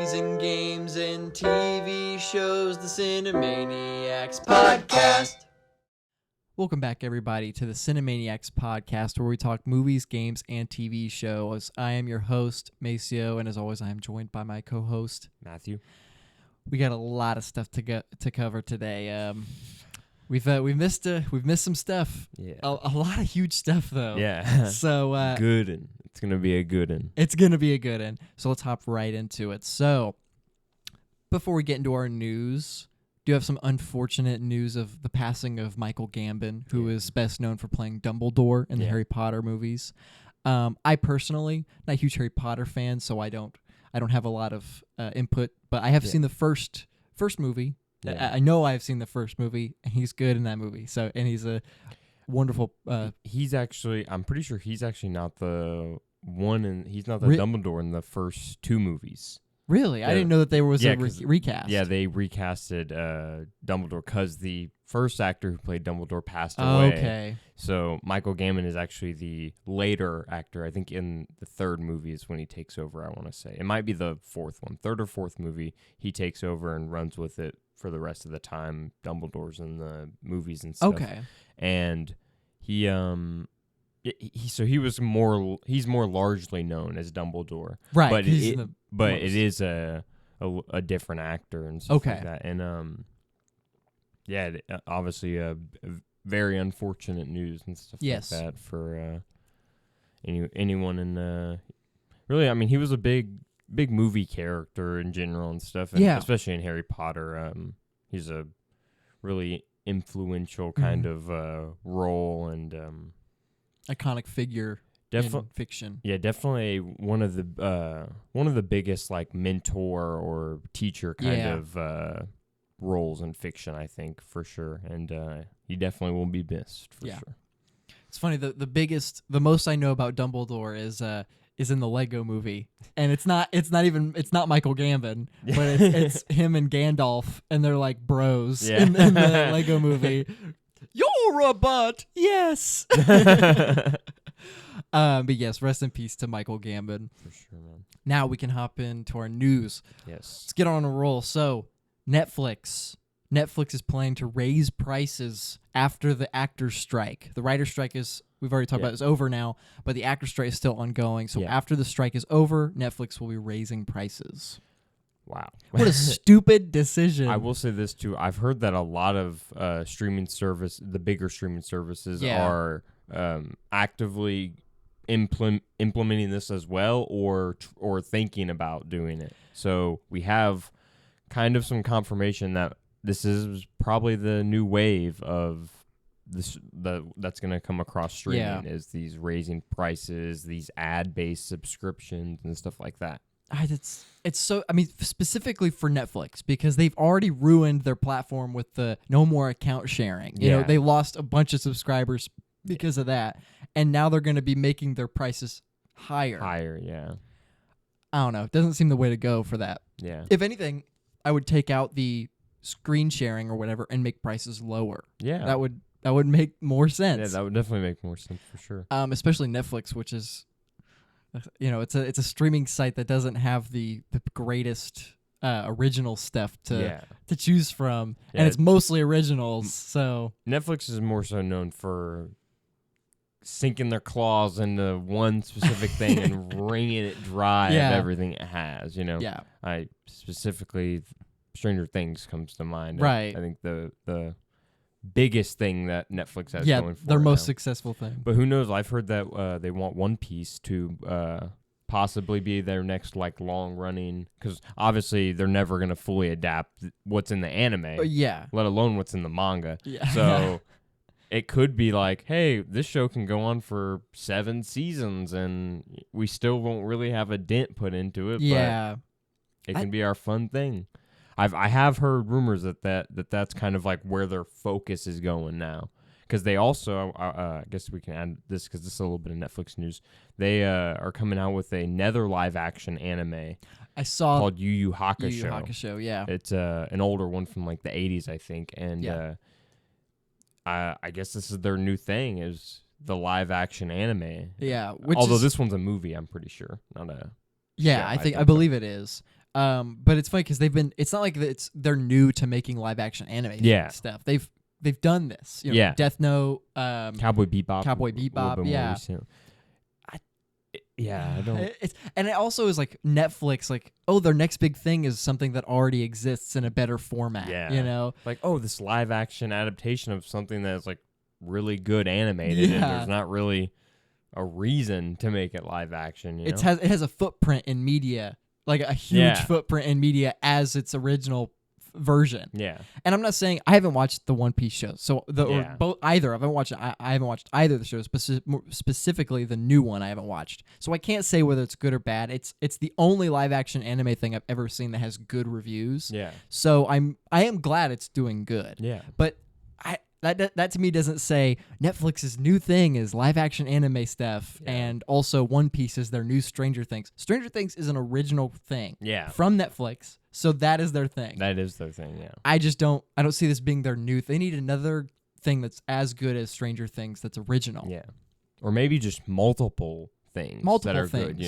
movies and games and TV shows, the Cinemaniacs podcast. Welcome back, everybody, to the Cinemaniacs podcast, where we talk movies, games, and TV shows. I am your host, Maceo, and as always, I am joined by my co-host, Matthew. We got a lot of stuff to cover today. We've missed some stuff. Yeah, a lot of huge stuff though. Yeah. So good one. It's gonna be a good one. It's gonna be a good one. So let's hop right into it. So before we get into our news, do have some unfortunate news of the passing of Michael Gambon, who is best known for playing Dumbledore in the Harry Potter movies. I personally, not a huge Harry Potter fan, so I don't have a lot of input, but I have seen the first movie. Yeah. I know I've seen the first movie, and he's good in that movie. So, and he's a wonderful. He's actually, I'm pretty sure he's actually not the one, and he's not the Dumbledore in the first two movies. Really? I didn't know that there was a recast. Yeah, they recasted Dumbledore because the first actor who played Dumbledore passed away. Okay. So Michael Gambon is actually the later actor. I think in the third movie is when he takes over, I want to say. It might be the fourth one. Third or fourth movie, he takes over and runs with it for the rest of the time. Dumbledore's in the movies and stuff. Okay. And he's more largely known as Dumbledore. Right. But it is a different actor and stuff like that. And obviously very unfortunate news and stuff like that for anyone in really. I mean, he was a big movie character in general and stuff, and especially in Harry Potter. He's a really influential kind of role and iconic figure. In fiction. Yeah, definitely one of the biggest like mentor or teacher kind of roles in fiction, I think, for sure. And he definitely will be missed for sure. It's funny, the most I know about Dumbledore is in the Lego movie. And it's not Michael Gambon, but it's him and Gandalf, and they're like bros in the Lego movie. You're a butt, yes. But yes, rest in peace to Michael Gambon. For sure, man. Now we can hop into our news. Yes. Let's get on a roll. So, Netflix is planning to raise prices after the actors' strike. The writer's strike we've already talked about, is over now, but the actors' strike is still ongoing. So after the strike is over, Netflix will be raising prices. Wow. What a stupid decision. I will say this too. I've heard that a lot of the bigger streaming services are actively implementing this as well, or thinking about doing it. So we have kind of some confirmation that this is probably the new wave of that's going to come across streaming, is these raising prices, these ad-based subscriptions and stuff like that. It's so, I mean, specifically for Netflix, because they've already ruined their platform with the no more account sharing. You know, they lost a bunch of subscribers because of that, and now they're going to be making their prices higher. I don't know. It doesn't seem the way to go for that. Yeah. If anything, I would take out the screen sharing or whatever and make prices lower. Yeah. That would make more sense. Yeah, that would definitely make more sense for sure. Especially Netflix, which is, it's a streaming site that doesn't have the greatest original stuff to choose from, and it's mostly originals. So Netflix is more so known for sinking their claws into one specific thing and wringing it dry of everything it has. I specifically, Stranger Things comes to mind. Right. I think the biggest thing that Netflix has going for their most now. successful thing. But who knows? I've heard that they want One Piece to possibly be their next like long running, because obviously they're never going to fully adapt what's in the anime, let alone what's in the manga. So it could be like, hey, this show can go on for 7 seasons and we still won't really have a dent put into it. But it can be our fun thing. I have heard rumors that's kind of like where their focus is going now, because they also I guess we can add this because this is a little bit of Netflix news. They are coming out with another live action anime. I saw called Yu Yu Hakusho. Yu Yu Hakusho, yeah. It's an older one from like the 80s, I think, and I guess this is their new thing, is the live action anime. Yeah, although this one's a movie, I'm pretty sure, not a. Yeah, I believe it is. But it's funny because it's not like they're new to making live action anime stuff. They've done this. Death Note, Cowboy Bebop. Yeah. I don't. And it also is like Netflix, like, their next big thing is something that already exists in a better format. Yeah. Like, this live action adaptation of something that's like really good animated, and there's not really a reason to make it live action. It has a footprint in media, like a huge footprint in media as its original version. Yeah. And I'm not saying I haven't watched the One Piece show, so or both either. I haven't watched either of the shows, specifically the new one I haven't watched. So I can't say whether it's good or bad. It's the only live action anime thing I've ever seen that has good reviews. Yeah. So I am glad it's doing good. Yeah. But that to me doesn't say Netflix's new thing is live action anime stuff, and also One Piece is their new Stranger Things. Stranger Things is an original thing from Netflix, so that is their thing. That is their thing, yeah. I don't see this being their new. They need another thing that's as good as Stranger Things that's original. Yeah. Or maybe just multiple things that are good,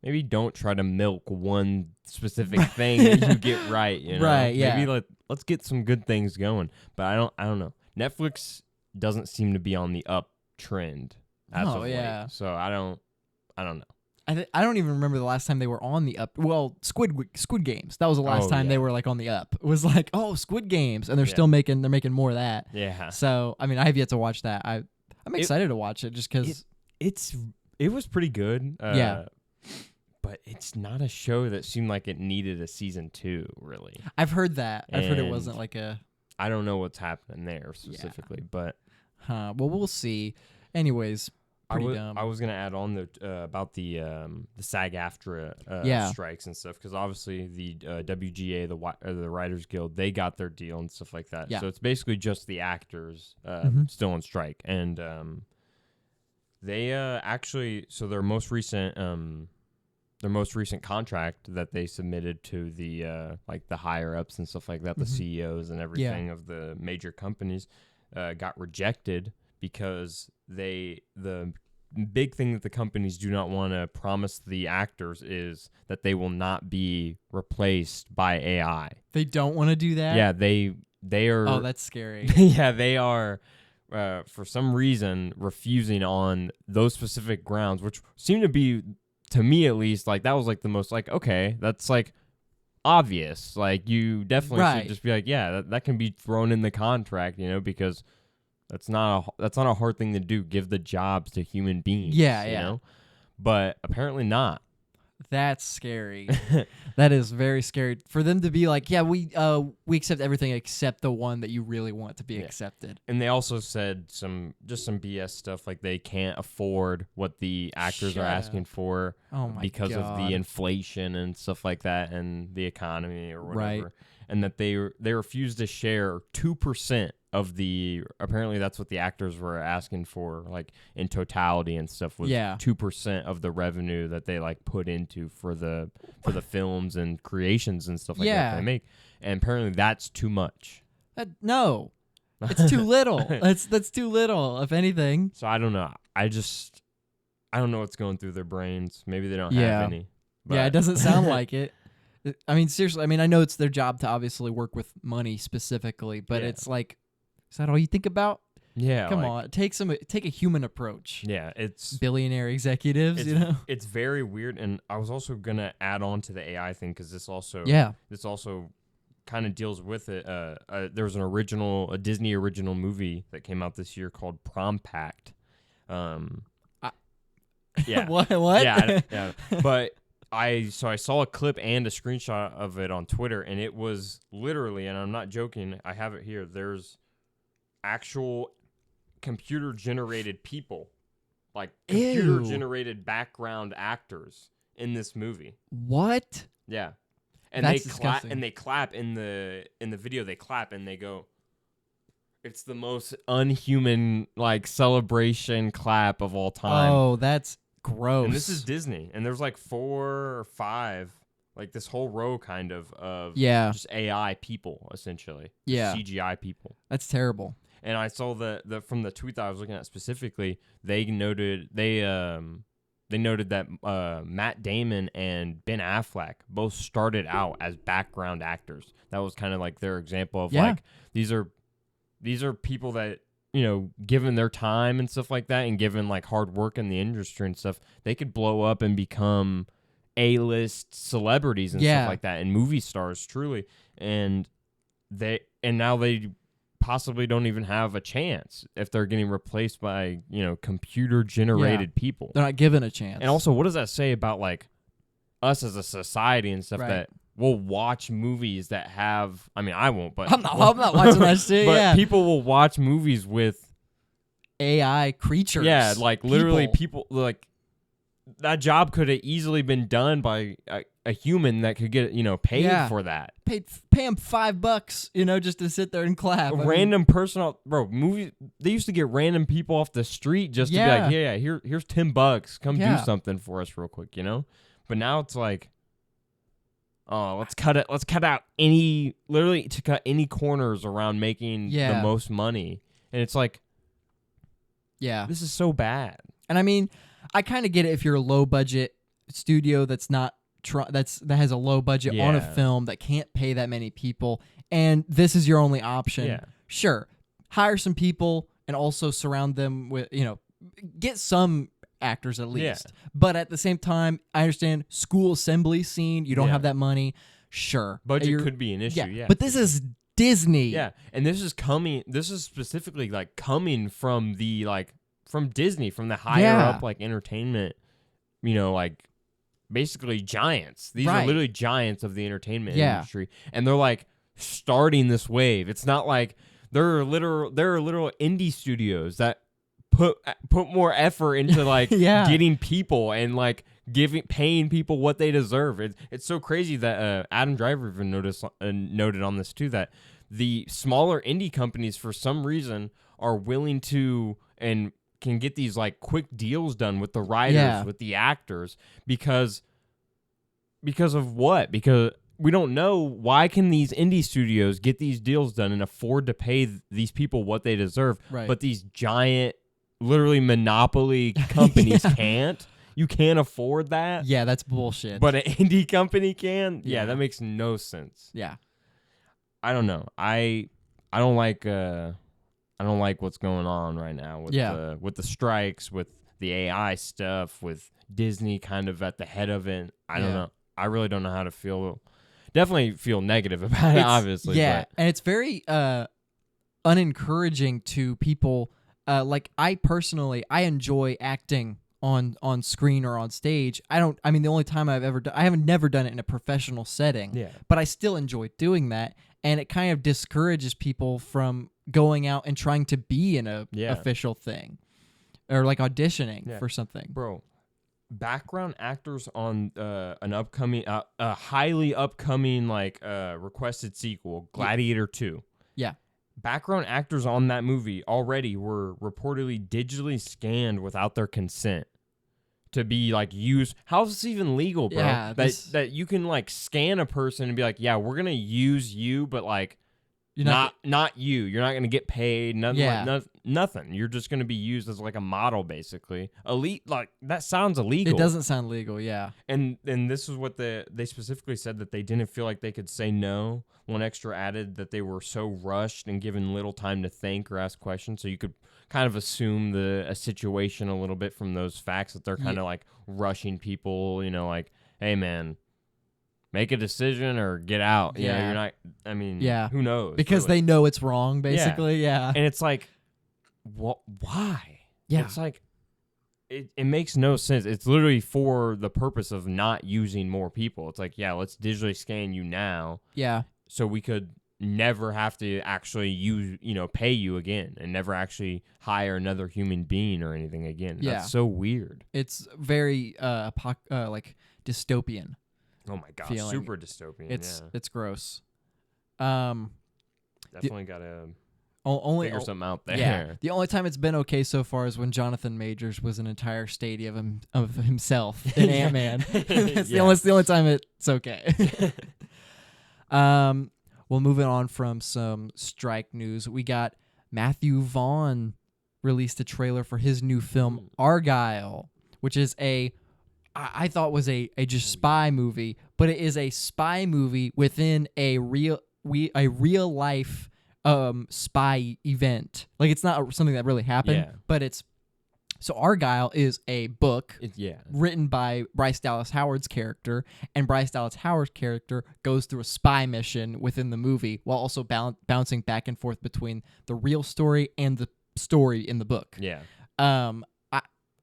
Maybe don't try to milk one specific thing that you get right, Right, yeah. Maybe let's get some good things going. But I don't know. Netflix doesn't seem to be on the uptrend as of late. So I don't know. I don't even remember the last time they were on the up. Well, Squid Games. That was the last time they were like on the up. It was like, Squid Games, and they're making more of that. Yeah. So I mean, I have yet to watch that. I'm excited to watch it just because it was pretty good. But it's not a show that seemed like it needed a season 2, really. I've heard that. I've heard it wasn't like a... I don't know what's happening there specifically, but... Well, we'll see. Anyways, pretty dumb. I was going to add on about the SAG-AFTRA strikes and stuff, because obviously the WGA, the Writers Guild, they got their deal and stuff like that. Yeah. So it's basically just the actors still on strike. And they actually... So their most recent contract that they submitted to the the higher ups and stuff like that, the CEOs and everything of the major companies, got rejected because the big thing that the companies do not want to promise the actors is that they will not be replaced by AI. They don't want to do that? Yeah, they are. Oh, that's scary. Yeah, they are. For some reason, refusing on those specific grounds, which seem to be, to me at least, like that was like the most like, okay, that's like obvious. Like you definitely should just be like, yeah, that can be thrown in the contract, because that's not a hard thing to do. Give the jobs to human beings. Yeah, you know? But apparently not. That's scary. That is very scary for them to be like, yeah, we accept everything except the one that you really want to be accepted. And they also said some BS stuff like they can't afford what the actors are asking for because of the inflation and stuff like that and the economy or whatever. Right. And that they refused to share 2% of the, apparently that's what the actors were asking for, like in totality and stuff, was 2% of the revenue that they like put into for the films and creations and stuff like that they make. And apparently that's too much. No, it's too little. That's too little, if anything. So I don't know. I don't know what's going through their brains. Maybe they don't have any. But. Yeah, it doesn't sound like it. I mean, seriously, I know it's their job to obviously work with money specifically, but it's like, is that all you think about? Yeah. Come on, take a human approach. Yeah, it's billionaire executives, It's very weird, and I was also gonna add on to the AI thing because this also kind of deals with it. There was a Disney original movie that came out this year called Prom Pact. Yeah. What? Yeah. But I saw a clip and a screenshot of it on Twitter, and it was literally, and I'm not joking, I have it here, there's actual computer-generated people, like computer-generated background actors in this movie. What? Yeah. And That's they clap in the video, they clap and they go, it's the most unhuman like celebration clap of all time. Oh, that's gross. And this is Disney, and there's like 4 or 5, like this whole row kind of just AI people, essentially. CGI people. That's terrible. And I saw the from the tweet that I was looking at specifically, they noted they they noted that Matt Damon and Ben Affleck both started out as background actors. That was kind of like their example of like these are people that, you know, given their time and stuff like that, and given like hard work in the industry and stuff, they could blow up and become A-list celebrities and stuff like that, and movie stars truly. And now they possibly don't even have a chance if they're getting replaced by, you know, computer generated people. They're not given a chance. And also, what does that say about like us as a society and stuff that we'll watch movies that have, I mean, I won't, but I'm not watching that shit. But people will watch movies with AI creatures. Yeah, like literally people like that job could have easily been done by a human that could get, you know, paid for that. Pay him $5, you know, just to sit there and clap. Random personal movies. They used to get random people off the street just to be like, here's $10. Come do something for us real quick, you know. But now it's like, oh, let's cut it. Let's cut out literally to cut any corners around making the most money. And it's like, this is so bad. And I mean, I kind of get it if you're a low budget studio that has a low budget on a film that can't pay that many people, and this is your only option. Yeah. Sure, hire some people and also surround them with, you know, get some actors at least. Yeah. But at the same time, I understand school assembly scene. You don't have that money. Sure, budget could be an issue. Yeah, but this is Disney. Yeah, and this is specifically like coming from the from Disney, from the higher up like entertainment, you know, like basically giants. These are literally giants of the entertainment industry, and they're like starting this wave. It's not like there are literal indie studios that put more effort into like getting people and like paying people what they deserve. It's so crazy that Adam Driver even noted on this too, that the smaller indie companies for some reason are willing to and can get these like quick deals done with the writers, with the actors, because of what? Because we don't know. Why can these indie studios get these deals done and afford to pay these people what they deserve, but these giant, literally monopoly companies can't? You can't afford that? Yeah, that's bullshit. But an indie company can? Yeah, that makes no sense. Yeah. I don't know. I don't like what's going on right now with the strikes, with the AI stuff, with Disney kind of at the head of it. I don't know. I really don't know how to feel. Definitely feel negative about it, obviously. Yeah, and it's very unencouraging to people. Like I personally, I enjoy acting on screen or on stage. The only time I haven't never done it in a professional setting. Yeah. But I still enjoy doing that, and it kind of discourages people from going out and trying to be in a official thing, or like auditioning for something. Bro, background actors on an upcoming, a highly upcoming requested sequel, Gladiator 2. Yeah. Background actors on that movie already were reportedly digitally scanned without their consent to be like used. How's this even legal, bro? Yeah, that you can like scan a person and be like, yeah, we're gonna use you, but like not you. You're not gonna get paid. Nothing. Nothing. You're just gonna be used as like a model, basically. Elite, like that sounds illegal. It doesn't sound legal, yeah. And this is what they specifically said, that they didn't feel like they could say no. One extra added that they were so rushed and given little time to think or ask questions, so you could kind of assume a situation a little bit from those facts, that they're kind of like rushing people, you know, like, hey man, make a decision or get out. Yeah, you're not. I mean, who knows? Because they know it's wrong, basically. Yeah. And it's like, what? Why? Yeah. It's like, it makes no sense. It's literally for the purpose of not using more people. It's like, yeah, let's digitally scan you now. Yeah. So we could never have to actually pay you again, and never actually hire another human being or anything again. Yeah. That's so weird. It's very like dystopian. Oh my gosh, feeling. Super dystopian. It's gross. Definitely gotta figure something out there. Yeah. The only time it's been okay so far is when Jonathan Majors was an entire stadium of himself in Ant-Man. That's the only time it's okay. Well, moving on from some strike news, we got Matthew Vaughn released a trailer for his new film Argyle, which is a I thought was a just spy movie, but it is a spy movie within a real life spy event. Like it's not something that really happened, but it's. So Argyle is a book written by Bryce Dallas Howard's character, and Bryce Dallas Howard's character goes through a spy mission within the movie while also bouncing back and forth between the real story and the story in the book. Yeah.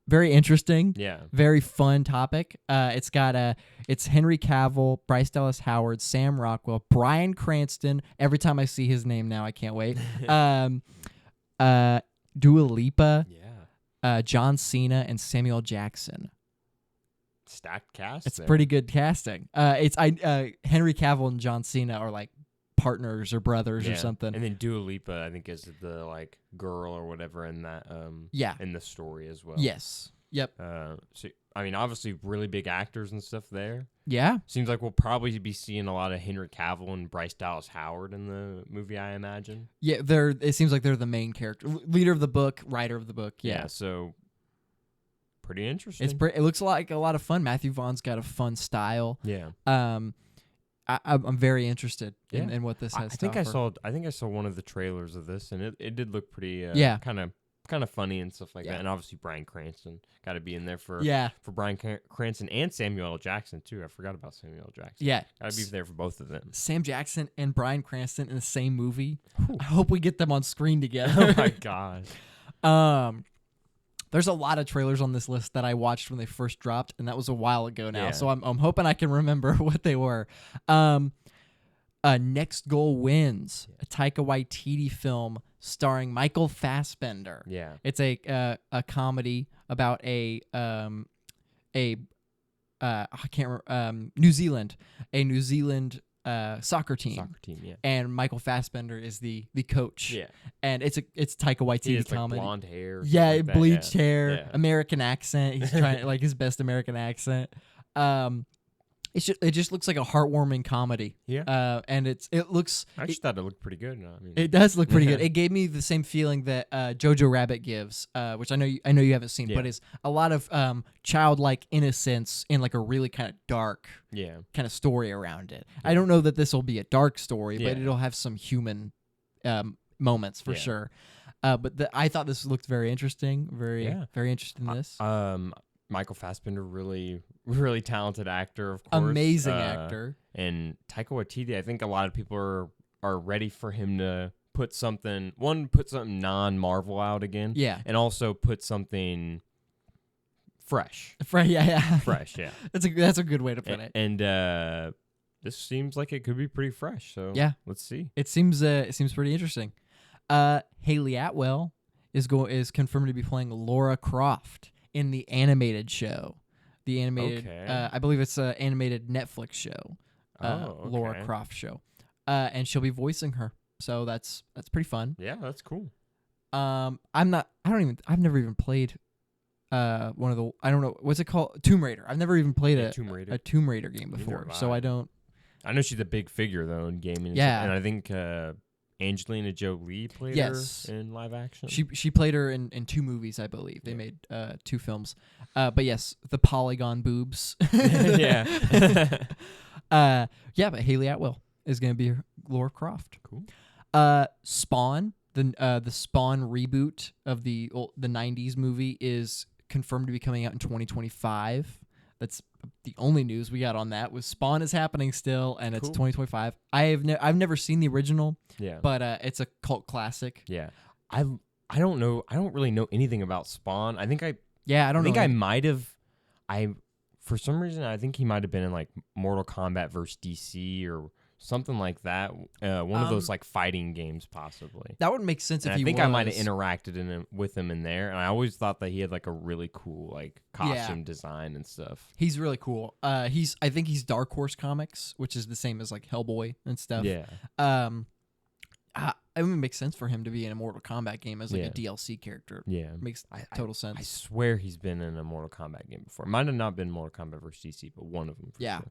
Very interesting. Yeah. Very fun topic. It's Henry Cavill, Bryce Dallas Howard, Sam Rockwell, Bryan Cranston. Every time I see his name now, I can't wait. Dua Lipa. Yeah. John Cena and Samuel Jackson. Stacked cast. It's pretty good casting. Henry Cavill and John Cena are like partners or brothers or something. And then Dua Lipa, I think, is the like girl or whatever in that in the story as well. Yes. Yep. So I mean, obviously, really big actors and stuff there. Yeah. Seems like we'll probably be seeing a lot of Henry Cavill and Bryce Dallas Howard in the movie, I imagine. Yeah, it seems like they're the main character, leader of the book, writer of the book. Yeah. So pretty interesting. It looks like a lot of fun. Matthew Vaughn's got a fun style. Yeah. I'm very interested in what this has. I think I saw one of the trailers of this, and it did look pretty. Kind of funny and stuff like that. And obviously Bryan Cranston got to be in there for Bryan Cranston and Samuel L. Jackson too. I forgot about Samuel L. Jackson. Yeah, got to be there for both of them. Sam Jackson and Bryan Cranston in the same movie. I hope we get them on screen together. Oh my god. There's a lot of trailers on this list that I watched when they first dropped, and that was a while ago now. Yeah. So I'm hoping I can remember what they were. Next Goal Wins, a Taika Waititi film starring Michael Fassbender. Yeah, it's a comedy about New Zealand soccer team. Yeah. And Michael Fassbender is the coach. Yeah. And it's Taika Waititi comedy. Like blonde hair. Yeah, like bleached hair, American accent. He's trying like his best American accent. It just looks like a heartwarming comedy. Yeah. And it looks. I just thought it looked pretty good. I mean, it does look pretty good. It gave me the same feeling that Jojo Rabbit gives, which I know you haven't seen, but it's a lot of childlike innocence in like a really kind of dark, kind of story around it. I don't know that this will be a dark story, but it'll have some human moments for sure. But I thought this looked very interesting. Very interested in this. Michael Fassbender, really, really talented actor, of course. Amazing actor. And Taika Waititi, I think a lot of people are ready for him to put something non-Marvel out again. Yeah. And also put something fresh. Fresh, yeah. Fresh, yeah. That's a good way to put it. And this seems like it could be pretty fresh, so let's see. It seems pretty interesting. Haley Atwell is confirmed to be playing Laura Croft in the animated show. The animated, I believe it's an animated Netflix show. Laura Croft show. And she'll be voicing her. So that's pretty fun. Yeah, that's cool. I've never even played one of the, I don't know, what's it called? Tomb Raider. I've never even played a Tomb Raider game before. So I don't. I know she's a big figure though in gaming. Yeah. And I think Angelina Jolie played her in live action. She played her in 2 movies, I believe. They made 2 films. But yes, the polygon boobs. Yeah. But Haley Atwell is going to be Laura Croft. Cool. Spawn, the Spawn reboot of the 90s movie is confirmed to be coming out in 2025. That's the only news we got on that. Was Spawn is happening still, and it's 2025. I've never seen the original. Yeah. But it's a cult classic. Yeah. I don't know. I don't really know anything about Spawn. I think I might have. For some reason, I think he might have been in like Mortal Kombat versus DC or something like that. One of those like fighting games, possibly. That would make sense if he was. I think I might have interacted with him in there, and I always thought that he had like a really cool like costume design and stuff. He's really cool. I think he's Dark Horse Comics, which is the same as like Hellboy and stuff. Yeah. It would make sense for him to be in a Mortal Kombat game as like a DLC character. Yeah. Makes total sense. I swear he's been in a Mortal Kombat game before. It might have not been Mortal Kombat versus DC, but one of them for sure.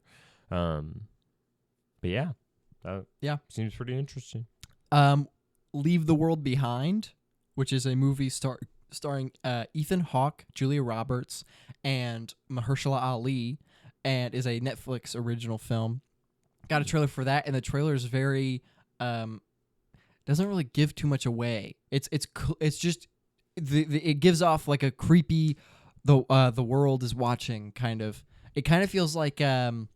But yeah. Seems pretty interesting. Leave the World Behind, which is a movie starring Ethan Hawke, Julia Roberts, and Mahershala Ali, and is a Netflix original film. Got a trailer for that, and the trailer is very doesn't really give too much away. It's just it gives off like a creepy the world is watching kind of. It kind of feels like Don't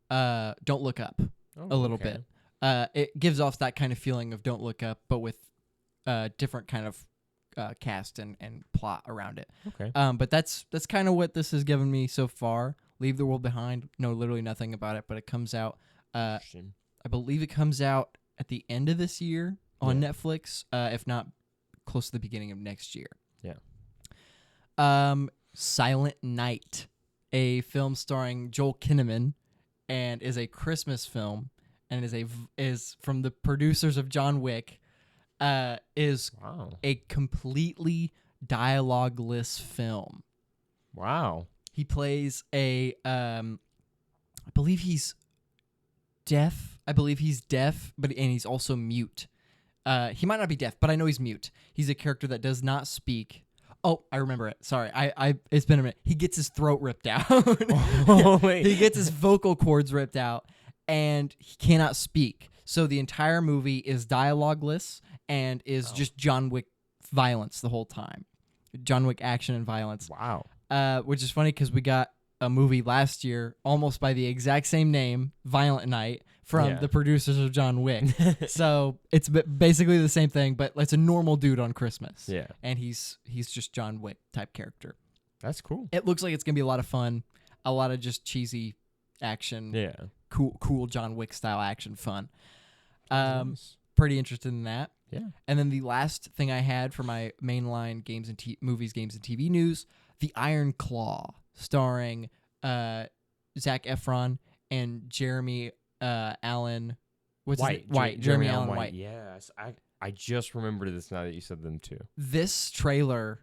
Look Up a little bit. It gives off that kind of feeling of Don't Look Up, but with different kind of cast and plot around it. Okay. But that's kind of what this has given me so far. Leave the World Behind. Know literally nothing about it, but it comes out. I believe it comes out at the end of this year on Netflix, if not close to the beginning of next year. Yeah. Silent Night, a film starring Joel Kinnaman, and is a Christmas film, and is from the producers of John Wick. Is a completely dialogue-less film. Wow. He plays I believe he's deaf. And he's also mute. He might not be deaf, but I know he's mute. He's a character that does not speak. Oh, I remember it. Sorry, it's been a minute. He gets his throat ripped out. He gets his vocal cords ripped out, and he cannot speak. So the entire movie is dialogue-less and is just John Wick violence the whole time. John Wick action and violence. Wow. Which is funny because we got a movie last year almost by the exact same name, Violent Night, from the producers of John Wick. So it's basically the same thing, but it's a normal dude on Christmas. Yeah. And he's just John Wick type character. That's cool. It looks like it's going to be a lot of fun, a lot of just cheesy action. Yeah. Cool John Wick style action fun. Nice. Pretty interested in that. Yeah. And then the last thing I had for my mainline games and movies, games, and TV news, The Iron Claw, starring Zac Efron and Jeremy Allen. White. Jeremy Allen White. Yes. I just remembered this now that you said them too. This trailer,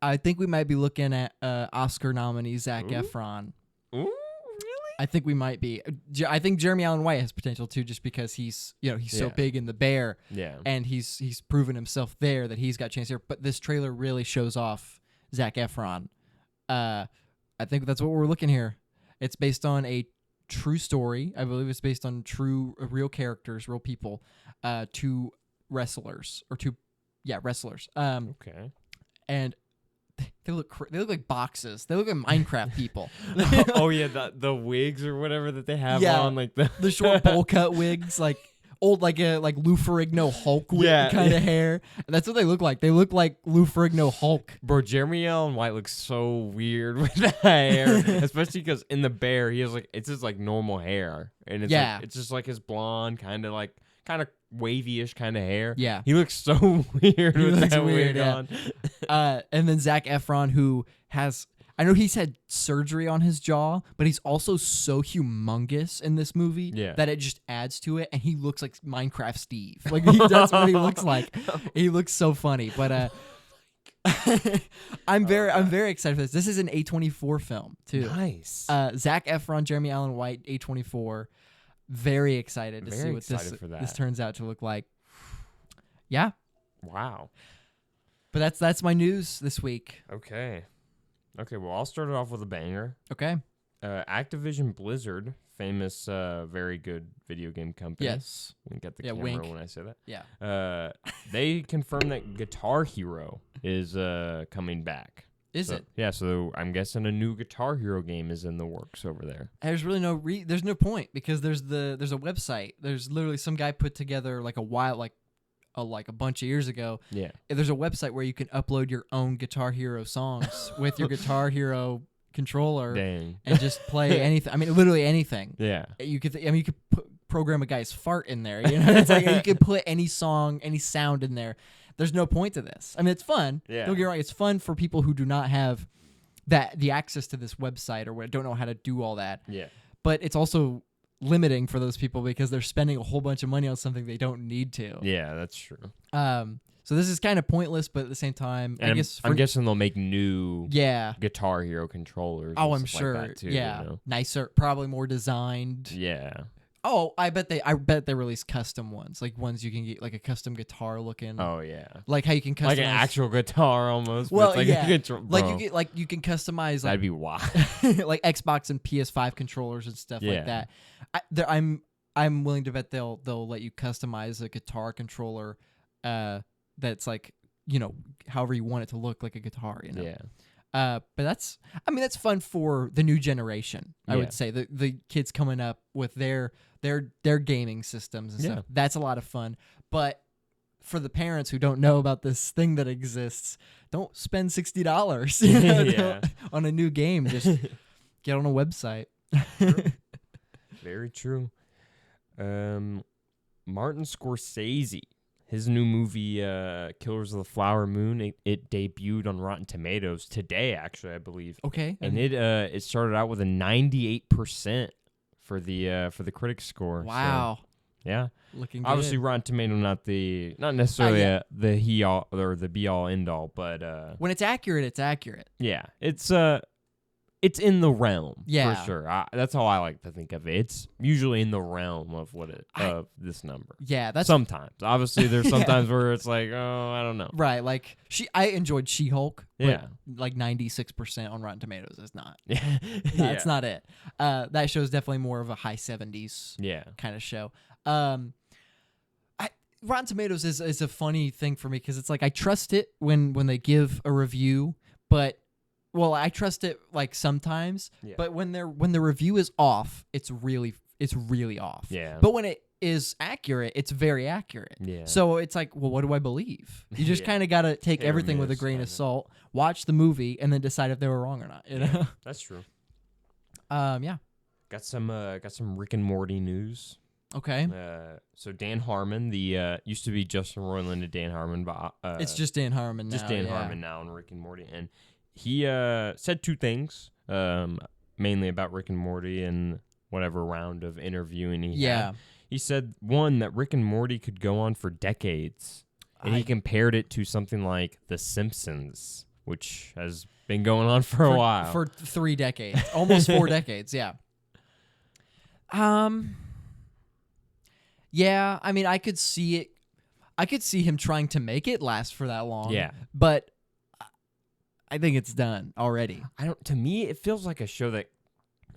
I think we might be looking at Oscar nominee Zac Efron. Ooh, really? I think we might be. I think Jeremy Allen White has potential too, just because he's so big in The Bear. Yeah. And he's proven himself there that he's got a chance here. But this trailer really shows off Zac Efron. I think that's what we're looking here. It's based on a true story. I believe it's based on real characters, real people. Two wrestlers. Okay. And they look like boxes. They look like Minecraft people. Oh yeah, the wigs or whatever that they have on, like the short bowl cut wigs, like old like Lou Ferrigno Hulk wig kind of hair. That's what they look like. They look like Lou Ferrigno Hulk. Bro, Jeremy Allen White looks so weird with that hair, especially because in The Bear he has it's just like normal hair, and it's it's just like his blonde kind of wavy-ish kind of hair. Yeah. He looks so weird with that wig on. And then Zac Efron, who has, I know he's had surgery on his jaw, but he's also so humongous in this movie that it just adds to it, and he looks like Minecraft Steve. That's what he looks like. He looks so funny. But I'm very excited for this. This is an A24 film too. Nice. Zac Efron, Jeremy Allen White, A24. Very excited to see what this turns out to look like. Yeah. Wow. But that's my news this week. Okay, well, I'll start it off with a banger. Okay. Activision Blizzard, famous, very good video game company. Yes. Wink at the camera wink. when I say that. Yeah. They confirmed that Guitar Hero is coming back. Is it? Yeah, so I'm guessing a new Guitar Hero game is in the works over there. There's really there's no point, because there's a website. There's literally some guy put together a bunch of years ago. Yeah. There's a website wwhere you can upload your own Guitar Hero songs with your Guitar Hero controller. Dang. And just play anything. I mean, literally anything. Yeah. You could program a guy's fart in there. It's like you could put any song, any sound in there. There's no point to this. I mean, it's fun. Yeah. Don't get me wrong. It's fun for people who do not have the access to this website or don't know how to do all that. Yeah. But it's also limiting for those people because they're spending a whole bunch of money on something they don't need to. Yeah, that's true. So this is kind of pointless, but at the same time, and I'm guessing they'll make new Guitar Hero controllers. Oh, and I'm stuff sure. like that too, yeah. You know? Nicer, probably more designed. Yeah. Oh, I bet they release custom ones, like ones you can get, like a custom guitar looking. Oh yeah, like how you can customize like an actual guitar almost. Well, like yeah, you can customize that'd be wild. like Xbox and PS5 controllers and stuff like that. I'm willing to bet they'll let you customize a guitar controller, that's like, however you want it to look like a guitar. Yeah. But that's fun for the new generation. I would say the kids coming up with their gaming systems and stuff. That's a lot of fun. But for the parents who don't know about this thing that exists, don't spend $60 on a new game. Just get on a website. Very true. Martin Scorsese. His new movie, Killers of the Flower Moon, it debuted on Rotten Tomatoes today, actually, I believe. Okay. And it started out with a 98% for the critics score. Wow. So, yeah. Looking good. Obviously, Rotten Tomato not necessarily the he all or the be all end all, but when it's accurate, it's accurate. Yeah, it's in the realm, for sure. That's how I like to think of it. It's usually in the realm of of this number. Yeah, that's sometimes. Obviously, there's sometimes where it's like, oh, I don't know. Right, like I enjoyed She-Hulk. Yeah, like 96% on Rotten Tomatoes is not. Yeah, that's not it. That show is definitely more of a high 70s. Kind of show. Rotten Tomatoes is a funny thing for me because it's like I trust it when they give a review, but. Well, I trust it like sometimes, but when the review is off, it's really off. Yeah. But when it is accurate, it's very accurate. Yeah. So it's like, well, what do I believe? You just kind of got to take everything with a grain of salt, watch the movie, and then decide if they were wrong or not. You know? That's true. Yeah. Got some Rick and Morty news. Okay. So Dan Harmon, the used to be Justin Roiland and Dan Harmon, but it's just Dan Harmon now. Just Dan Harmon now on Rick and Morty, and he said two things, mainly about Rick and Morty and whatever round of interviewing he had. He said, one, that Rick and Morty could go on for decades, and he compared it to something like The Simpsons, which has been going on for a while. For 3 decades. Almost 4 decades, yeah. Yeah, I mean, I could see it. I could see him trying to make it last for that long. Yeah. But I think it's done already. To me, it feels like a show that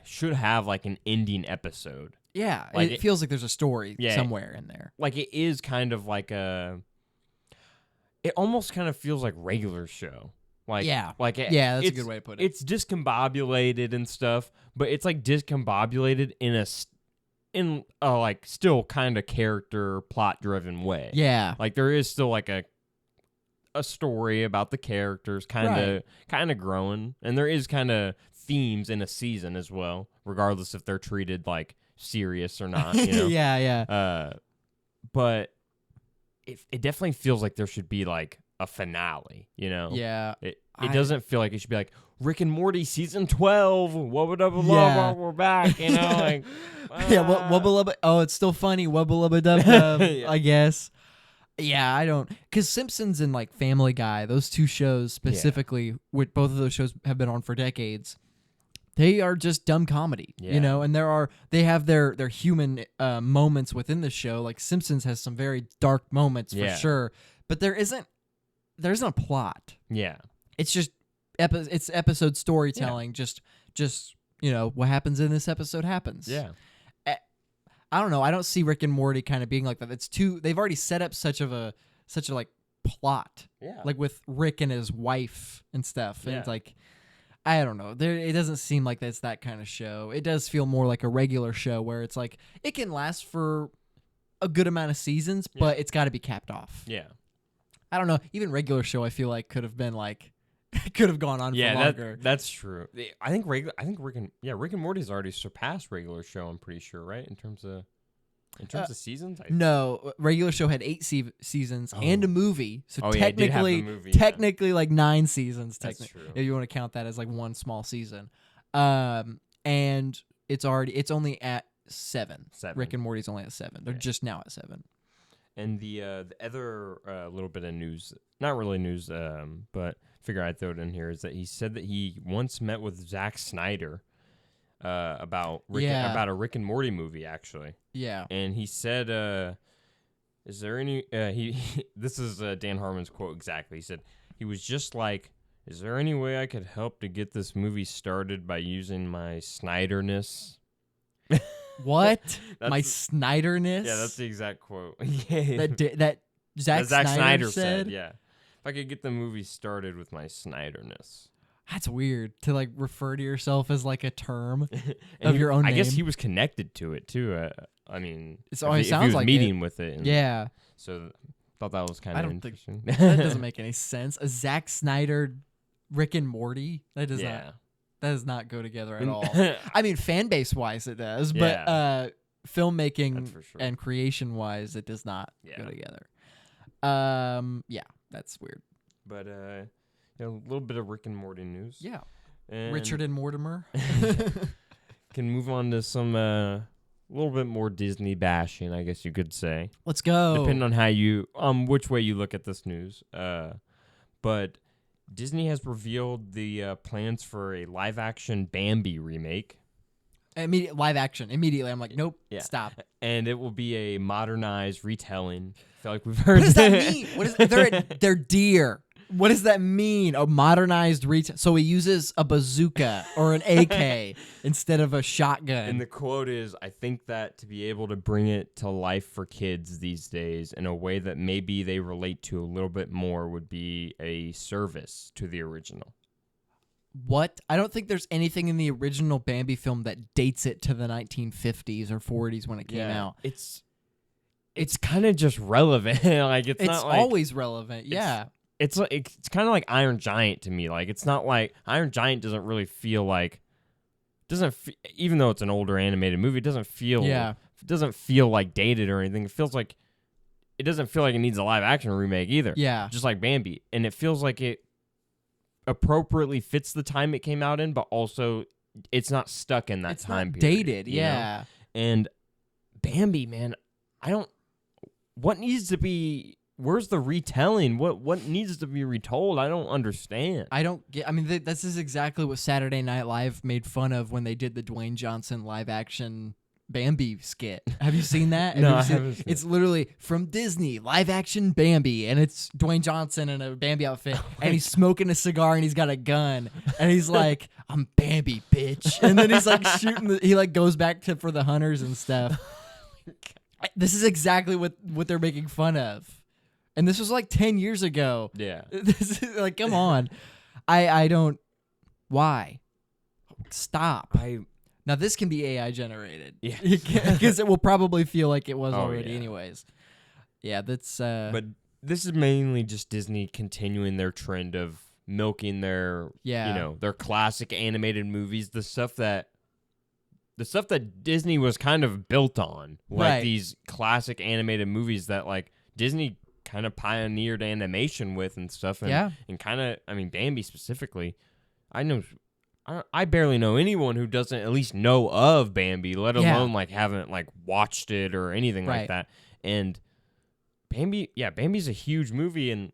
should have like an ending episode. Yeah, like it feels like there's a story somewhere in there. Like it is kind of like it almost kind of feels like regular show. Like that's a good way to put it. It's discombobulated and stuff, but it's like discombobulated in a like still kind of character plot driven way. Yeah, like there is still like a story about the characters kind of growing, and there is kind of themes in a season as well, regardless if they're treated like serious or not, you know? But it definitely feels like there should be like a finale, you know? Yeah. It doesn't feel like it should be like Rick and Morty season 12, we're back, you know? Like wubba lubba. Oh, it's still funny. Wubba lubba dub dub, I guess. Yeah, I don't, because Simpsons and like Family Guy, those two shows specifically, with both of those shows have been on for decades. They are just dumb comedy, you know, and they have their human moments within the show. Like Simpsons has some very dark moments for sure, but there isn't a plot. Yeah, it's just it's episode storytelling. Just you know, what happens in this episode happens. Yeah. I don't know. I don't see Rick and Morty kind of being like that. It's they've already set up such a like plot. Yeah. Like with Rick and his wife and stuff. And it's like, I don't know. It doesn't seem like that's that kind of show. It does feel more like a regular show where it's like it can last for a good amount of seasons, but it's got to be capped off. Yeah. I don't know. Even regular show, I feel like could have been like could have gone on for longer. That's true. I think Rick and Morty's already surpassed regular show. I'm pretty sure, right? In terms of seasons. No, regular show had 8 seasons and a movie. So technically, it did have the movie, technically like 9 seasons. That's true. If you want to count that as like one small season, and it's only at 7. Rick and Morty's only at 7. They're just now at 7. And the other little bit of news, not really news, but figure I'd throw it in here, is that he said that he once met with Zack Snyder about a Rick and Morty movie, actually. Yeah. And he said, is there any this is Dan Harmon's quote exactly. He said he was just like, is there any way I could help to get this movie started by using my Snyderness? What? My Snyderness? Yeah, that's the exact quote. that Zack Snyder said? Yeah. If I could get the movie started with my Snyderness. That's weird to like refer to yourself as like a term of your own name. I guess he was connected to it too. I mean, it if he was like meeting with it. Yeah. So thought that was kind of interesting. That doesn't make any sense. A Zack Snyder Rick and Morty? That does not go together at all. I mean, fan base wise it does, but filmmaking and creation wise it does not go together. Yeah, that's weird. But a little bit of Rick and Morty news. Yeah. And Richard and Mortimer. Can move on to some a little bit more Disney bashing, I guess you could say. Let's go. Depending on how you which way you look at this news. But Disney has revealed the plans for a live-action Bambi remake. Live action. Immediately, I'm like, nope, stop. And it will be a modernized retelling. I feel like we've heard. What does that mean? They're deer. What does that mean? A modernized retail. So he uses a bazooka or an AK instead of a shotgun. And the quote is, I think that to be able to bring it to life for kids these days in a way that maybe they relate to a little bit more would be a service to the original. What? I don't think there's anything in the original Bambi film that dates it to the 1950s or 40s when it came out. It's kind of just relevant. Like it's not like, always relevant. Yeah. It's kind of like Iron Giant to me. Like it's not like Iron Giant doesn't really feel like even though it's an older animated movie, it doesn't feel like dated or anything. It doesn't feel like it needs a live action remake either. Yeah. Just like Bambi, and it feels like it appropriately fits the time it came out in, but also it's not stuck in that time period. Dated, yeah. Know? And Bambi, man, what needs to be? Where's the retelling? What needs to be retold? I don't understand. This is exactly what Saturday Night Live made fun of when they did the Dwayne Johnson live action Bambi skit. Have you seen that? No, I haven't seen it. It's literally from Disney, live action Bambi, and it's Dwayne Johnson in a Bambi outfit, and he's smoking a cigar and he's got a gun, and he's like, "I'm Bambi, bitch," and then he's like shooting. He like goes back for the hunters and stuff. This is exactly what they're making fun of. And this was like 10 years ago. Yeah. This is like, come on. I don't. Why? Stop. Now, this can be AI generated. Yeah. Because it will probably feel like it was already anyways. Yeah, that's. But this is mainly just Disney continuing their trend of milking their, their classic animated movies, the stuff that Disney was kind of built on. Like these classic animated movies that like Disney kind of pioneered animation with and stuff, and kind of, Bambi specifically. I barely know anyone who doesn't at least know of Bambi, let alone like haven't like watched it or anything like that. And Bambi's a huge movie, and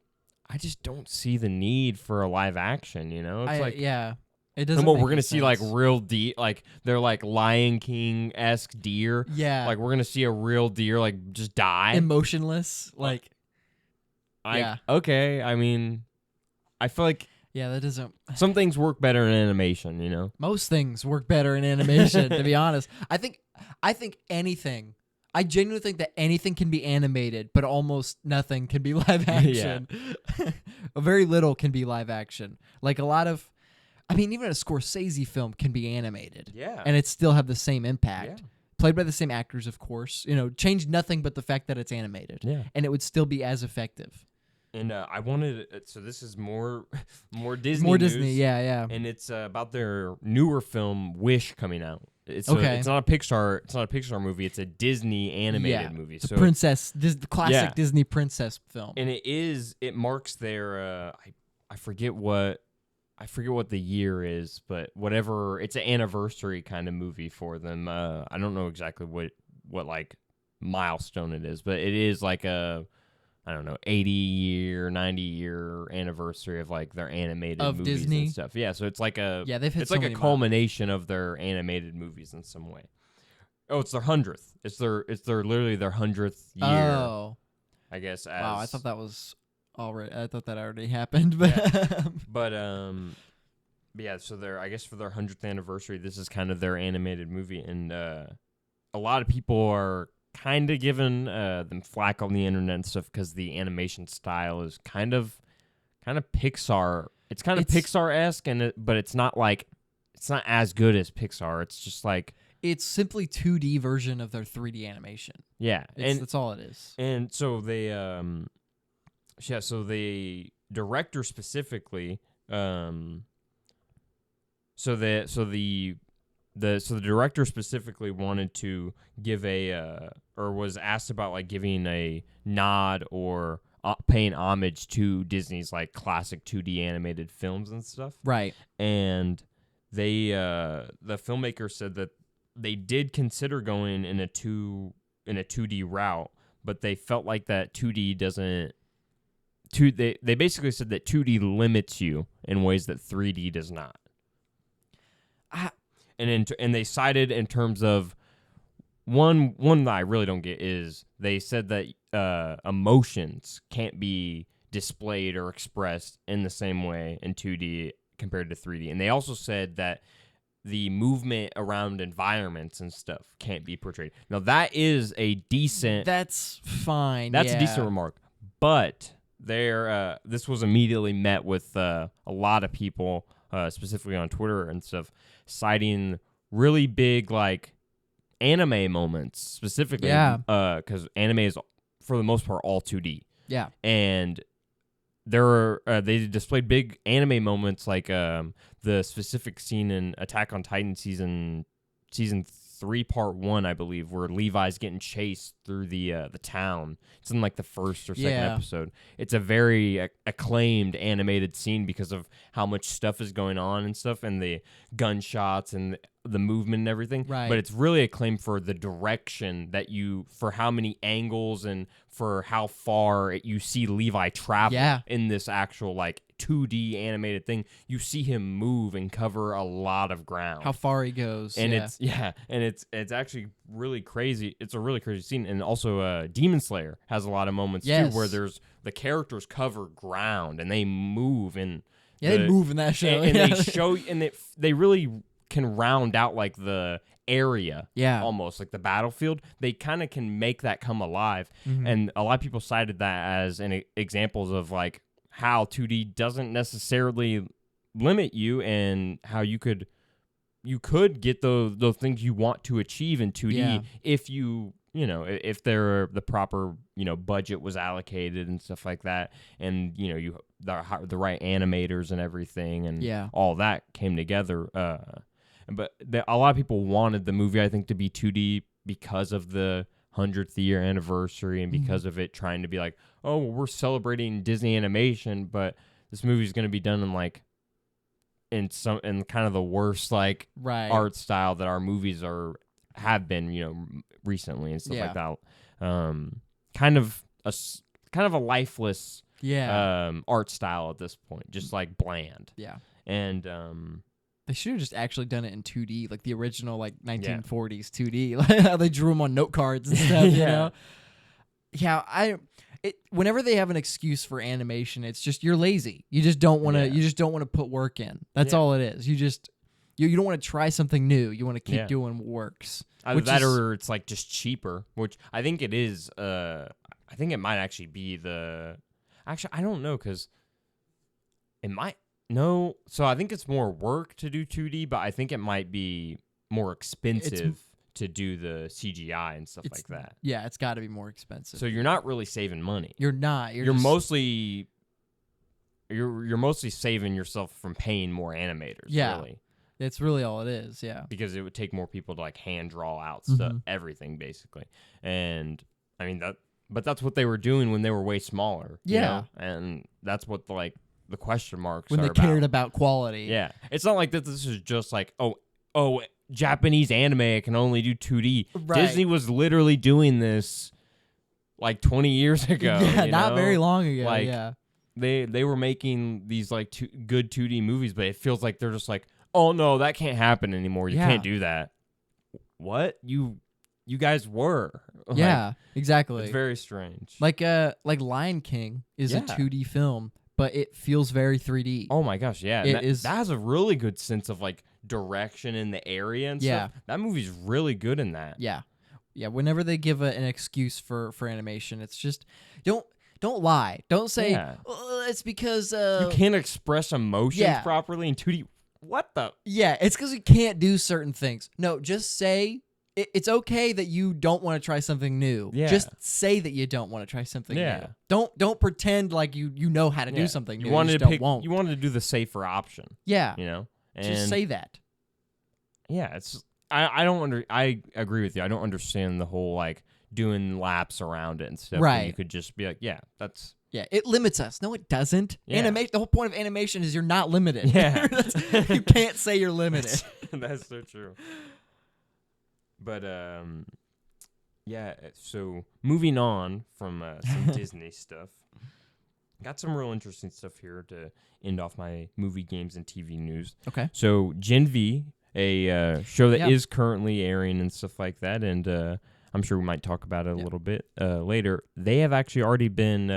I just don't see the need for a live action. It's it doesn't. We're gonna see like real deer, like they're like Lion King-esque deer. Yeah, like we're gonna see a real deer like just die emotionless, like. Okay. I feel like that doesn't. Some things work better in animation, Most things work better in animation, to be honest. I think anything. I genuinely think that anything can be animated, but almost nothing can be live action. Very little can be live action. Like a lot of, even a Scorsese film can be animated. Yeah. And it still have the same impact. Yeah. Played by the same actors, of course. Change nothing but the fact that it's animated. Yeah. And it would still be as effective. And I wanted, so this is more Disney. More news, Disney, yeah. And it's about their newer film Wish coming out. It's not a Pixar movie. It's a Disney animated movie. The princess, the classic Disney princess film. And it marks their I forget what the year is, but whatever. It's an anniversary kind of movie for them. I don't know exactly what like milestone it is, but it is like a I don't know, 80-year, 90-year anniversary of like their animated of movies Disney and stuff. Yeah, so it's like they've hit it's so like a many culmination of their animated movies in some way. Oh, it's their 100th. It's their literally their 100th year. Oh, I guess. wow! I thought that was already. I thought that already happened, but yeah. So I guess for their 100th anniversary, this is kind of their animated movie, and a lot of people are kind of giving them flack on the internet and stuff because the animation style is kind of Pixar. It's kind of Pixar-esque, but it's not as good as Pixar. It's just like it's simply 2D version of their 3D animation. Yeah, that's all it is. And so they so the director specifically the director specifically wanted to give or was asked about like giving a nod or paying homage to Disney's like classic 2D animated films and stuff. Right. And they the filmmaker said that they did consider going in a 2D route, but they felt like that 2D doesn't. They basically said that 2D limits you in ways that 3D does not. And they cited in terms of one that I really don't get is they said that emotions can't be displayed or expressed in the same way in 2D compared to 3D, and they also said that the movement around environments and stuff can't be portrayed. Now that is a decent. That's fine. That's a decent remark, but this was immediately met with a lot of people, specifically on Twitter and stuff, citing really big like anime moments specifically. Yeah. Because anime is for the most part all 2D. Yeah. And they displayed big anime moments like the specific scene in Attack on Titan season 3 part 1, I believe, where Levi's getting chased through the town. It's in like the first or second episode. It's a very acclaimed animated scene because of how much stuff is going on and stuff, and the gunshots and the movement and everything. Right. But it's really acclaimed for the direction for how many angles and for how far you see Levi travel in this actual like 2D animated thing. You see him move and cover a lot of ground. How far he goes. And it's actually really crazy. It's a really crazy scene. And also Demon Slayer has a lot of moments too where there's the characters cover ground and they move and they move in that show. And they show and they really can round out like the area, almost like the battlefield. They kind of can make that come alive. Mm-hmm. And a lot of people cited that as examples of like how 2D doesn't necessarily limit you and how you could get those things you want to achieve in 2D if if the proper budget was allocated and stuff like that, and you the right animators and everything, and all that came together. But a lot of people wanted the movie, I think, to be 2D because of the 100th year anniversary and because of it trying to be like, oh, we're celebrating Disney animation, but this movie is going to be done in kind of the worst like art style that our movies have been recently and stuff like that. Kind of a lifeless art style at this point, just like bland. Yeah. And they should have just actually done it in 2D, like the original, like 1940s 2D, like how they drew them on note cards and stuff. You know? Yeah, whenever they have an excuse for animation, it's just you're lazy. You just don't want to. You just don't want to put work in. That's all it is. You just you don't want to try something new. You want to keep doing what works. Either that or it's like just cheaper, which I think it is. I think it might actually be the. Actually, I don't know because it might. No, so I think it's more work to do 2D, but I think it might be more expensive to do the CGI and stuff like that. Yeah, it's got to be more expensive. So you're not really saving money. You're not. You're mostly saving yourself from paying more animators. Yeah, really. It's really all it is. Yeah, because it would take more people to like hand draw out stuff, everything basically, and I mean but that's what they were doing when they were way smaller. Yeah, and that's what the question marks when are they cared about quality. Yeah. It's not like that this is just like, oh, Japanese anime can only do 2D. Right. Disney was literally doing this like 20 years ago. Yeah, you not know? very long ago. Like, yeah. They were making these like good 2D movies, but it feels like they're just like, oh no, that can't happen anymore. You can't do that. What? You guys were. Like, yeah, exactly. It's very strange. Like Lion King is a 2D film, but it feels very 3D. Oh my gosh, yeah. That has a really good sense of like direction in the area and stuff. That movie's really good in that. Yeah. Yeah, whenever they give an excuse for animation, it's just don't lie. Don't say it's because you can't express emotions properly in 2D. What the? Yeah, it's because you can't do certain things. No, just say it's okay that you don't want to try something new. Yeah. Just say that you don't want to try something new. Don't pretend like you know how to do something new. You wanted to do the safer option. Yeah. You know? And just say that. Yeah, it's I agree with you. I don't understand the whole like doing laps around it and stuff. Right. You could just be like, that's it limits us. No, it doesn't. Yeah. The whole point of animation is you're not limited. Yeah. You can't say you're limited. That's so true. But so moving on from some Disney stuff. Got some real interesting stuff here to end off my movie, games, and TV news. Okay. So Gen V, a show that is currently airing and stuff like that, and I'm sure we might talk about it a little bit later. They have actually already been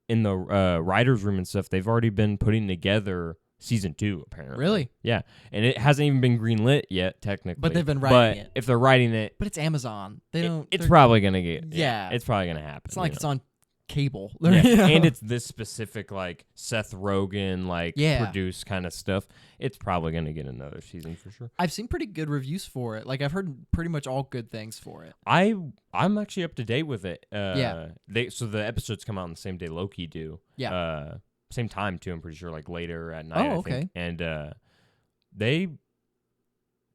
in the writer's room and stuff. They've already been putting together season 2, apparently. Really? Yeah. And it hasn't even been greenlit yet, technically. But they've been writing it. If they're writing it... But it's Amazon. It's probably going to get... Yeah. It's probably going to happen. It's not like it's on cable. Yeah. And it's this specific, like, Seth Rogen, like, produced kind of stuff. It's probably going to get another season for sure. I've seen pretty good reviews for it. Like, I've heard pretty much all good things for it. I'm actually up to date with it. So the episodes come out on the same day Loki do. Yeah. Same time too, I'm pretty sure, like later at night. Oh, okay. I think. And they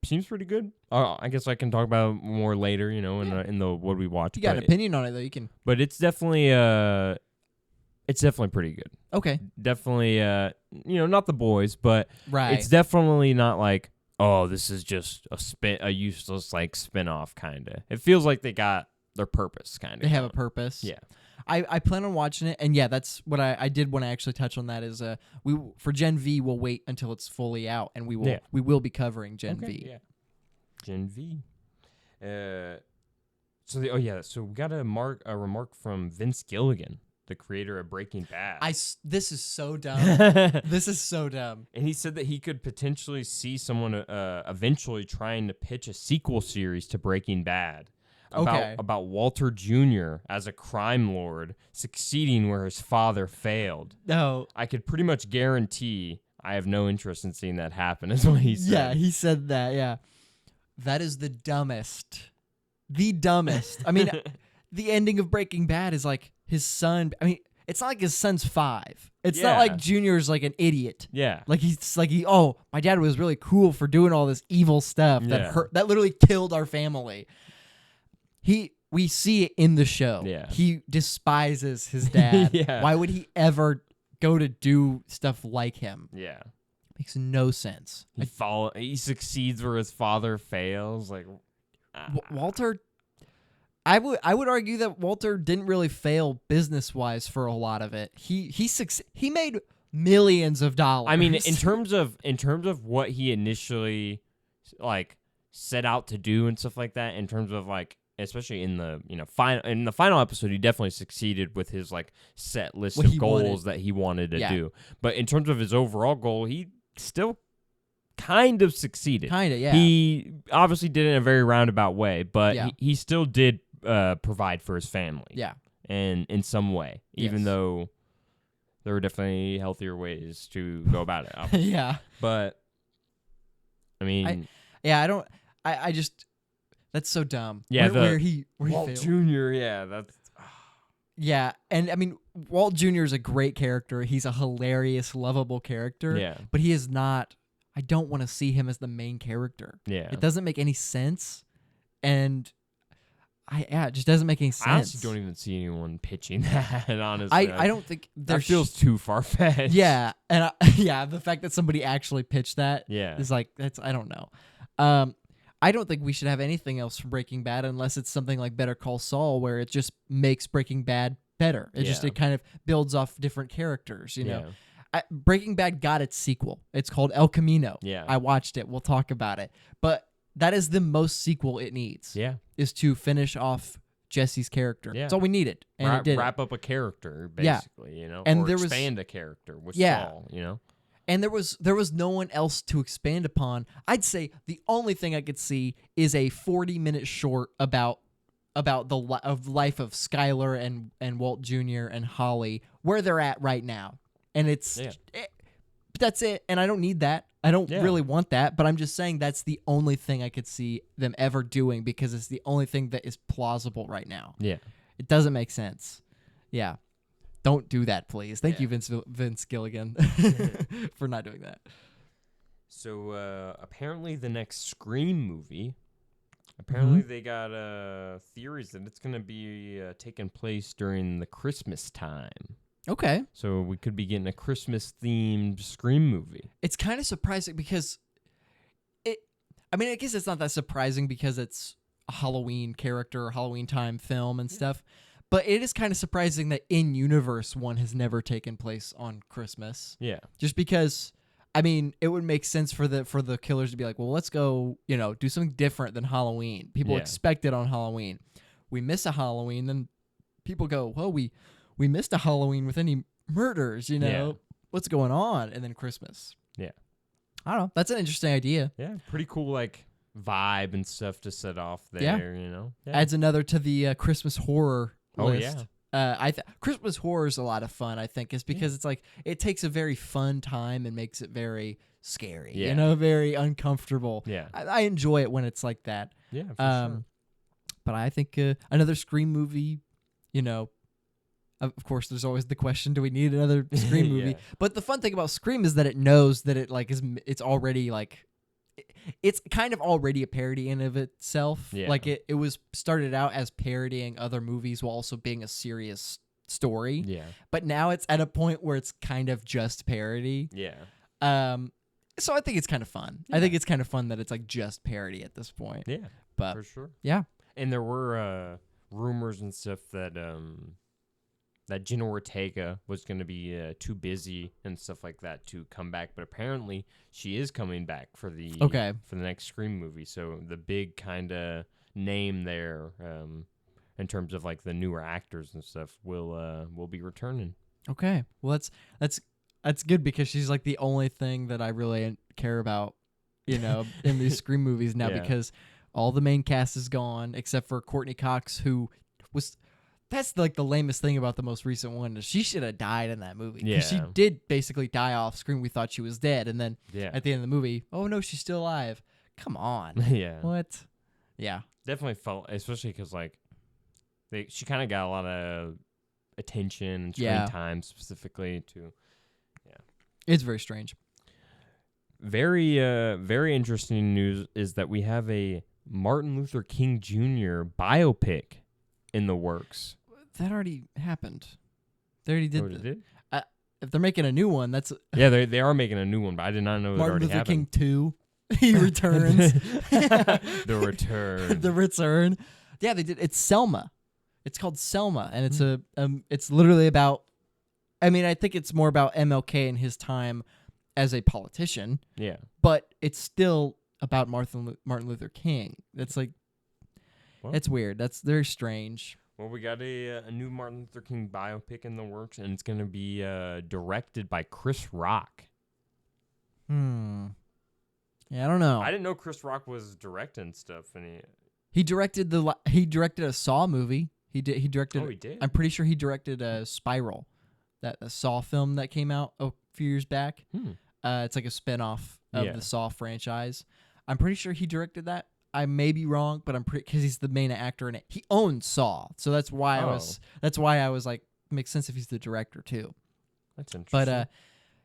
seems pretty good. I guess I can talk about more later, in the what we watch. You got an opinion on it though, you can. But it's definitely pretty good. Okay. Definitely not The Boys, but it's definitely not like, oh, this is just a useless like spin-off kind of. It feels like they got their purpose kind of. They have a purpose. Yeah. I plan on watching it, and that's what I did want to actually touch on. That is, for Gen V, we'll wait until it's fully out, and we will be covering Gen V. Yeah, Gen V. So we got a remark from Vince Gilligan, the creator of Breaking Bad. This is so dumb. This is so dumb. And he said that he could potentially see someone eventually trying to pitch a sequel series to Breaking Bad. About Walter Jr. as a crime lord succeeding where his father failed. No. I could pretty much guarantee I have no interest in seeing that happen, is what he said. Yeah, he said that, yeah. That is the dumbest. The dumbest. I mean, the ending of Breaking Bad is like his son. I mean, it's not like his son's 5. It's not like Junior's like an idiot. Yeah. Like my dad was really cool for doing all this evil stuff that literally killed our family. We see it in the show. Yeah. He despises his dad. Yeah. Why would he ever go to do stuff like him? Yeah. Makes no sense. He succeeds where his father fails. Like Walter, I would argue that Walter didn't really fail business-wise for a lot of it. He made millions of dollars. I mean, in terms of what he initially like set out to do and stuff like that, in terms of like, especially in the final episode, he definitely succeeded with his like set list of goals that he wanted to do. But in terms of his overall goal, he still kind of succeeded. Yeah. He obviously did it in a very roundabout way, but he still did provide for his family. Yeah. And in some way, even though there were definitely healthier ways to go about it. Obviously. Yeah. But I mean, I just. That's so dumb. Yeah, where he Walt failed. Jr. Yeah, that's. Yeah, and I mean, Walt Jr. is a great character. He's a hilarious, lovable character. Yeah, but he is not. I don't want to see him as the main character. Yeah, it doesn't make any sense, and it just doesn't make any sense. I honestly don't even see anyone pitching that. Honestly, I don't think that feels too far fetched. Yeah, and the fact that somebody actually pitched that, is like I don't know. I don't think we should have anything else from Breaking Bad unless it's something like Better Call Saul, where it just makes Breaking Bad better. It kind of builds off different characters, you know. Breaking Bad got its sequel. It's called El Camino. Yeah. I watched it. We'll talk about it. But that is the most sequel it needs. Yeah. Is to finish off Jesse's character. Yeah. That's all we needed. And it did. Wrap up a character, basically, you know, and or there expand a character with Saul, you know. And there was no one else to expand upon. I'd say the only thing I could see is a 40-minute short about the life of Skylar and Walt Jr. and Holly, where they're at right now. And that's it. And I don't need that. I don't really want that. But I'm just saying that's the only thing I could see them ever doing because it's the only thing that is plausible right now. Yeah. It doesn't make sense. Yeah. Don't do that, please. Thank you, Vince Gilligan, for not doing that. So apparently the next Scream movie, they got theories that it's going to be taking place during the Christmas time. Okay. So we could be getting a Christmas-themed Scream movie. It's kind of surprising because I guess it's not that surprising because it's a Halloween character, Halloween time film and stuff. But it is kind of surprising that in-universe one has never taken place on Christmas. Yeah. Just because, it would make sense for the killers to be like, well, let's go, do something different than Halloween. People expect it on Halloween. We miss a Halloween, then people go, well, we missed a Halloween with any murders, What's going on? And then Christmas. Yeah. I don't know. That's an interesting idea. Yeah. Pretty cool, vibe and stuff to set off there, Yeah. Adds another to the Christmas horror list. Christmas horror is a lot of fun, I think, is because it's it takes a very fun time and makes it very scary, very uncomfortable. Yeah. I enjoy it when it's like that. Yeah, for sure. But I think another Scream movie, of course, there's always the question, do we need another Scream movie? But the fun thing about Scream is that it knows that it's already it's kind of already a parody in of itself. Yeah. It was started out as parodying other movies while also being a serious story. Yeah. But now it's at a point where it's kind of just parody. Yeah. So I think it's kind of fun. Yeah. I think it's kind of fun that it's just parody at this point. Yeah. But for sure. Yeah. And there were rumors and stuff that that Jenna Ortega was going to be too busy and stuff like that to come back, but apparently she is coming back for the next Scream movie. So the big kind of name there, in terms of the newer actors and stuff, will be returning. Okay, well that's good because she's the only thing that I really care about, in these Scream movies now because all the main cast is gone except for Courtney Cox, who was. That's the lamest thing about the most recent one is she should have died in that movie. Yeah. She did basically die off screen. We thought she was dead. And then at the end of the movie, oh no, she's still alive. Come on. Yeah. What? Yeah. Definitely felt, especially because she kind of got a lot of attention and screen time specifically to. Yeah. It's very strange. Very, very interesting news is that we have a Martin Luther King Jr. biopic in the works. That already happened. They already did. Oh, it did? If they're making a new one, that's they are making a new one, but I did not know Martin it already Luther happened. King 2. He returns. The return. The return. Yeah, they did. It's Selma. It's called Selma, and it's it's literally about. I think it's more about MLK and his time as a politician. Yeah. But it's still about Martin Luther King. That's it's weird. That's very strange. Well, we got a new Martin Luther King biopic in the works, and it's going to be directed by Chris Rock. Yeah, I don't know. I didn't know Chris Rock was directing stuff. And he directed a Saw movie. He directed. Oh, he did. I'm pretty sure he directed a Spiral, a Saw film that came out a few years back. It's like a spinoff of the Saw franchise. I'm pretty sure he directed that. I may be wrong, but I'm pretty because he's the main actor in it. He owns Saw, so that's why I was like, makes sense if he's the director too. That's interesting. But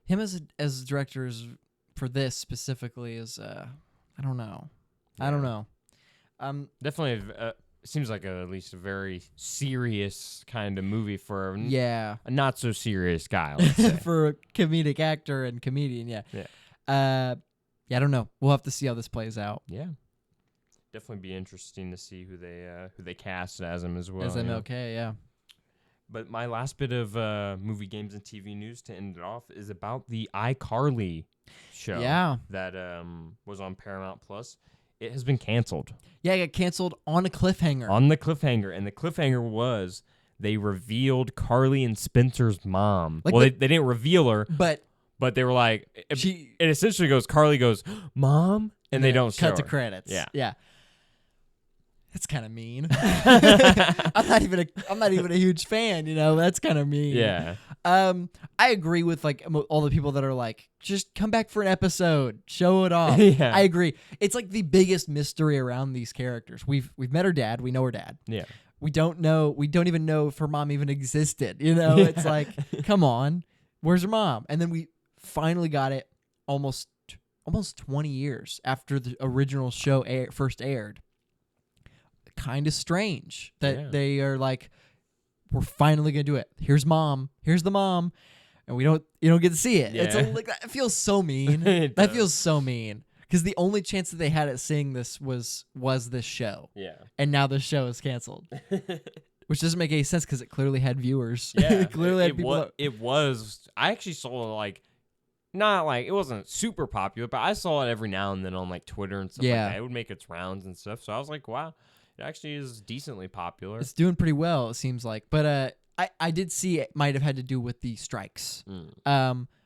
him as directors for this specifically is I don't know. Yeah. I don't know. Definitely seems like at least a very serious kind of movie for a not so serious guy. Let's say. For a comedic actor and comedian, yeah. I don't know. We'll have to see how this plays out. Yeah. definitely be interesting to see who they cast as him as well. As MLK, yeah. But my last bit of movie, games, and TV news to end it off is about the iCarly show. Yeah. That was on Paramount Plus. It has been canceled. Yeah, it got canceled on a cliffhanger. On the cliffhanger, and the cliffhanger was they revealed Carly and Spencer's mom. Like they didn't reveal her, but they were like, it essentially goes, Carly goes, "Mom," and they don't cut show to her. credits. Yeah. That's kind of mean. I'm not even a huge fan, That's kind of mean. Yeah. I agree with like all the people that are like, just come back for an episode, show it off. Yeah. I agree. It's like the biggest mystery around these characters. We've met her dad. We know her dad. Yeah. We don't even know if her mom even existed. It's like, come on, where's her mom? And then we finally got it almost 20 years after the original show first aired. Kind of strange that they are like, we're finally gonna do it. Here's mom. Here's the mom, and you don't get to see it. Yeah. It's like that feels so mean. That feels so mean because the only chance that they had at seeing this was this show. Yeah. And now the show is canceled, which doesn't make any sense because it clearly had viewers. Yeah. It clearly had people. It was. I actually saw like. Not like it wasn't super popular, but I saw it every now and then on like Twitter and stuff like that. It would make its rounds and stuff. So I was like, wow, it actually is decently popular. It's doing pretty well, it seems like. But I did see it might have had to do with the strikes,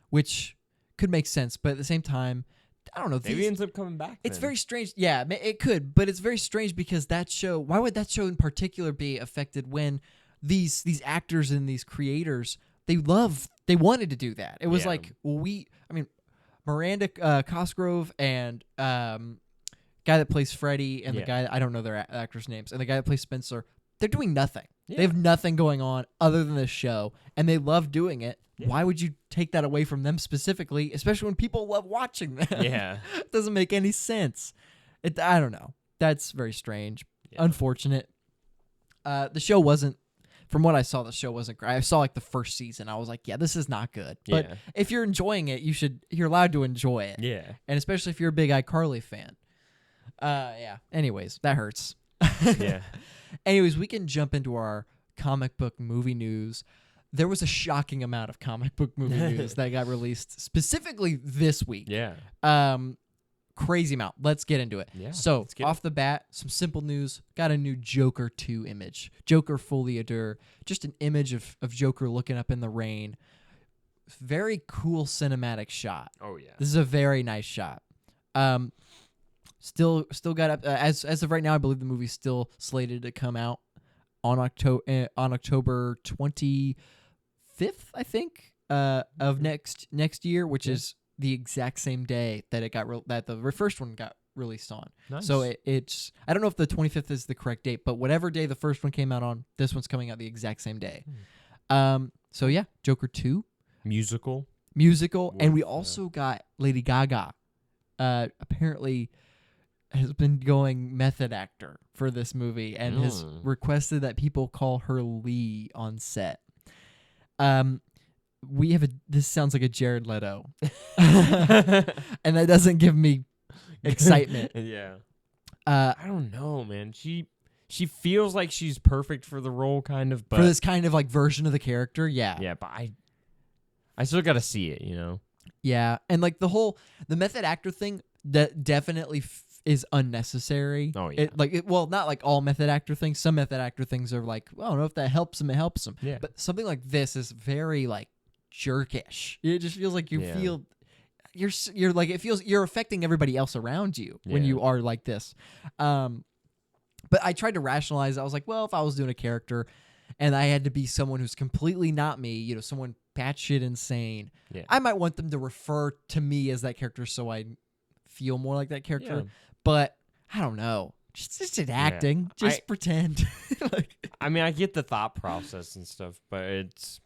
which could make sense. But at the same time, I don't know. Maybe it ends up coming back. It's very strange. Yeah, it could. But it's very strange because that show, why would that show in particular be affected when these actors and these creators, they wanted to do that. It was like, Miranda Cosgrove and guy that plays Freddy and the guy, I don't know their actors' names, and the guy that plays Spencer, they're doing nothing. Yeah. They have nothing going on other than this show, and they love doing it. Yeah. Why would you take that away from them specifically, especially when people love watching them? Yeah. It doesn't make any sense. I don't know. That's very strange. Yeah. Unfortunate. The show wasn't, from what I saw, the show wasn't great. I saw like the first season. I was like, yeah, this is not good. But if you're enjoying it, you're allowed to enjoy it. Yeah. And especially if you're a big iCarly fan. Yeah. Anyways, that hurts. Yeah. Anyways, we can jump into our comic book movie news. There was a shocking amount of comic book movie news that got released specifically this week. Yeah. Crazy amount. Let's get into it. Yeah, so, off the bat, some simple news. Got a new Joker 2 image. Joker Foliateur. Just an image of Joker looking up in the rain. Very cool cinematic shot. Oh, yeah. This is a very nice shot. Still got up. As of right now, I believe the movie's still slated to come out on October 25th, I think, of next year, which is the exact same day that that the first one got released on. Nice. So it's, I don't know if the 25th is the correct date, but whatever day the first one came out on, this one's coming out the exact same day. So yeah, Joker 2. Musical. And we also got Lady Gaga. Apparently has been going method actor for this movie and has requested that people call her Lee on set. This sounds like a Jared Leto. And that doesn't give me excitement. Yeah. I don't know, man. She feels like she's perfect for the role, kind of. But for this kind of like version of the character, yeah. Yeah, but I still got to see it, Yeah, and like the method actor thing, that definitely is unnecessary. Oh, yeah. Well, not like all method actor things. Some method actor things are like, well, I don't know if that helps them, it helps them. Yeah. But something like this is very like jerkish. It just feels like feel you're like, it feels you're affecting everybody else around you when you are like this. But I tried to rationalize it. I was like, well, if I was doing a character and I had to be someone who's completely not me, someone batshit insane, I might want them to refer to me as that character so I feel more like that character. Yeah. But I don't know. Just acting. Yeah. Just pretend. I get the thought process and stuff, but it's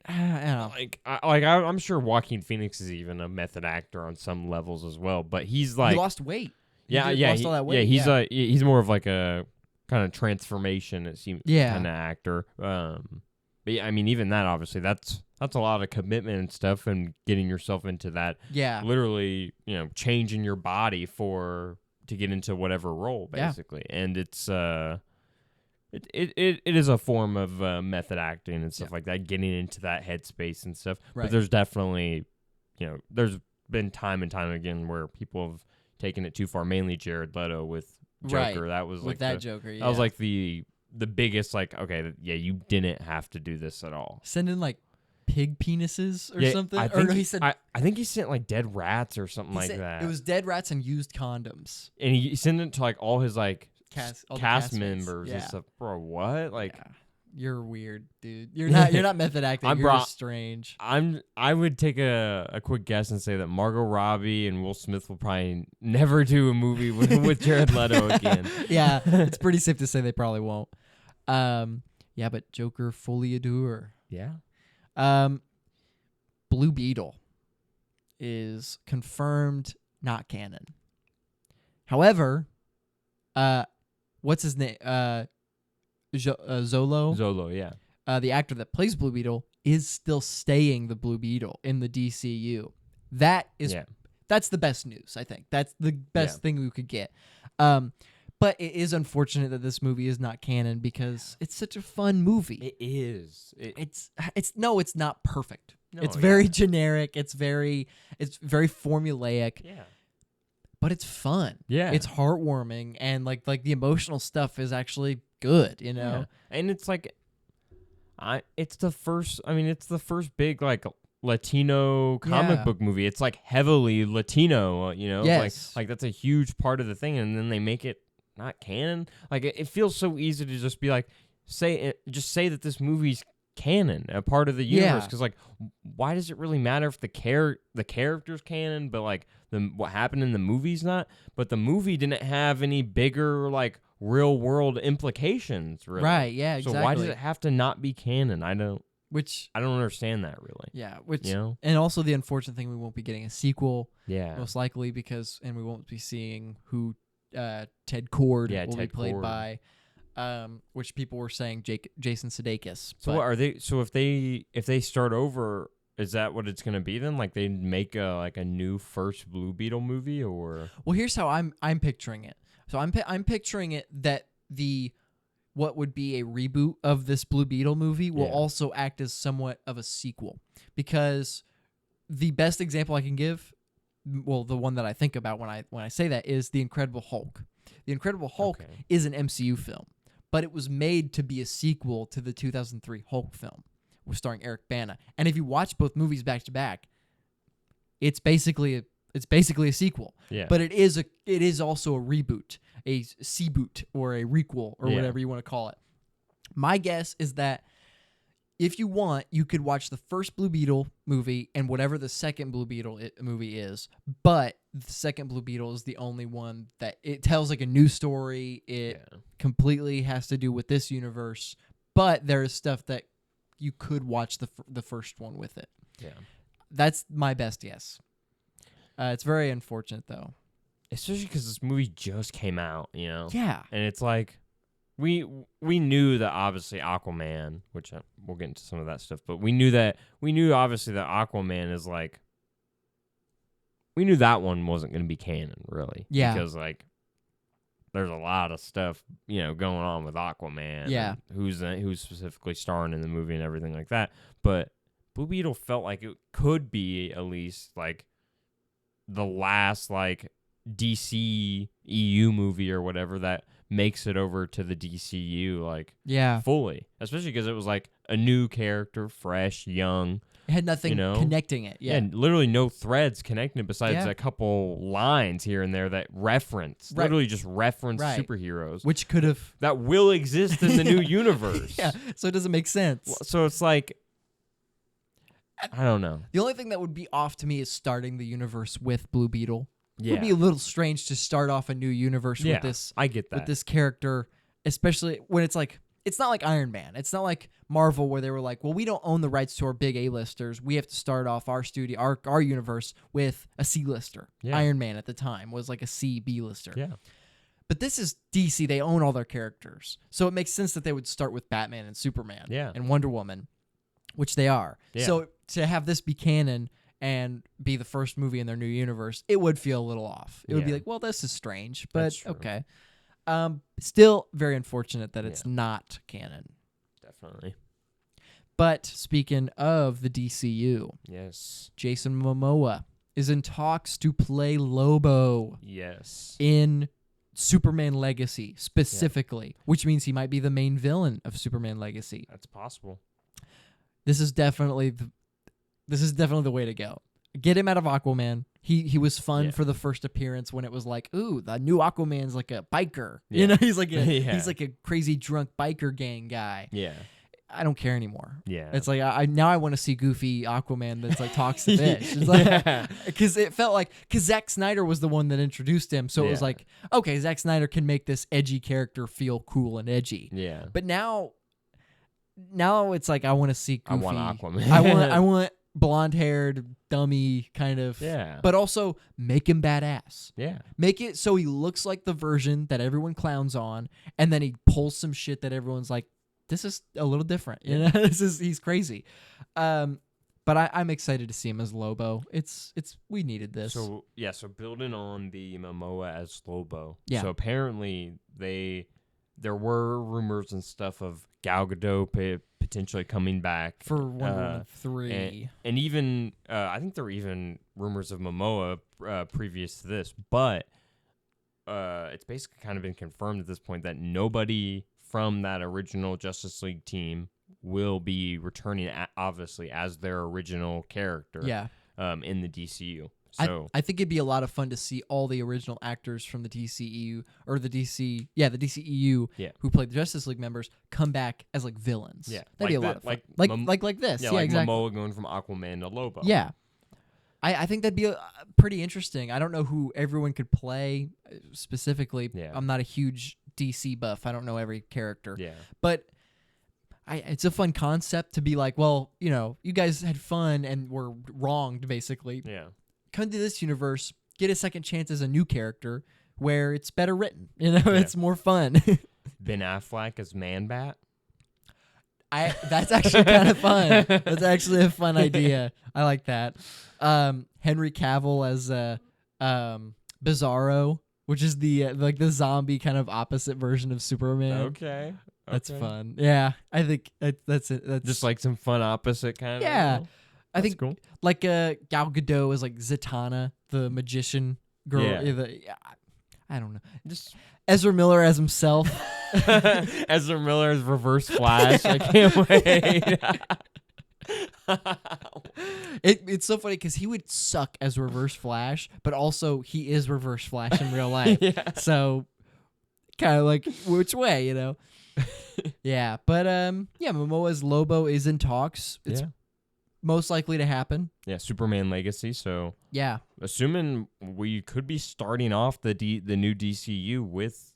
I I'm sure Joaquin Phoenix is even a method actor on some levels as well, but he's like, he lost weight. Lost all that weight. He's more of like a kind of transformation, it seems, kind of actor. But yeah, even that, obviously that's a lot of commitment and stuff, and getting yourself into that. Yeah. Literally, changing your body for to get into whatever role, basically. And it's it is a form of method acting and stuff like that, getting into that headspace and stuff. Right. But there's definitely, there's been time and time again where people have taken it too far. Mainly Jared Leto with Joker. Right. That was with like that Joker. Yeah. That was like the biggest, like, okay, yeah, you didn't have to do this at all. Send in like pig penises or something. I think he sent like dead rats or something like that. It was dead rats and used condoms. And he sent it to like all his like cast members and yeah. stuff. Bro, what? Like, you're weird, dude. You're not method acting. You're just strange. I would take a quick guess and say that Margot Robbie and Will Smith will probably never do a movie with Jared Leto again. Yeah, it's pretty safe to say they probably won't. Yeah, but Joker fully adore. Yeah. Blue Beetle is confirmed not canon. However, what's his name? Zolo. Zolo, yeah. The actor that plays Blue Beetle is still staying the Blue Beetle in the DCU. That's the best news, I think. That's the best thing we could get. But it is unfortunate that this movie is not canon because it's such a fun movie. It is. It's not perfect. No, it's very generic. It's very formulaic. Yeah. But it's fun. Yeah. It's heartwarming and like the emotional stuff is actually good, Yeah. And it's like it's the first big like Latino comic book movie. It's like heavily Latino, Yes. Like that's a huge part of the thing, and then they make it not canon. Like it feels so easy to just be like say that this movie's canon, a part of the universe, because like why does it really matter if the character's canon, but like what happened in the movie's not? But the movie didn't have any bigger like real world implications, really. Right? Yeah. Exactly. So why does it have to not be canon? I don't understand that really. Yeah. And also the unfortunate thing, we won't be getting a sequel. Yeah. Most likely and we won't be seeing who Ted Cord will be played by. Which people were saying Jason Sudeikis. So what are they? So if they start over, is that what it's gonna be then? Like they make a new first Blue Beetle movie, or? Well, here's how I'm picturing it. So I'm picturing it that what would be a reboot of this Blue Beetle movie will also act as somewhat of a sequel, because the best example I can give, well, the one that I think about when I say that is The Incredible Hulk. The Incredible Hulk is an MCU film, but it was made to be a sequel to the 2003 Hulk film, starring Eric Bana. And if you watch both movies back to back, it's basically a sequel. Yeah. But it is also a reboot, a C-boot, or a requel, or whatever you want to call it. My guess is that if you want, you could watch the first Blue Beetle movie and whatever the second Blue Beetle movie is, but the second Blue Beetle is the only one that it tells like a new story. It completely has to do with this universe, but there is stuff that you could watch the first one with it. Yeah. That's my best guess. It's very unfortunate though. Especially because this movie just came out, Yeah. And it's like, we knew that obviously Aquaman, which we'll get into some of that stuff, but we knew obviously that Aquaman is like, we knew that one wasn't going to be canon, really. Yeah. Because like, there's a lot of stuff, going on with Aquaman. Yeah. And who's specifically starring in the movie and everything like that. But Blue Beetle felt like it could be at least like the last like DC EU movie or whatever that makes it over to the DCU like fully, especially because it was like a new character, fresh, young. It had nothing connecting it. Yeah, and literally no threads connecting it besides a couple lines here and there that literally just reference superheroes, which could have that will exist in the new universe. Yeah, so it doesn't make sense. So it's like, I don't know. The only thing that would be off to me is starting the universe with Blue Beetle. Yeah. It would be a little strange to start off a new universe with this. I get that. With this character, especially when it's like, it's not like Iron Man. It's not like Marvel where they were like, well, we don't own the rights to our big A-listers. We have to start off our studio, our universe with a C-lister. Yeah. Iron Man at the time was like a C-B-lister. Yeah. But this is DC. They own all their characters. So it makes sense that they would start with Batman and Superman and Wonder Woman, which they are. Yeah. So to have this be canon and be the first movie in their new universe, it would feel a little off. It would be like, well, this is strange, but okay. Still very unfortunate that it's not canon. Definitely. But speaking of the DCU, yes, Jason Momoa is in talks to play Lobo. Yes. In Superman Legacy specifically, which means he might be the main villain of Superman Legacy. That's possible. This is definitely the way to go. Get him out of Aquaman. He was fun for the first appearance when it was like, ooh, the new Aquaman's like a biker. Yeah. You know, he's like a crazy drunk biker gang guy. Yeah. I don't care anymore. Yeah. It's like I want to see goofy Aquaman that's like talks to fish. It's like, because it felt like Zack Snyder was the one that introduced him, so it was like, okay, Zack Snyder can make this edgy character feel cool and edgy. Yeah. But now it's like I want to see goofy. I want Aquaman. I want blonde-haired dummy kind of. Yeah. But also make him badass. Yeah. Make it so he looks like the version that everyone clowns on, and then he pulls some shit that everyone's like, this is a little different, you know. He's crazy, but I'm excited to see him as Lobo. We needed this. So building on the Momoa as Lobo. Yeah. So apparently there were rumors and stuff of Gal Gadot potentially coming back for Wonder Woman 3, and even I think there were even rumors of Momoa previous to this, but it's basically kind of been confirmed at this point that nobody from that original Justice League team will be returning, obviously, as their original character in the DCU. So I think it'd be a lot of fun to see all the original actors from the DCEU or the DCEU who played the Justice League members come back as like villains. Yeah, that'd be a lot of fun. Like this. Yeah, like exactly. Momoa going from Aquaman to Lobo. Yeah. I think that'd be pretty interesting. I don't know who everyone could play specifically. Yeah. I'm not a huge DC buff. I don't know every character. Yeah. But it's a fun concept to be like, well, you know, you guys had fun and were wronged, basically. Yeah. Come to this universe, get a second chance as a new character where it's better written. You know, it's more fun. Ben Affleck as Man-Bat. That's actually kind of fun. That's actually a fun idea. I like that. Henry Cavill as Bizarro, which is the like the zombie kind of opposite version of Superman. Okay. That's fun. Yeah, I think that's it. That's just like some fun opposite kind of. Yeah, I think cool. Like Gal Gadot is like Zatanna, the magician girl. Yeah. I don't know. Just Ezra Miller as himself. Ezra Miller as Reverse Flash. I can't wait. It's so funny because he would suck as Reverse Flash, but also he is Reverse Flash in real life. So kind of like which way, you know? Yeah, but Momoa's Lobo is in talks. It's most likely to happen. Yeah, Superman Legacy. So yeah, assuming we could be starting off the new DCU with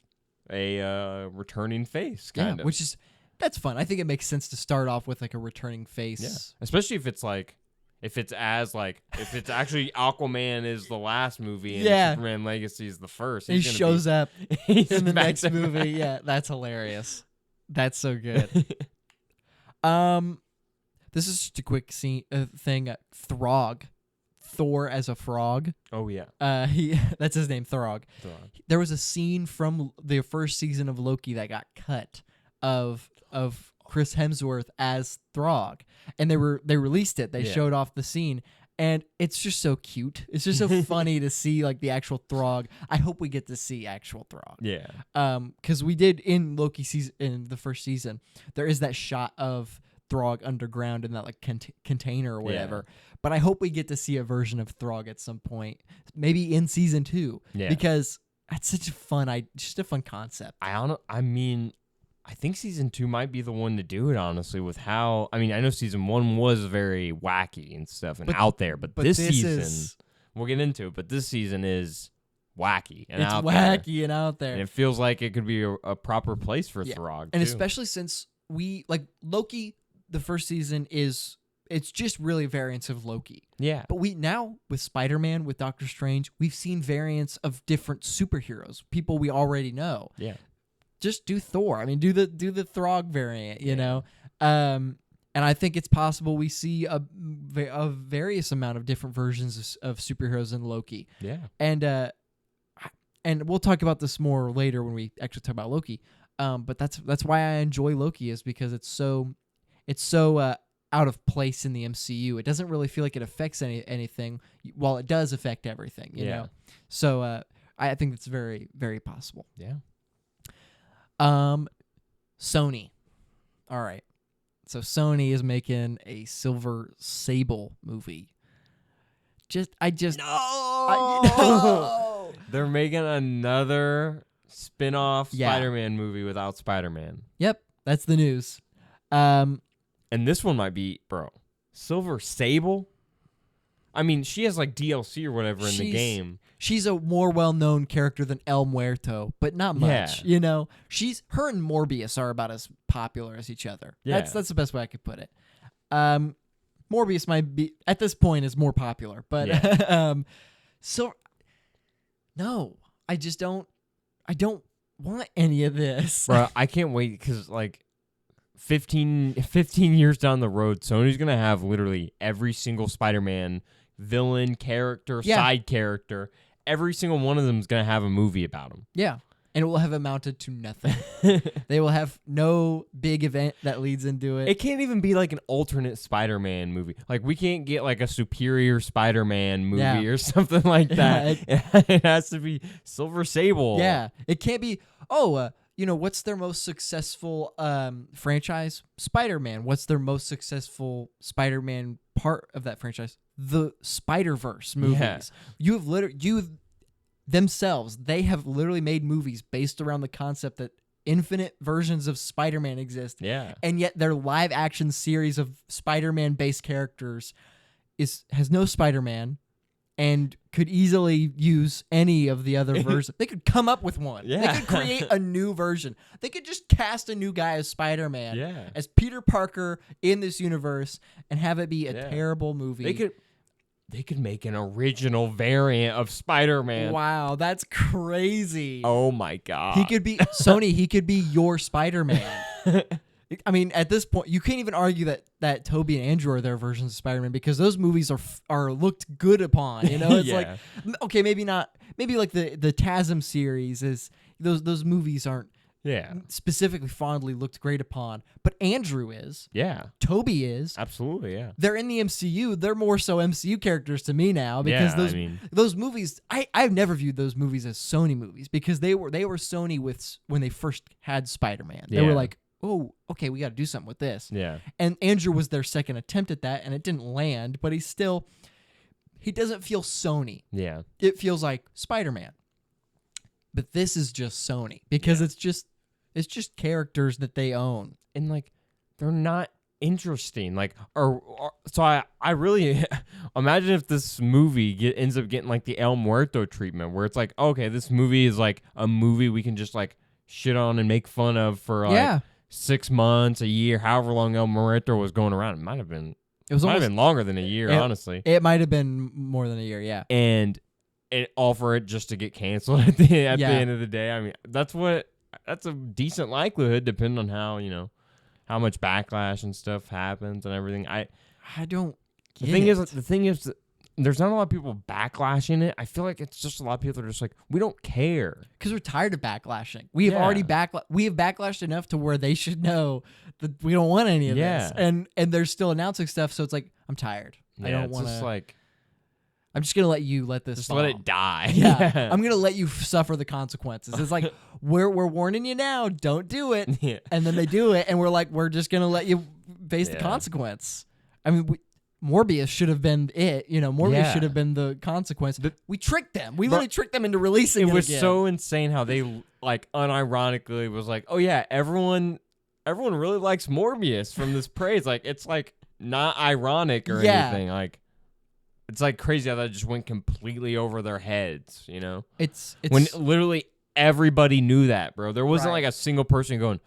a returning face, kind of, which is. That's fun. I think it makes sense to start off with like a returning face. Yeah. Especially if it's actually Aquaman is the last movie and Superman Legacy is the first. He shows up in the next movie. Yeah, that's hilarious. That's so good. This is just a quick thing. Throg. Thor as a frog. Oh yeah. That's his name, Throg. There was a scene from the first season of Loki that got cut of Chris Hemsworth as Throg, and they released it. They showed off the scene, and it's just so cute. It's just so funny to see like the actual Throg. I hope we get to see actual Throg. Yeah. Because we did in Loki season, in the first season, there is that shot of Throg underground in that like container or whatever. Yeah. But I hope we get to see a version of Throg at some point, maybe in season 2. Yeah. Because that's such a fun, just a fun concept. I think season 2 might be the one to do it, honestly, with how... I mean, I know season 1 was very wacky and stuff and out there, but this season... We'll get into it, but this season is wacky and out there. It's wacky and out there. And it feels like it could be a proper place for Throg, and especially since Loki, the first season it's just really variants of Loki. Yeah. But now, with Spider-Man, with Doctor Strange, we've seen variants of different superheroes, people we already know. Yeah. Just do Thor. I mean, do the Throg variant, you know? And And I think it's possible we see a various amount of different versions of superheroes in Loki. Yeah. And we'll talk about this more later when we actually talk about Loki. But that's why I enjoy Loki, is because it's so out of place in the MCU. It doesn't really feel like it affects anything, while it does affect everything. You know. So I think it's very, very possible. Yeah. Sony. All right. So Sony is making a Silver Sable movie. No. They're making another spin-off Spider-Man movie without Spider-Man. Yep, that's the news. And this one might be, bro, Silver Sable? I mean, she has like DLC or whatever in the game. She's a more well-known character than El Muerto, but not much. You know, her and Morbius are about as popular as each other. Yeah. That's the best way I could put it. Morbius might be at this point is more popular, but so no, I don't want any of this. Bro, I can't wait because like 15 years down the road, Sony's gonna have literally every single Spider-Man villain, character, side character. Every single one of them is going to have a movie about him. Yeah. And it will have amounted to nothing. They will have no big event that leads into it. It can't even be like an alternate Spider-Man movie. Like, we can't get like a superior Spider-Man movie or something like that. It has to be Silver Sable. Yeah. It can't be, what's their most successful franchise? Spider-Man. What's their most successful Spider-Man part of that franchise? The Spider-Verse movies. Yeah. They have literally made movies based around the concept that infinite versions of Spider-Man exist. Yeah. And yet their live action series of Spider-Man based characters has no Spider-Man and could easily use any of the other versions. They could come up with one. Yeah. They could create a new version. They could just cast a new guy as Spider-Man, as Peter Parker in this universe, and have it be a terrible movie. They could make an original variant of Spider-Man. Wow, that's crazy. Oh my God. He could be Sony, he could be your Spider-Man. I mean, at this point, you can't even argue that Tobey and Andrew are their versions of Spider-Man, because those movies are looked good upon. You know, it's like, okay, maybe not. Maybe like the TASM series is those movies aren't specifically fondly looked great upon, but Andrew is. Yeah. Tobey is. Absolutely, yeah. They're in the MCU. They're more so MCU characters to me now, because those movies, I've never viewed those movies as Sony movies, because they were Sony when they first had Spider-Man. They were like, oh, okay, we got to do something with this. Yeah. And Andrew was their second attempt at that, and it didn't land, but he doesn't feel Sony. Yeah. It feels like Spider-Man. But this is just Sony, because it's just characters that they own, and like they're not interesting. Like, so I really imagine if this movie ends up getting like the El Muerto treatment, where it's like, okay, this movie is like a movie we can just like shit on and make fun of for like 6 months, a year, however long El Muerto was going around. It might have been longer than a year, honestly. It might have been more than a year, yeah. And all for it just to get canceled at the end of the day. I mean, that's a decent likelihood, depending on how much backlash and stuff happens and everything. I don't get the thing is there's not a lot of people backlashing it. I feel like it's just a lot of people that are just like, we don't care, because we're tired of backlashing. We have already we have backlashed enough to where they should know that we don't want any of this, and they're still announcing stuff. So it's like, I'm tired. I don't want to. I'm just gonna let you let this. Just let it die. Yeah. I'm gonna let you suffer the consequences. It's like, we're warning you now. Don't do it. Yeah. And then they do it, and we're just gonna let you face the consequence. I mean, Morbius should have been it. Morbius should have been the consequence. We tricked them. We literally tricked them into releasing it. It was so insane how they like unironically was like, oh yeah, everyone really likes Morbius from this praise. Like, it's like not ironic or anything. Like, it's like crazy how that just went completely over their heads, It's when literally everybody knew that, bro. There wasn't like a single person going,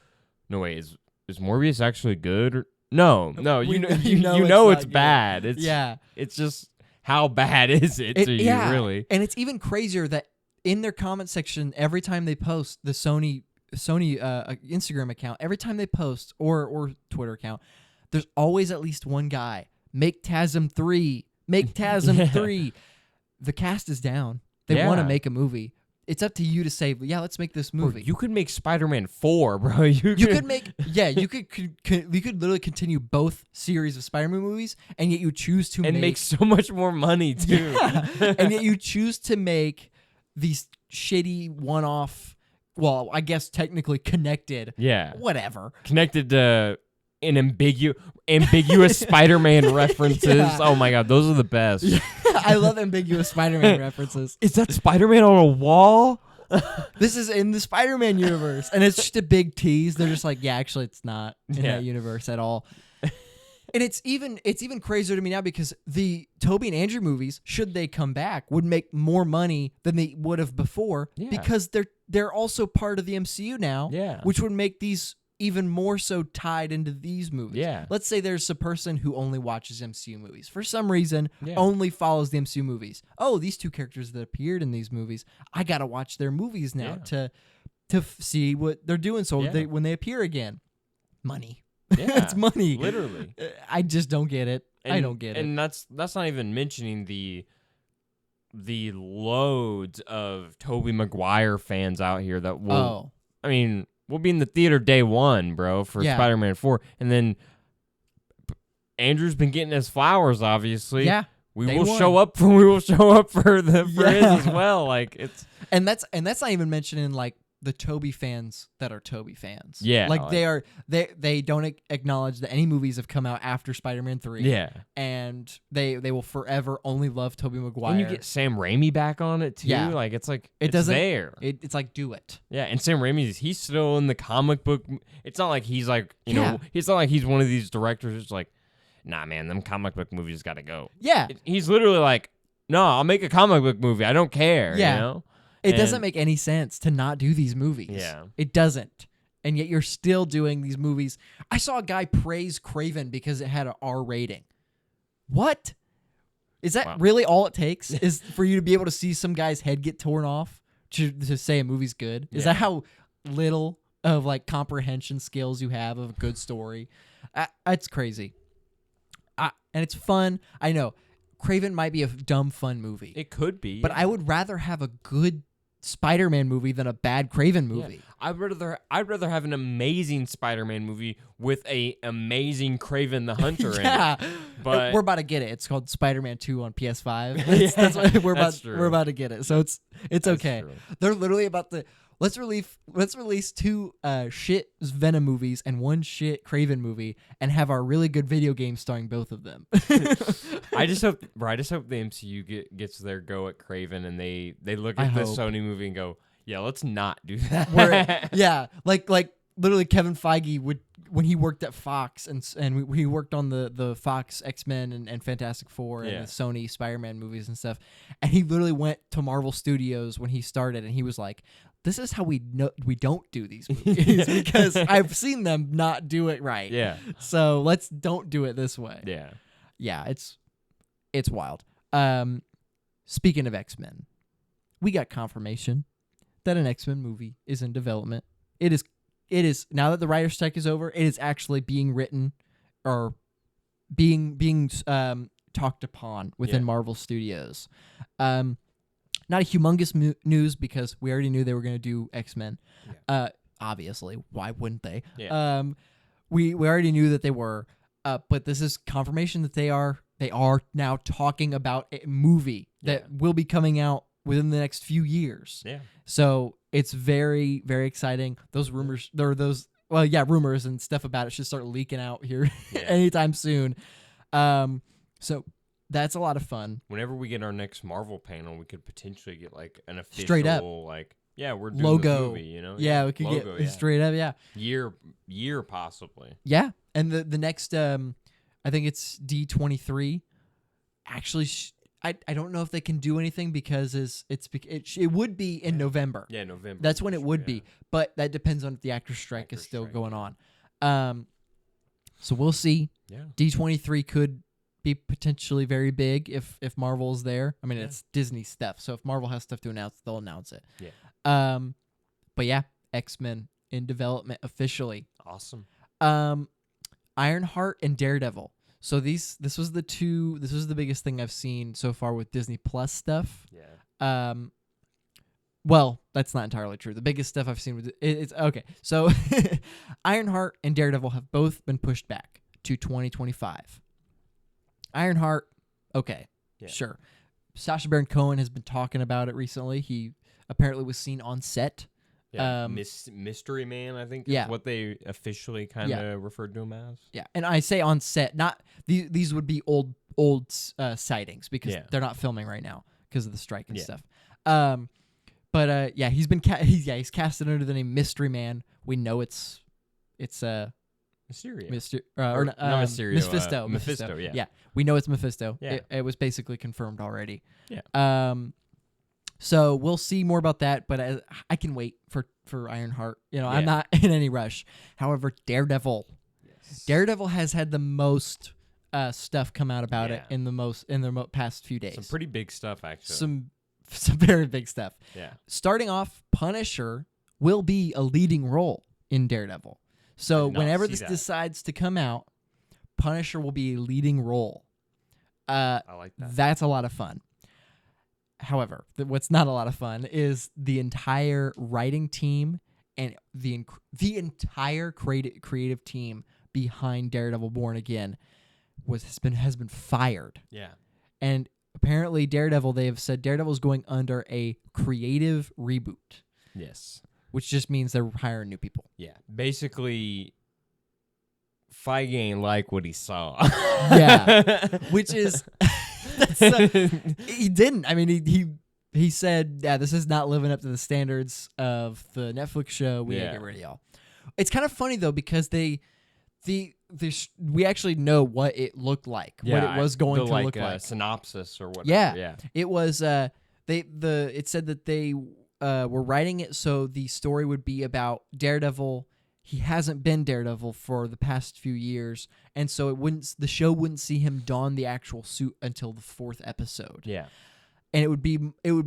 "No way, is Morbius actually good?" Or, no, you know it's bad. It's just, how bad is it to you, really? And it's even crazier that in their comment section, every time they post the Sony Instagram account, every time they post or Twitter account, there's always at least one guy. Make TASM 3. Make TASM 3. The cast is down. They want to make a movie. It's up to you to say, yeah, let's make this movie. Bro, you could make Spider-Man 4, bro. You could make, you could literally continue both series of Spider-Man movies, and yet you choose to make so much more money too. Yeah. And yet you choose to make these shitty one-off. Well, I guess technically connected. Yeah. Whatever. Connected to an ambiguous Spider-Man references. Yeah. Oh my god, those are the best. Yeah. I love ambiguous Spider-Man references. Is that Spider-Man on a wall? This is in the Spider-Man universe. And it's just a big tease. They're just like, yeah, actually it's not in that universe at all. And it's even crazier to me now because the Tobey and Andrew movies, should they come back, would make more money than they would have before because they're also part of the MCU now, which would make these even more so tied into these movies. Yeah. Let's say there's a person who only watches MCU movies. For some reason, only follows the MCU movies. Oh, these two characters that appeared in these movies, I got to watch their movies now to see what they're doing so when they appear again. Money. Yeah. It's money. Literally. I just don't get it. I don't get it. And that's not even mentioning the loads of Tobey Maguire fans out here that will I mean, we'll be in the theater day one, bro, for Spider-Man 4. And then Andrew's been getting his flowers, obviously. Yeah. We will show up for his as well. Like it's and that's not even mentioning like the Tobey fans that are Tobey fans. Yeah. Like they don't acknowledge that any movies have come out after Spider-Man 3. Yeah. And they will forever only love Tobey Maguire. And you get Sam Raimi back on it too. Yeah. Like it's like it's there. It's like do it. Yeah, and Sam Raimi he's still in the comic book. It's not like he's like, you know, it's not like he's one of these directors who's like, nah man, them comic book movies gotta go. Yeah. He's literally like, no, I'll make a comic book movie. I don't care. Yeah. You know? It doesn't make any sense to not do these movies. Yeah. It doesn't. And yet you're still doing these movies. I saw a guy praise Craven because it had an R rating. What? Is that really all it takes? Is for you to be able to see some guy's head get torn off to say a movie's good? Is that how little of like comprehension skills you have of a good story? It's crazy. And it's fun. I know. Craven might be a dumb fun movie. It could be. But I would rather have a good Spider-Man movie than a bad Craven movie. Yeah. I'd rather have an amazing Spider-Man movie with a amazing Craven the Hunter in it. But we're about to get it. It's called Spider-Man 2 on PS5. That's what we're about to get it. So it's okay. True. They're literally about to let's release 2 shit Venom movies and 1 shit Craven movie and have our really good video game starring both of them. I just hope the MCU gets their go at Craven and they look at the Sony movie and go, yeah, let's not do that. like literally Kevin Feige would when he worked at Fox and he worked on the Fox X-Men and Fantastic Four and the Sony Spider-Man movies and stuff, and he literally went to Marvel Studios when he started and he was like, this is how we don't do these movies because I've seen them not do it right. Yeah. So don't do it this way. Yeah. Yeah, it's wild. Speaking of X-Men, we got confirmation that an X-Men movie is in development. It is now that the writer's strike is over, it is actually being written or being talked upon within Marvel Studios. Not a humongous news because we already knew they were going to do X-Men. Yeah. Obviously, why wouldn't they? Yeah. We already knew that they were, but this is confirmation that they are now talking about a movie that will be coming out within the next few years. Yeah. So it's very, very exciting. Those rumors, rumors and stuff about it should start leaking out here anytime soon. So that's a lot of fun. Whenever we get our next Marvel panel, we could potentially get like an official straight up we're doing logo. This movie, you know? Yeah, we could logo, get straight up, year possibly. Yeah, and the next I think it's D23. Actually, I don't know if they can do anything because it would be in November. Yeah, November. That's when it would be, but that depends on if the actor strike is still going on. So we'll see. Yeah, D23 could be potentially very big if Marvel's there. I mean, it's Disney stuff, so if Marvel has stuff to announce, they'll announce it. Yeah. But yeah, X-Men in development officially. Awesome. I'm Ironheart and Daredevil. So this was the biggest thing I've seen so far with Disney Plus stuff. Yeah. Well, that's not entirely true. The biggest stuff I've seen with it's okay. So Ironheart and Daredevil have both been pushed back to 2025. Ironheart, okay, sure. Sacha Baron Cohen has been talking about it recently. He apparently was seen on set. Yeah, Mystery Man, I think, is what they officially kind of referred to him as. Yeah, and I say on set, not these would be old sightings because they're not filming right now because of the strike and stuff. But he's been he's casted under the name Mystery Man. We know it's Mysterio. Not Mysterio. Mephisto. Yeah, we know it's Mephisto. Yeah. It was basically confirmed already. Yeah. So we'll see more about that, but I can wait for Ironheart. I'm not in any rush. However, Daredevil has had the most stuff come out about it in the past few days. Some pretty big stuff, actually. Some very big stuff. Yeah. Starting off, Punisher will be a leading role in Daredevil. So whenever this decides to come out, Punisher will be a leading role. I like that. That's a lot of fun. However, what's not a lot of fun is the entire writing team and the entire creative team behind Daredevil Born Again has been fired. Yeah. And apparently they have said Daredevil is going under a creative reboot. Yes. Which just means they're hiring new people. Yeah. Basically, Feige ain't like what he saw. Yeah. Which is... he didn't. I mean, he said, "Yeah, this is not living up to the standards of the Netflix show. We gotta get rid of y'all." It's kind of funny though because we actually know what it looked like, what it was going to look like. Synopsis or whatever. Yeah. It was. It said that they were writing it so the story would be about Daredevil. He hasn't been Daredevil for the past few years, and so the show wouldn't see him don the actual suit until the 4th episode. Yeah. And it would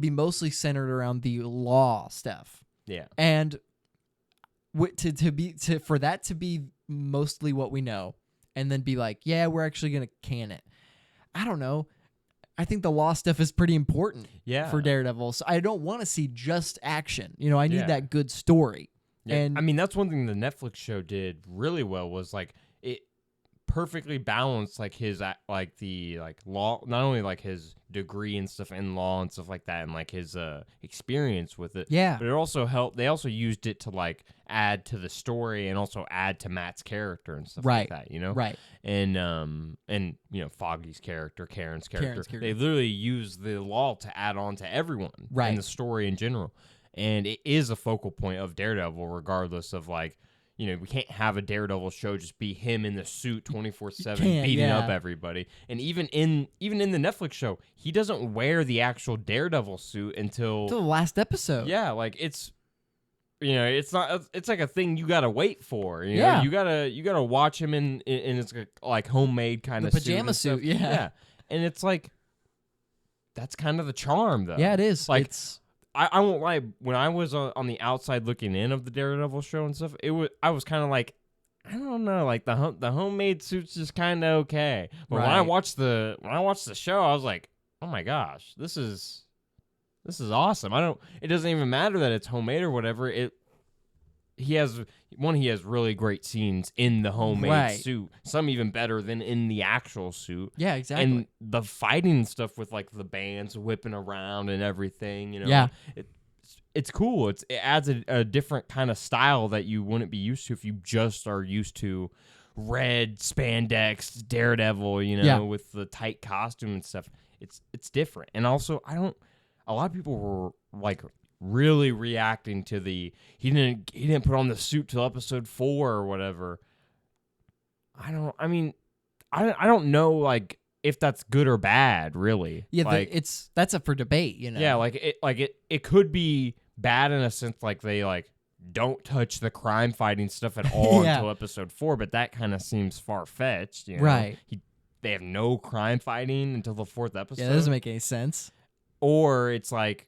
be mostly centered around the law stuff. Yeah. And for that to be mostly what we know, and then be like, yeah, we're actually gonna can it. I don't know. I think the law stuff is pretty important. For Daredevil. So I don't want to see just action. I need that good story. Yeah. And I mean, that's one thing the Netflix show did really well was like it perfectly balanced like his the law, not only like his degree and stuff in law and stuff like that, and like his experience with it. Yeah. But it also helped. They also used it to like add to the story and also add to Matt's character and stuff like that. Right. And Foggy's character, Karen's character. They literally use the law to add on to everyone in the story in general. And it is a focal point of Daredevil, regardless of like, we can't have a Daredevil show just be him in the suit 24/7 beating up everybody. And even in the Netflix show, he doesn't wear the actual Daredevil suit until the last episode. Yeah, like it's like a thing you gotta wait for. You gotta watch him in his like homemade kind of pajama suit. Yeah, and it's like that's kind of the charm though. Yeah, it is. Like I won't lie. When I was on the outside looking in of the Daredevil show and stuff, I was kind of like, I don't know, like the homemade suit's just kind of okay. But when I watched the show, I was like, oh my gosh, this is awesome. It doesn't even matter that it's homemade or whatever. He has really great scenes in the homemade suit. Some even better than in the actual suit. Yeah, exactly. And the fighting stuff with like the bands whipping around and everything, Yeah. It's cool. It adds a different kind of style that you wouldn't be used to if you just are used to red spandex Daredevil, with the tight costume and stuff. It's different. And also a lot of people were like really reacting to he didn't put on the suit till episode 4 or whatever. I don't know like if that's good or bad, really. Yeah, like, that's up for debate, Yeah, it could be bad in a sense, like they like don't touch the crime fighting stuff at all until episode 4, but that kind of seems far fetched, Right. They have no crime fighting until the 4th episode. Yeah, that doesn't make any sense. Or it's like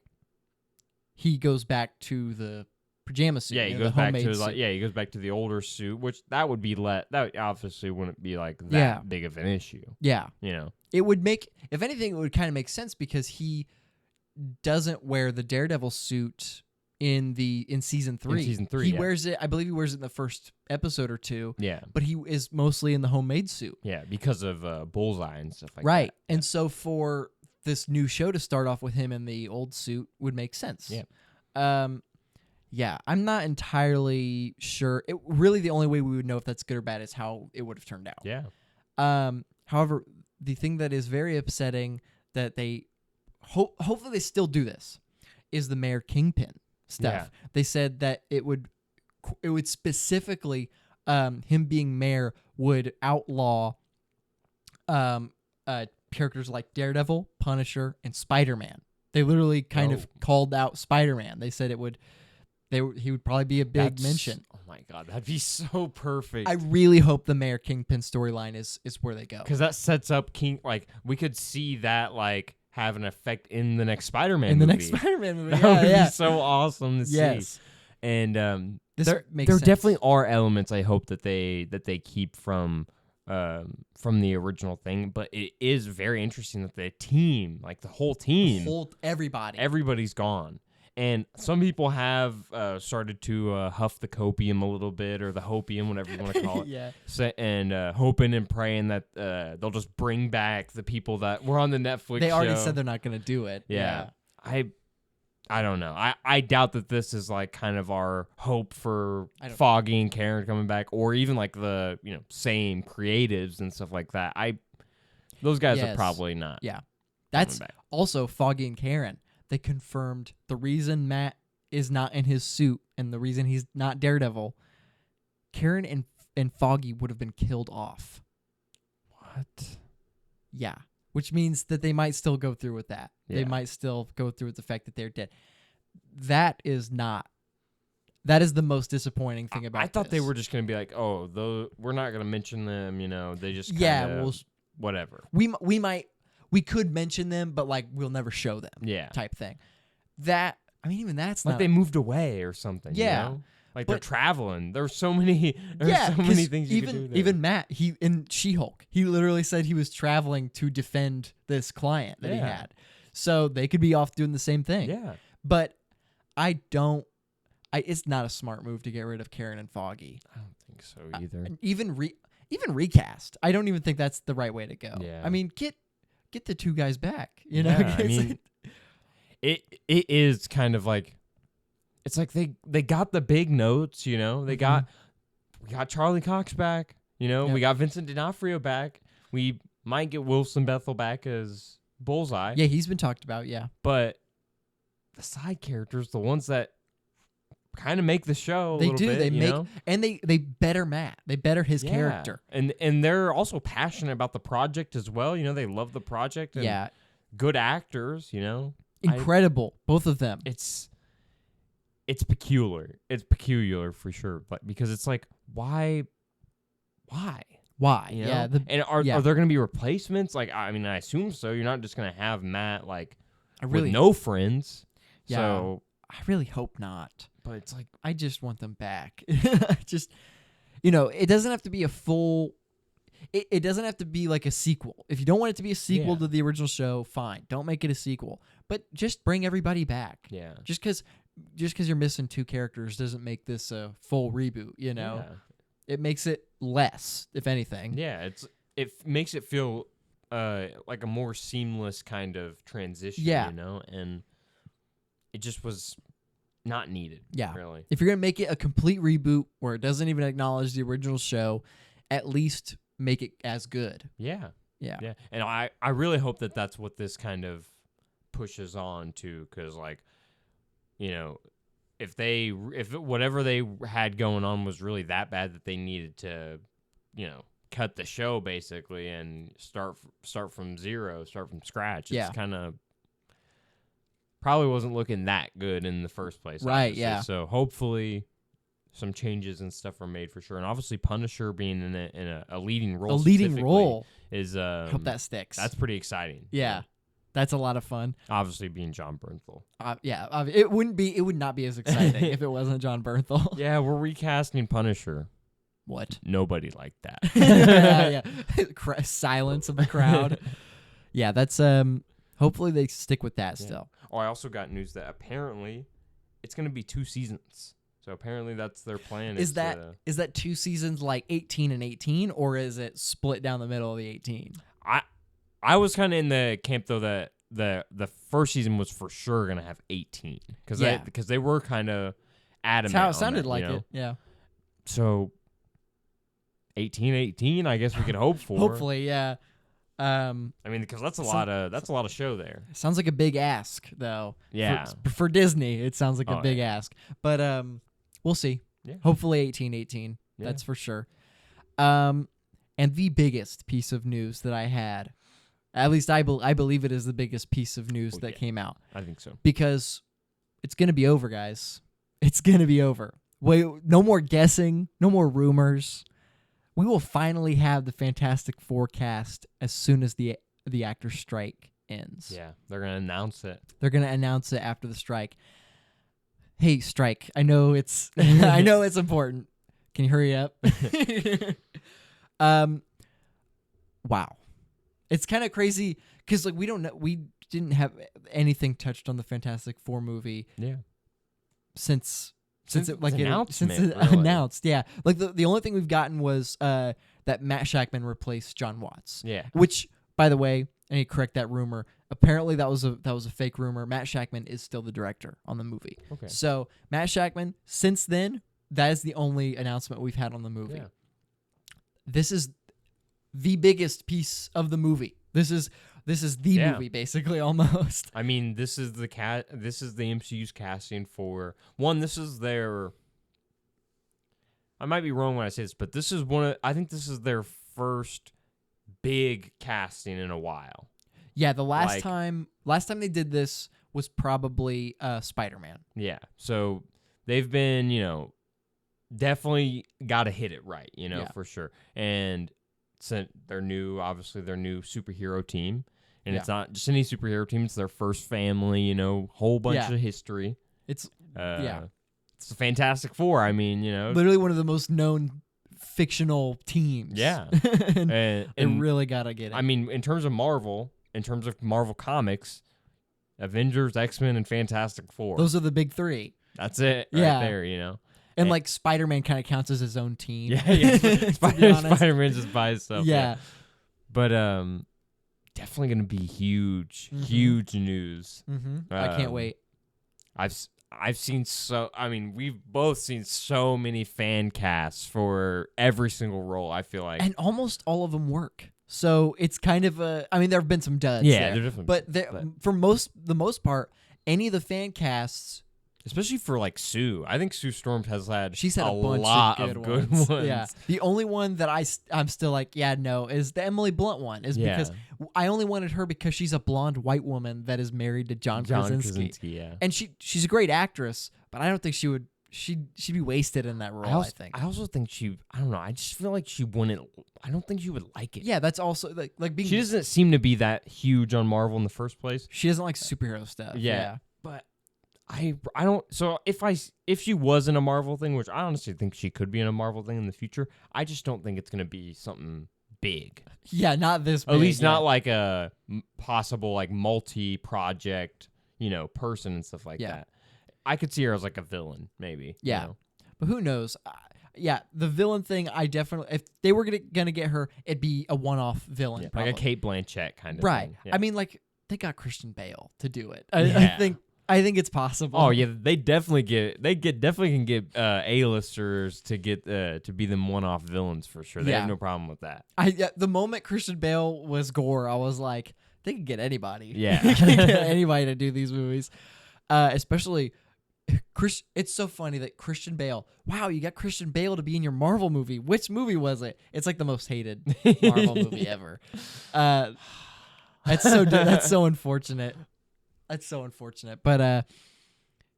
he goes back to the pajama suit. Yeah, he goes back to he goes back to the older suit, which that would be that obviously wouldn't be like that big of an issue. Yeah, it would make, if anything, it would kind of make sense because he doesn't wear the Daredevil suit in season 3. He wears it. I believe he wears it in the first episode or 2. Yeah, but he is mostly in the homemade suit. Yeah, because of Bullseye and stuff like that. Right, and so for this new show to start off with him in the old suit would make sense. Yeah. Yeah, I'm not entirely sure. Really, the only way we would know if that's good or bad is how it would have turned out. Yeah. However, the thing that is very upsetting that they hopefully they still do this is the Mayor Kingpin stuff. Yeah. They said that it would specifically him being mayor would outlaw characters like Daredevil, Punisher, and Spider-Man. They literally kind of called out Spider-Man. They said he would probably be a big mention. Oh my god, that'd be so perfect. I really hope the Mayor Kingpin storyline is where they go, because that sets up King. Like we could see that have an effect in the next Spider-Man. In movie. the next Spider-Man movie, that would be so awesome to see. And there definitely are elements I hope that they keep from the original thing, but it is very interesting that the team, the whole team, everybody's gone. And some people have started to huff the copium a little bit, or the hopium, whatever you want to call it. Yeah. And hoping and praying that they'll just bring back the people that were on the Netflix They already show. said they're not going to do it. Yeah. I don't know. I doubt that this is kind of our hope for Foggy and Karen coming back, or even the same creatives and stuff like that. Those guys are probably not. Yeah. That's also Foggy and Karen. They confirmed the reason Matt is not in his suit and the reason he's not Daredevil, Karen and Foggy would have been killed off. What? Yeah. Which means that they might still go through with that. Yeah. They might still go through with the fact that they're dead. That is the most disappointing thing about it. I thought they were just going to be we're not going to mention them, they just whatever. We could mention them, but we'll never show them. Yeah. Type thing. Even that's not they moved away or something. Yeah. They're traveling. There's so many things you could do there. Even Matt, in She-Hulk, he literally said he was traveling to defend this client that he had. So they could be off doing the same thing. Yeah. But it's not a smart move to get rid of Karen and Foggy. I don't think so either. Even recast. I don't even think that's the right way to go. Yeah. I mean, get the two guys back. You know. Yeah, I mean, it is kind of it's they got the big notes. They got we got Charlie Cox back. We got Vincent D'Onofrio back. We might get Wilson Bethel back as Bullseye. Yeah, he's been talked about. Yeah, but the side characters, the ones that kind of make the show, they better Matt. They better his character, and they're also passionate about the project as well. They love the project. And good actors. Incredible, both of them. It's peculiar. It's peculiar for sure, but because it's why? Yeah. And are there going to be replacements? I assume so. You're not just going to have Matt with no friends. Yeah. So I really hope not. But it's I just want them back. It doesn't have to be a full. It doesn't have to be a sequel. If you don't want it to be a sequel to the original show, fine. Don't make it a sequel. But just bring everybody back. Yeah. Just because you're missing 2 characters doesn't make this a full reboot. Yeah. It makes it less, if anything. Yeah. It makes it feel like a more seamless kind of transition. Yeah. And it just was not needed. Yeah. Really. If you're gonna make it a complete reboot where it doesn't even acknowledge the original show, at least make it as good. Yeah. Yeah. Yeah. And I really hope that that's what this kind of pushes on to, because if whatever they had going on was really that bad that they needed to, cut the show basically and start from zero, start from scratch. It's kind of probably wasn't looking that good in the first place. Right. Obviously. Yeah. So hopefully some changes and stuff are made for sure. And obviously Punisher being in a leading role. A leading role is hope that sticks. That's pretty exciting. Yeah. That's a lot of fun. Obviously, being John Bernthal. It would not be as exciting if it wasn't John Bernthal. Yeah, we're recasting Punisher. What? Nobody liked that. Yeah. Silence of the crowd. Yeah, that's hopefully they stick with that still. Oh, I also got news that apparently it's going to be 2 seasons. So apparently that's their plan. Is that 2 seasons like 18 and 18, or is it split down the middle of the 18? I was kind of in the camp though that the first season was for sure going to have 18 because they were kind of adamant. That's how it sounded like it. Yeah. So 18, I guess we could hope for. Hopefully, yeah. I mean, because that's a lot of show there. Sounds like a big ask, though. Yeah. For Disney, it sounds like a big ask, but we'll see. Yeah. Hopefully, 18. Yeah. That's for sure. And the biggest piece of news that I had, at least I believe it is the biggest piece of news that came out. I think so. Because it's gonna be over, guys. It's gonna be over. Wait, no more guessing. No more rumors. We will finally have the Fantastic Four cast as soon as the actor strike ends. Yeah, they're going to announce it. They're going to announce it after the strike. Hey, strike, I know it's important. Can you hurry up? Wow. It's kind of crazy cuz like we didn't have anything touched on the Fantastic Four movie. Yeah. Since it really. announced, yeah. Like the only thing we've gotten was that Matt Shakman replaced John Watts. Yeah. Which, by the way, I need to correct that rumor. Apparently that was a fake rumor. Matt Shakman is still the director on the movie. Okay. So Matt Shakman, since then, that is the only announcement we've had on the movie. Yeah. This is the biggest piece of the movie. This is the movie, basically, almost. I mean, this is the MCU's casting for one. This is their. I might be wrong when I say this, but this is I think this is their first big casting in a while. Yeah, the last time they did this was probably Spider-Man. Yeah, so they've been, definitely got to hit it right, for sure. And since their new superhero team. And it's not just any superhero team; it's their first family. Whole bunch of history. It's it's the Fantastic Four. I mean, literally one of the most known fictional teams. Yeah, and really gotta get it. I mean, in terms of Marvel Comics, Avengers, X-Men, and Fantastic Four. Those are the big 3. That's it. Right there. And like Spider-Man kind of counts as his own team. Yeah. Spider-Man just by himself. Yeah. But definitely going to be huge news. Mm-hmm. I can't wait. I've seen we've both seen so many fan casts for every single role, I feel like. And almost all of them work. So it's kind of there have been some duds. Yeah, there, different. But for the most part, any of the fan casts, especially for like Sue, I think Sue Storm has had a bunch lot of good ones. Yeah, the only one that I'm still like, no, is the Emily Blunt one. Because I only wanted her because she's a blonde white woman that is married to John Krasinski. Yeah, and she's a great actress, but I don't think she'd be wasted in that role. I think. I also think I don't know. I just feel like she wouldn't. I don't think she would like it. Yeah, that's also like being. She doesn't seem to be that huge on Marvel in the first place. She doesn't like superhero stuff. Yeah. But I don't. So if she was in a Marvel thing, which I honestly think she could be in a Marvel thing in the future, I just don't think it's gonna be something big. Yeah, not this big. At least not like a possible like multi-project, person and stuff like that. I could see her as like a villain, maybe. Yeah, but who knows? The villain thing, I definitely, if they were gonna get her, it'd be a one-off villain, like a Cate Blanchett kind of right. thing. Yeah. I mean, like they got Christian Bale to do it. I think it's possible. Oh yeah, they definitely can get A-listers to get to be them one-off villains for sure. They have no problem with that. The moment Christian Bale was Gore, I was like, they can get anybody. Yeah, anybody to do these movies, especially. It's so funny that Christian Bale. Wow, you got Christian Bale to be in your Marvel movie. Which movie was it? It's like the most hated Marvel movie ever. That's so unfortunate. That's so unfortunate. But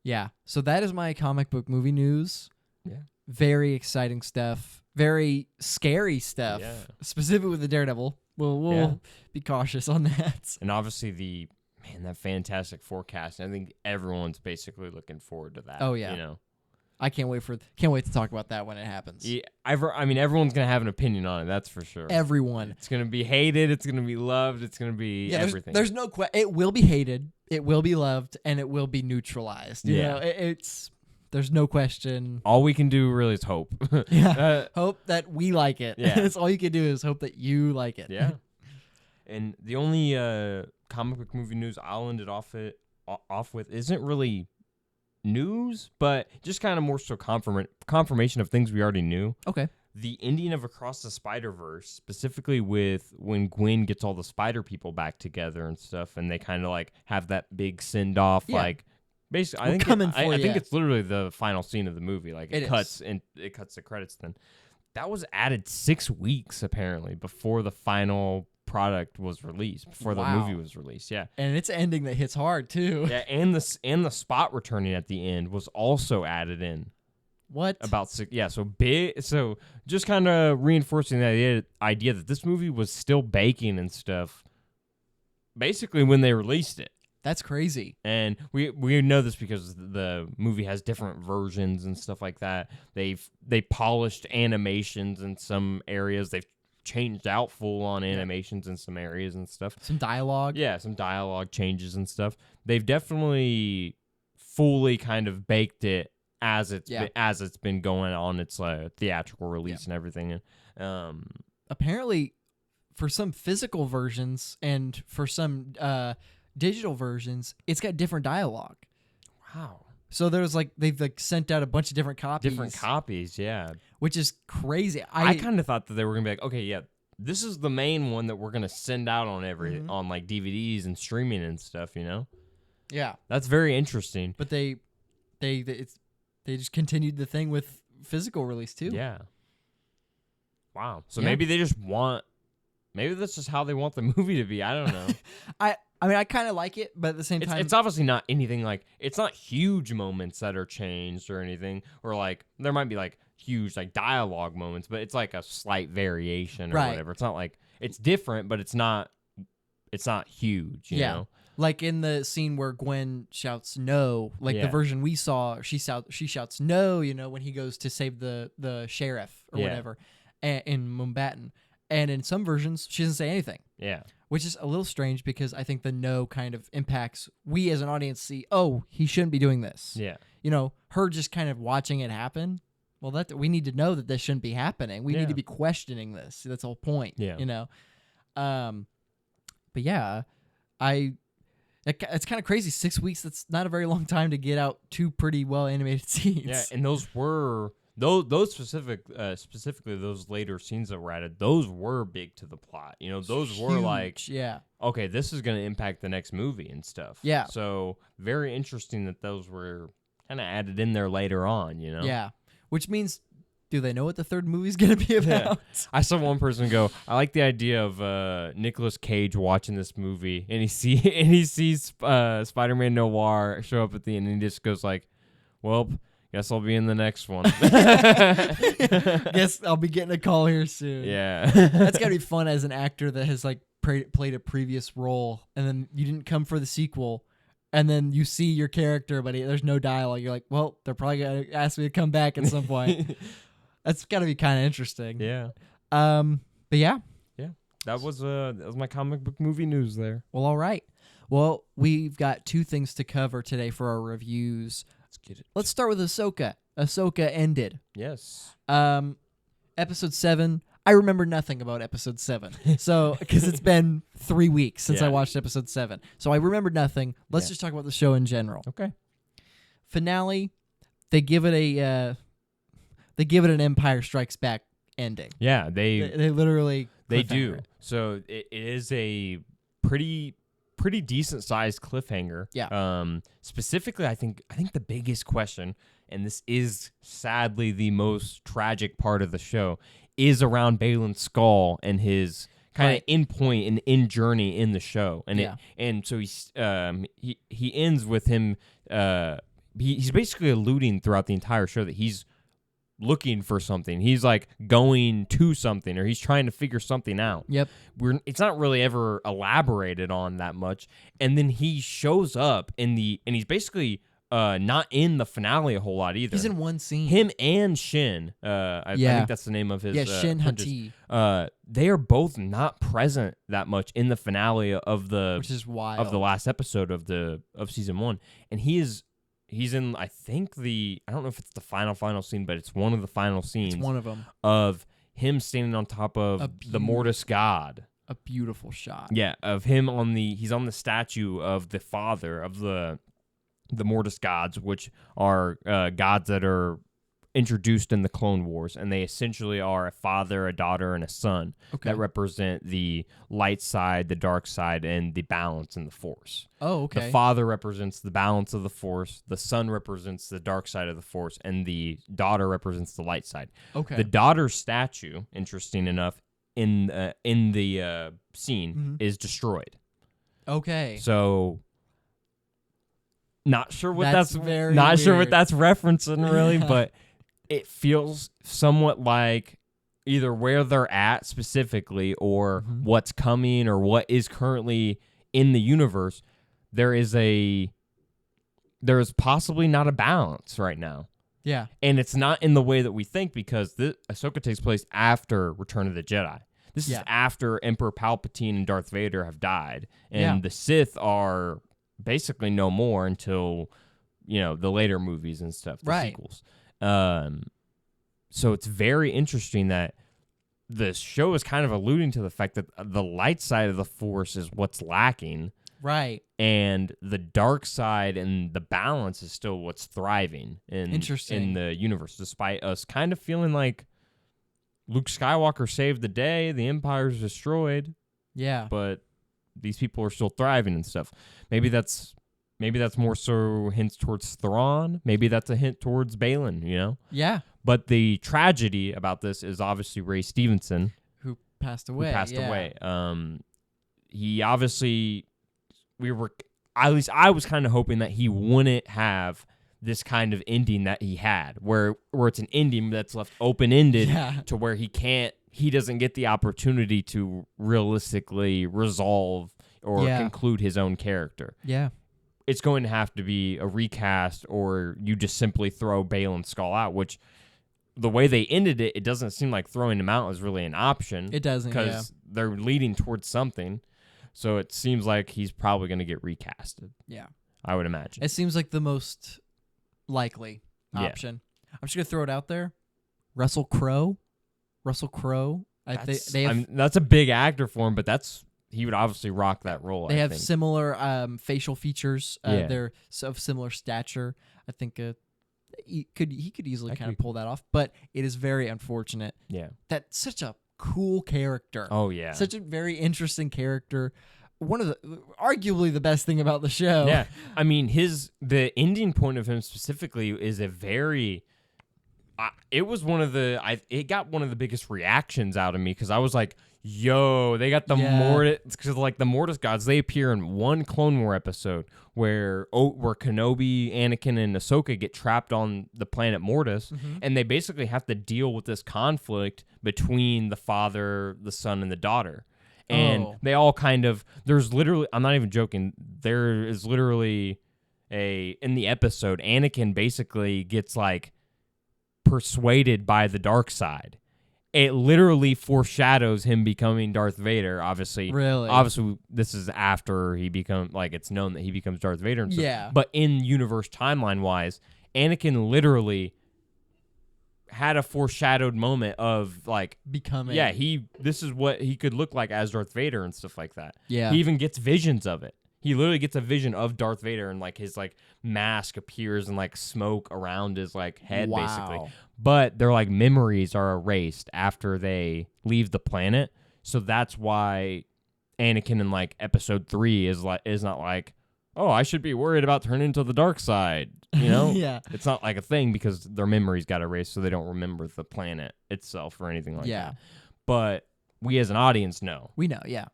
yeah. So that is my comic book movie news. Yeah. Very exciting stuff. Very scary stuff. Yeah. Specifically with the Daredevil. We'll be cautious on that. And obviously the man, that Fantastic Four cast. I think everyone's basically looking forward to that. Oh yeah, you know. I can't wait to talk about that when it happens. Yeah, I mean, everyone's gonna have an opinion on it. That's for sure. Everyone. It's gonna be hated. It's gonna be loved. It's gonna be everything. There's no question. It will be hated. It will be loved, and it will be neutralized. You know, it's there's no question. All we can do really is hope. Hope that we like it. Yeah, that's all you can do is hope that you like it. Yeah. And the only comic book movie news I'll end it off with isn't really news, but just kind of more so confirmation of things we already knew. Okay. The ending of Across the Spider-Verse, specifically with when Gwen gets all the spider people back together and stuff, and they kind of like have that big send-off, like basically I think it's literally the final scene of the movie. Like it cuts the credits then. That was added 6 weeks apparently before the final product was released, before the movie was released. Yeah. And it's an ending that hits hard too. Yeah, and the spot returning at the end was also added in. What? About 6 so just kind of reinforcing the idea that this movie was still baking and stuff basically when they released it. That's crazy. And we know this because the movie has different versions and stuff like that. They polished animations in some areas. They've changed out full-on animations in some areas and stuff. Some dialogue. Yeah, some dialogue changes and stuff. They've definitely fully kind of baked it as it's been going on its theatrical release and everything. Apparently, for some physical versions and for some digital versions, it's got different dialogue. Wow. So there's they've sent out a bunch of different copies. Different copies, yeah. Which is crazy. I kind of thought that they were gonna be like, okay, yeah, this is the main one that we're gonna send out on on like DVDs and streaming and stuff, you know? Yeah. That's very interesting. But they just continued the thing with physical release too. Yeah. Wow. So maybe they just maybe that's just how they want the movie to be. I don't know. I mean, I kind of like it, but at the same time... It's obviously not anything like... It's not huge moments that are changed or anything. Or, like, there might be, like, huge, like, dialogue moments, but it's, like, a slight variation or whatever. It's not, like... It's different, but it's not huge, you know? Like, in the scene where Gwen shouts no, like, the version we saw, she shouts no, you know, when he goes to save the sheriff or whatever in Mumbattan. And in some versions, she doesn't say anything. Yeah. Which is a little strange because I think the no kind of impacts we as an audience see, oh, he shouldn't be doing this. Yeah. You know, her just kind of watching it happen. Well, we need to know that this shouldn't be happening. We need to be questioning this. That's the whole point. Yeah. You know? But yeah, it's kind of crazy. 6 weeks, that's not a very long time to get out 2 pretty well animated scenes. Yeah, and those were... Those specifically those later scenes that were added, those were big to the plot. You know, those were like, okay, this is going to impact the next movie and stuff. Yeah. So very interesting that those were kind of added in there later on, you know? Yeah. Which means, do they know what the third movie's going to be about? Yeah. I saw one person go, I like the idea of Nicolas Cage watching this movie and he sees Spider-Man Noir show up at the end and he just goes like, well, guess I'll be in the next one. Guess I'll be getting a call here soon. Yeah. That's got to be fun as an actor that has like played a previous role and then you didn't come for the sequel and then you see your character but there's no dialogue. You're like, well, they're probably going to ask me to come back at some point. That's got to be kind of interesting. Yeah. But yeah. Yeah. That was my comic book movie news there. Well, all right. Well, we've got 2 things to cover today for our reviews. Let's start with Ahsoka. Ahsoka ended. Yes. Episode 7. I remember nothing about episode 7. So, because it's been 3 weeks since I watched episode 7. So I remember nothing. Let's just talk about the show in general. Okay. Finale, they give it an Empire Strikes Back ending. Yeah, they literally do. It. So it is a pretty decent sized cliffhanger. Yeah. Specifically, I think the biggest question, and this is sadly the most tragic part of the show, is around Baylan Skoll and his kind of end point and end journey in the show. And so he ends with him. He's basically alluding throughout the entire show that he's looking for something. He's like going to something, or he's trying to figure something out. Yep. It's not really ever elaborated on that much. And then he shows up and he's basically not in the finale a whole lot either. He's in one scene. Him and Shin. I think that's the name of his. Yeah, Shin Hati. They are both not present that much in the finale of which is wild. of the last episode of season 1, and he's in, I think I don't know if it's the final scene, but it's one of the final scenes. It's one of them. Of him standing on top of the Mortis god. A beautiful shot. Yeah, of him he's on the statue of the father of the Mortis gods, which are gods that are introduced in the Clone Wars, and they essentially are a father, a daughter, and a son that represent the light side, the dark side, and the balance in the Force. Oh, okay. The father represents the balance of the Force, the son represents the dark side of the Force, and the daughter represents the light side. Okay. The daughter's statue, interesting enough, in the scene is destroyed. Okay. So not sure what that's very not weird. Sure what that's referencing really, but it feels somewhat like either where they're at specifically or what's coming or what is currently in the universe. There is possibly not a balance right now. Yeah. And it's not in the way that we think, because Ahsoka takes place after Return of the Jedi. This is after Emperor Palpatine and Darth Vader have died, and the Sith are basically no more until, the later movies and stuff, the sequels. So it's very interesting that the show is kind of alluding to the fact that the light side of the Force is what's lacking. Right. And the dark side and the balance is still what's thriving in the universe, despite us kind of feeling like Luke Skywalker saved the day, the Empire's destroyed. Yeah. But these people are still thriving and stuff. Maybe that's more so hints towards Thrawn. Maybe that's a hint towards Balin, Yeah. But the tragedy about this is obviously Ray Stevenson, who passed away. He obviously, at least I was kind of hoping that he wouldn't have this kind of ending that he had, where it's an ending that's left open-ended to where he doesn't get the opportunity to realistically resolve or conclude his own character. Yeah. It's going to have to be a recast, or you just simply throw Balin's skull out, which the way they ended it, it doesn't seem like throwing him out is really an option. It doesn't, because they're leading towards something. So it seems like he's probably going to get recasted. Yeah. I would imagine. It seems like the most likely option. I'm just going to throw it out there. Russell Crowe. That's a big actor for him, but he would obviously rock that role. They have similar facial features. They're of similar stature. I think he could easily kind of pull that off, but it is very unfortunate. Yeah. That's such a cool character. Oh yeah. Such a very interesting character. Arguably the best thing about the show. Yeah. I mean, the ending point of him specifically is a very it got one of the biggest reactions out of me, because I was like, yo, they got the Mortis, because like the Mortis gods, they appear in one Clone War episode where Kenobi, Anakin, and Ahsoka get trapped on the planet Mortis, and they basically have to deal with this conflict between the father, the son, and the daughter. And they all there's literally, I'm not even joking, there is literally in the episode, Anakin basically gets like persuaded by the dark side. It literally foreshadows him becoming Darth Vader, obviously. Really? Obviously, this is after he becomes, it's known that he becomes Darth Vader and stuff. Yeah. But in universe timeline-wise, Anakin literally had a foreshadowed moment of, becoming. Yeah, this is what he could look like as Darth Vader and stuff like that. Yeah. He even gets visions of it. He literally gets a vision of Darth Vader, and his mask appears and smoke around his head, basically. But their memories are erased after they leave the planet. So that's why Anakin in episode 3 is not oh, I should be worried about turning into the dark side. Yeah. It's not a thing, because their memories got erased, so they don't remember the planet itself or anything like that. But we as an audience know. We know, yeah.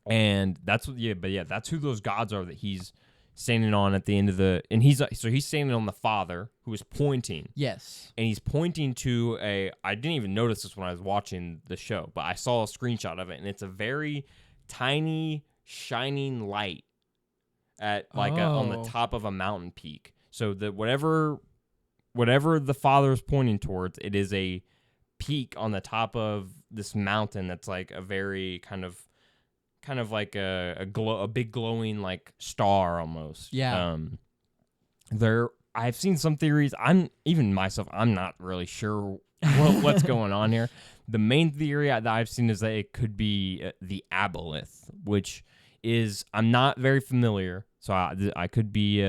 And that's who those gods are that he's standing on at the end of and he's standing on the father who is pointing. Yes. And he's pointing to I didn't even notice this when I was watching the show, but I saw a screenshot of it, and it's a very tiny shining light at on the top of a mountain peak. So that whatever the father is pointing towards, it is a peak on the top of this mountain that's like a very kind of like a big glowing like star almost. Yeah. I've seen some theories. I'm not really sure what's going on here. The main theory that I've seen is that it could be the aboleth, which is, I'm not very familiar, so I could be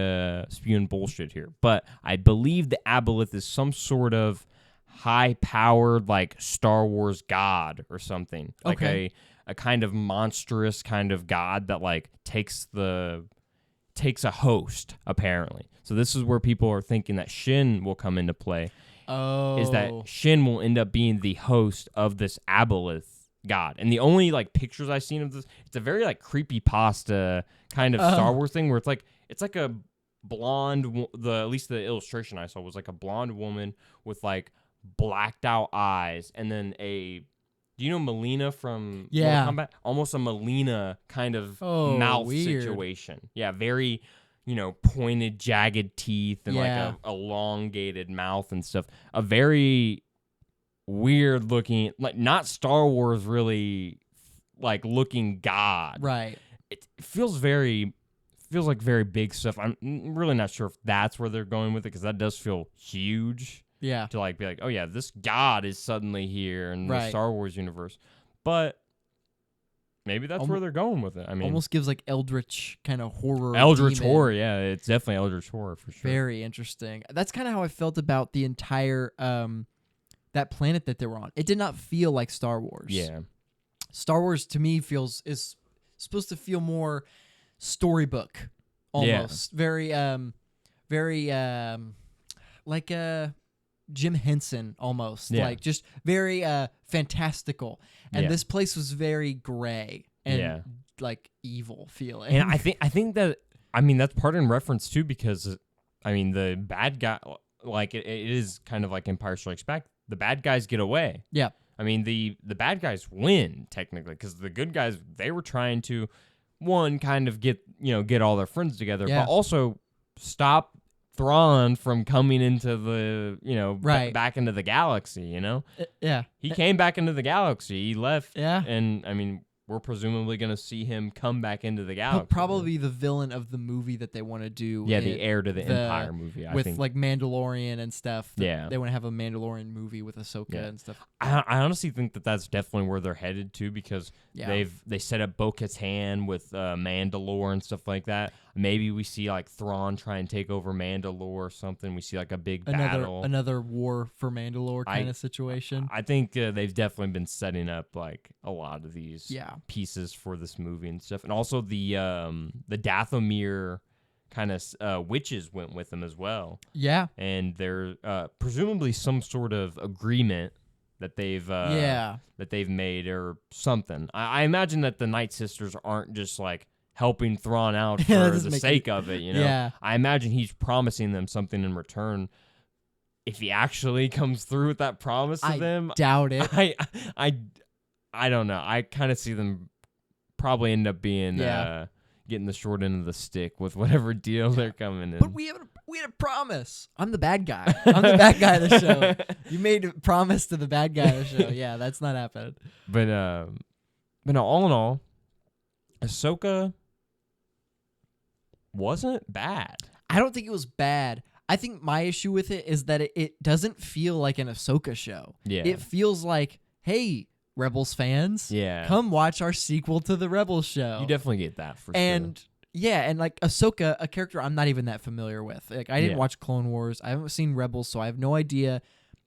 spewing bullshit here, but I believe the aboleth is some sort of high-powered like Star Wars god or something. Okay. Like a kind of monstrous kind of god that like takes a host, apparently. So this is where people are thinking that Shin will come into play. Oh. Is that Shin will end up being the host of this aboleth god. And the only like pictures I've seen of this, it's a very like creepypasta kind of Star Wars thing where it's like a blonde, at least the illustration I saw was like a blonde woman with like blacked out eyes, and then do you know Melina from Mortal Kombat? Almost a Melina kind of mouth situation. Yeah, very, pointed, jagged teeth and like a elongated mouth and stuff. A very weird looking, like not Star Wars really, like looking god. Right. It feels like very big stuff. I'm really not sure if that's where they're going with it, because that does feel huge. Yeah. To like be like, oh yeah, this god is suddenly here in the Star Wars universe. But maybe that's where they're going with it. I mean, almost gives like eldritch kind of horror. Eldritch horror, yeah, it's definitely eldritch horror for sure. Very interesting. That's kind of how I felt about the entire that planet that they were on. It did not feel like Star Wars. Yeah. Star Wars to me is supposed to feel more storybook almost. Yeah. Very like Jim Henson almost. Yeah. Like just very fantastical. And this place was very gray and like evil feeling. And I think that, I mean, that's part in reference too, because I mean the bad guy, like it is kind of like Empire Strikes Back. The bad guys get away. Yeah. I mean the bad guys win technically, because the good guys, they were trying to kind of get all their friends together, but also stop Thrawn from coming into the back into the galaxy. He came back into the galaxy. He left. Yeah. And I mean, we're presumably going to see him come back into the galaxy. Probably the villain of the movie that they want to do. Yeah, the heir to the Empire movie, I with think. Like Mandalorian and stuff. Yeah. They want to have a Mandalorian movie with Ahsoka and stuff. I honestly think that that's definitely where they're headed to, because they set up Bo-Katan with Mandalore and stuff like that. Maybe we see like Thrawn try and take over Mandalore or something. We see like a big battle. Another war for Mandalore kind of situation. I think they've definitely been setting up like a lot of these pieces for this movie and stuff. And also the Dathomir kind of witches went with them as well. Yeah. And they're presumably some sort of agreement that they've made or something. I imagine that the Night Sisters aren't just like helping Thrawn out for the sake of it, Yeah. I imagine he's promising them something in return. If he actually comes through with that promise to them, doubt it. I don't know. I kind of see them probably end up being getting the short end of the stick with whatever deal they're coming in. But we had a promise. I'm the bad guy. I'm the bad guy of the show. You made a promise to the bad guy of the show. Yeah, that's not happening. But no, all in all, Ahsoka wasn't bad. I don't think it was bad. I think my issue with it is that it doesn't feel like an Ahsoka show. Yeah. It feels like, hey, Rebels fans, come watch our sequel to the Rebels show. You definitely get that for sure. And like Ahsoka, a character I'm not even that familiar with. Like I didn't watch Clone Wars. I haven't seen Rebels, so I have no idea.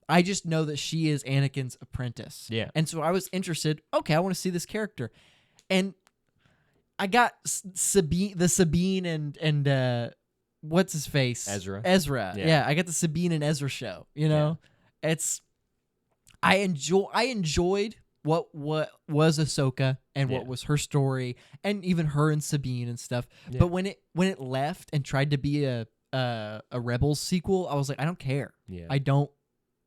I just know that she is Anakin's apprentice. Yeah. And so I was interested. Okay, I want to see this character. And I got Sabine and what's his face? Ezra. Yeah, I got the Sabine and Ezra show. I enjoyed what was Ahsoka and what Yeah. was her story, and even her and Sabine and stuff. Yeah. But when it left and tried to be a Rebels sequel, I was like, I don't care. Yeah. I don't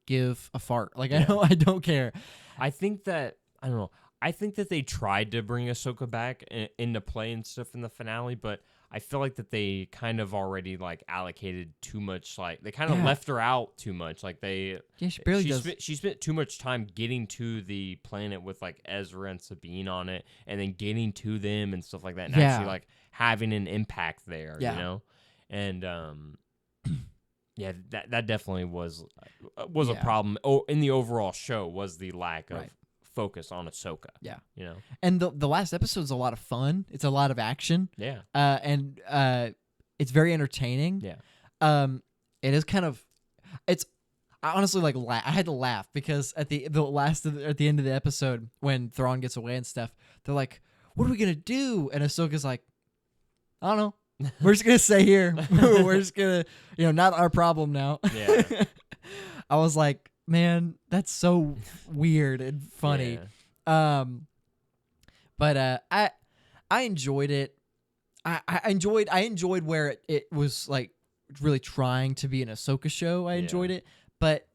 give a fart. Like Yeah. I don't care. I think that I don't know. I think that they tried to bring Ahsoka back into play and stuff in the finale, but I feel like that they kind of already like allocated too much. Like they kind of left her out too much. Like she barely does. She spent too much time getting to the planet with like Ezra and Sabine on it, and then getting to them and stuff like that, and actually like having an impact there. You know, and yeah, that definitely was a problem. In the overall show was the lack of focus on Ahsoka. Yeah. You know. And the last episode's a lot of fun. It's a lot of action. Yeah. And it's very entertaining. Yeah. It is kind of I honestly like I had to laugh because at the end of the episode when Thrawn gets away and stuff, they're like, "What are we going to do?" And Ahsoka's like, "I don't know. We're just going to stay here. We're just going to, not our problem now." Yeah. I was like, man, that's so weird and funny. Yeah. But I enjoyed it. I enjoyed where it was like really trying to be an Ahsoka show. I enjoyed it, but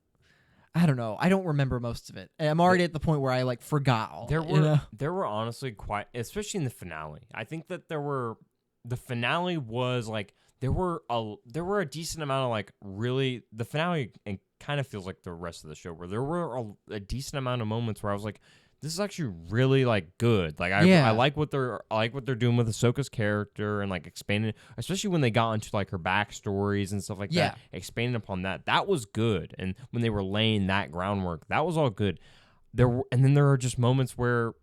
I don't know. I don't remember most of it. I'm already at the point where I like forgot all. There were honestly quite, especially in the finale. I think that the finale was like there were a decent amount of like really the finale and kind of feels like the rest of the show where there were a decent amount of moments where I was like, this is actually really like good. Like I like what they're doing with Ahsoka's character and like expanding, especially when they got into like her backstories and stuff like that. Expanding upon that was good. And when they were laying that groundwork, that was all good. And then there are just moments where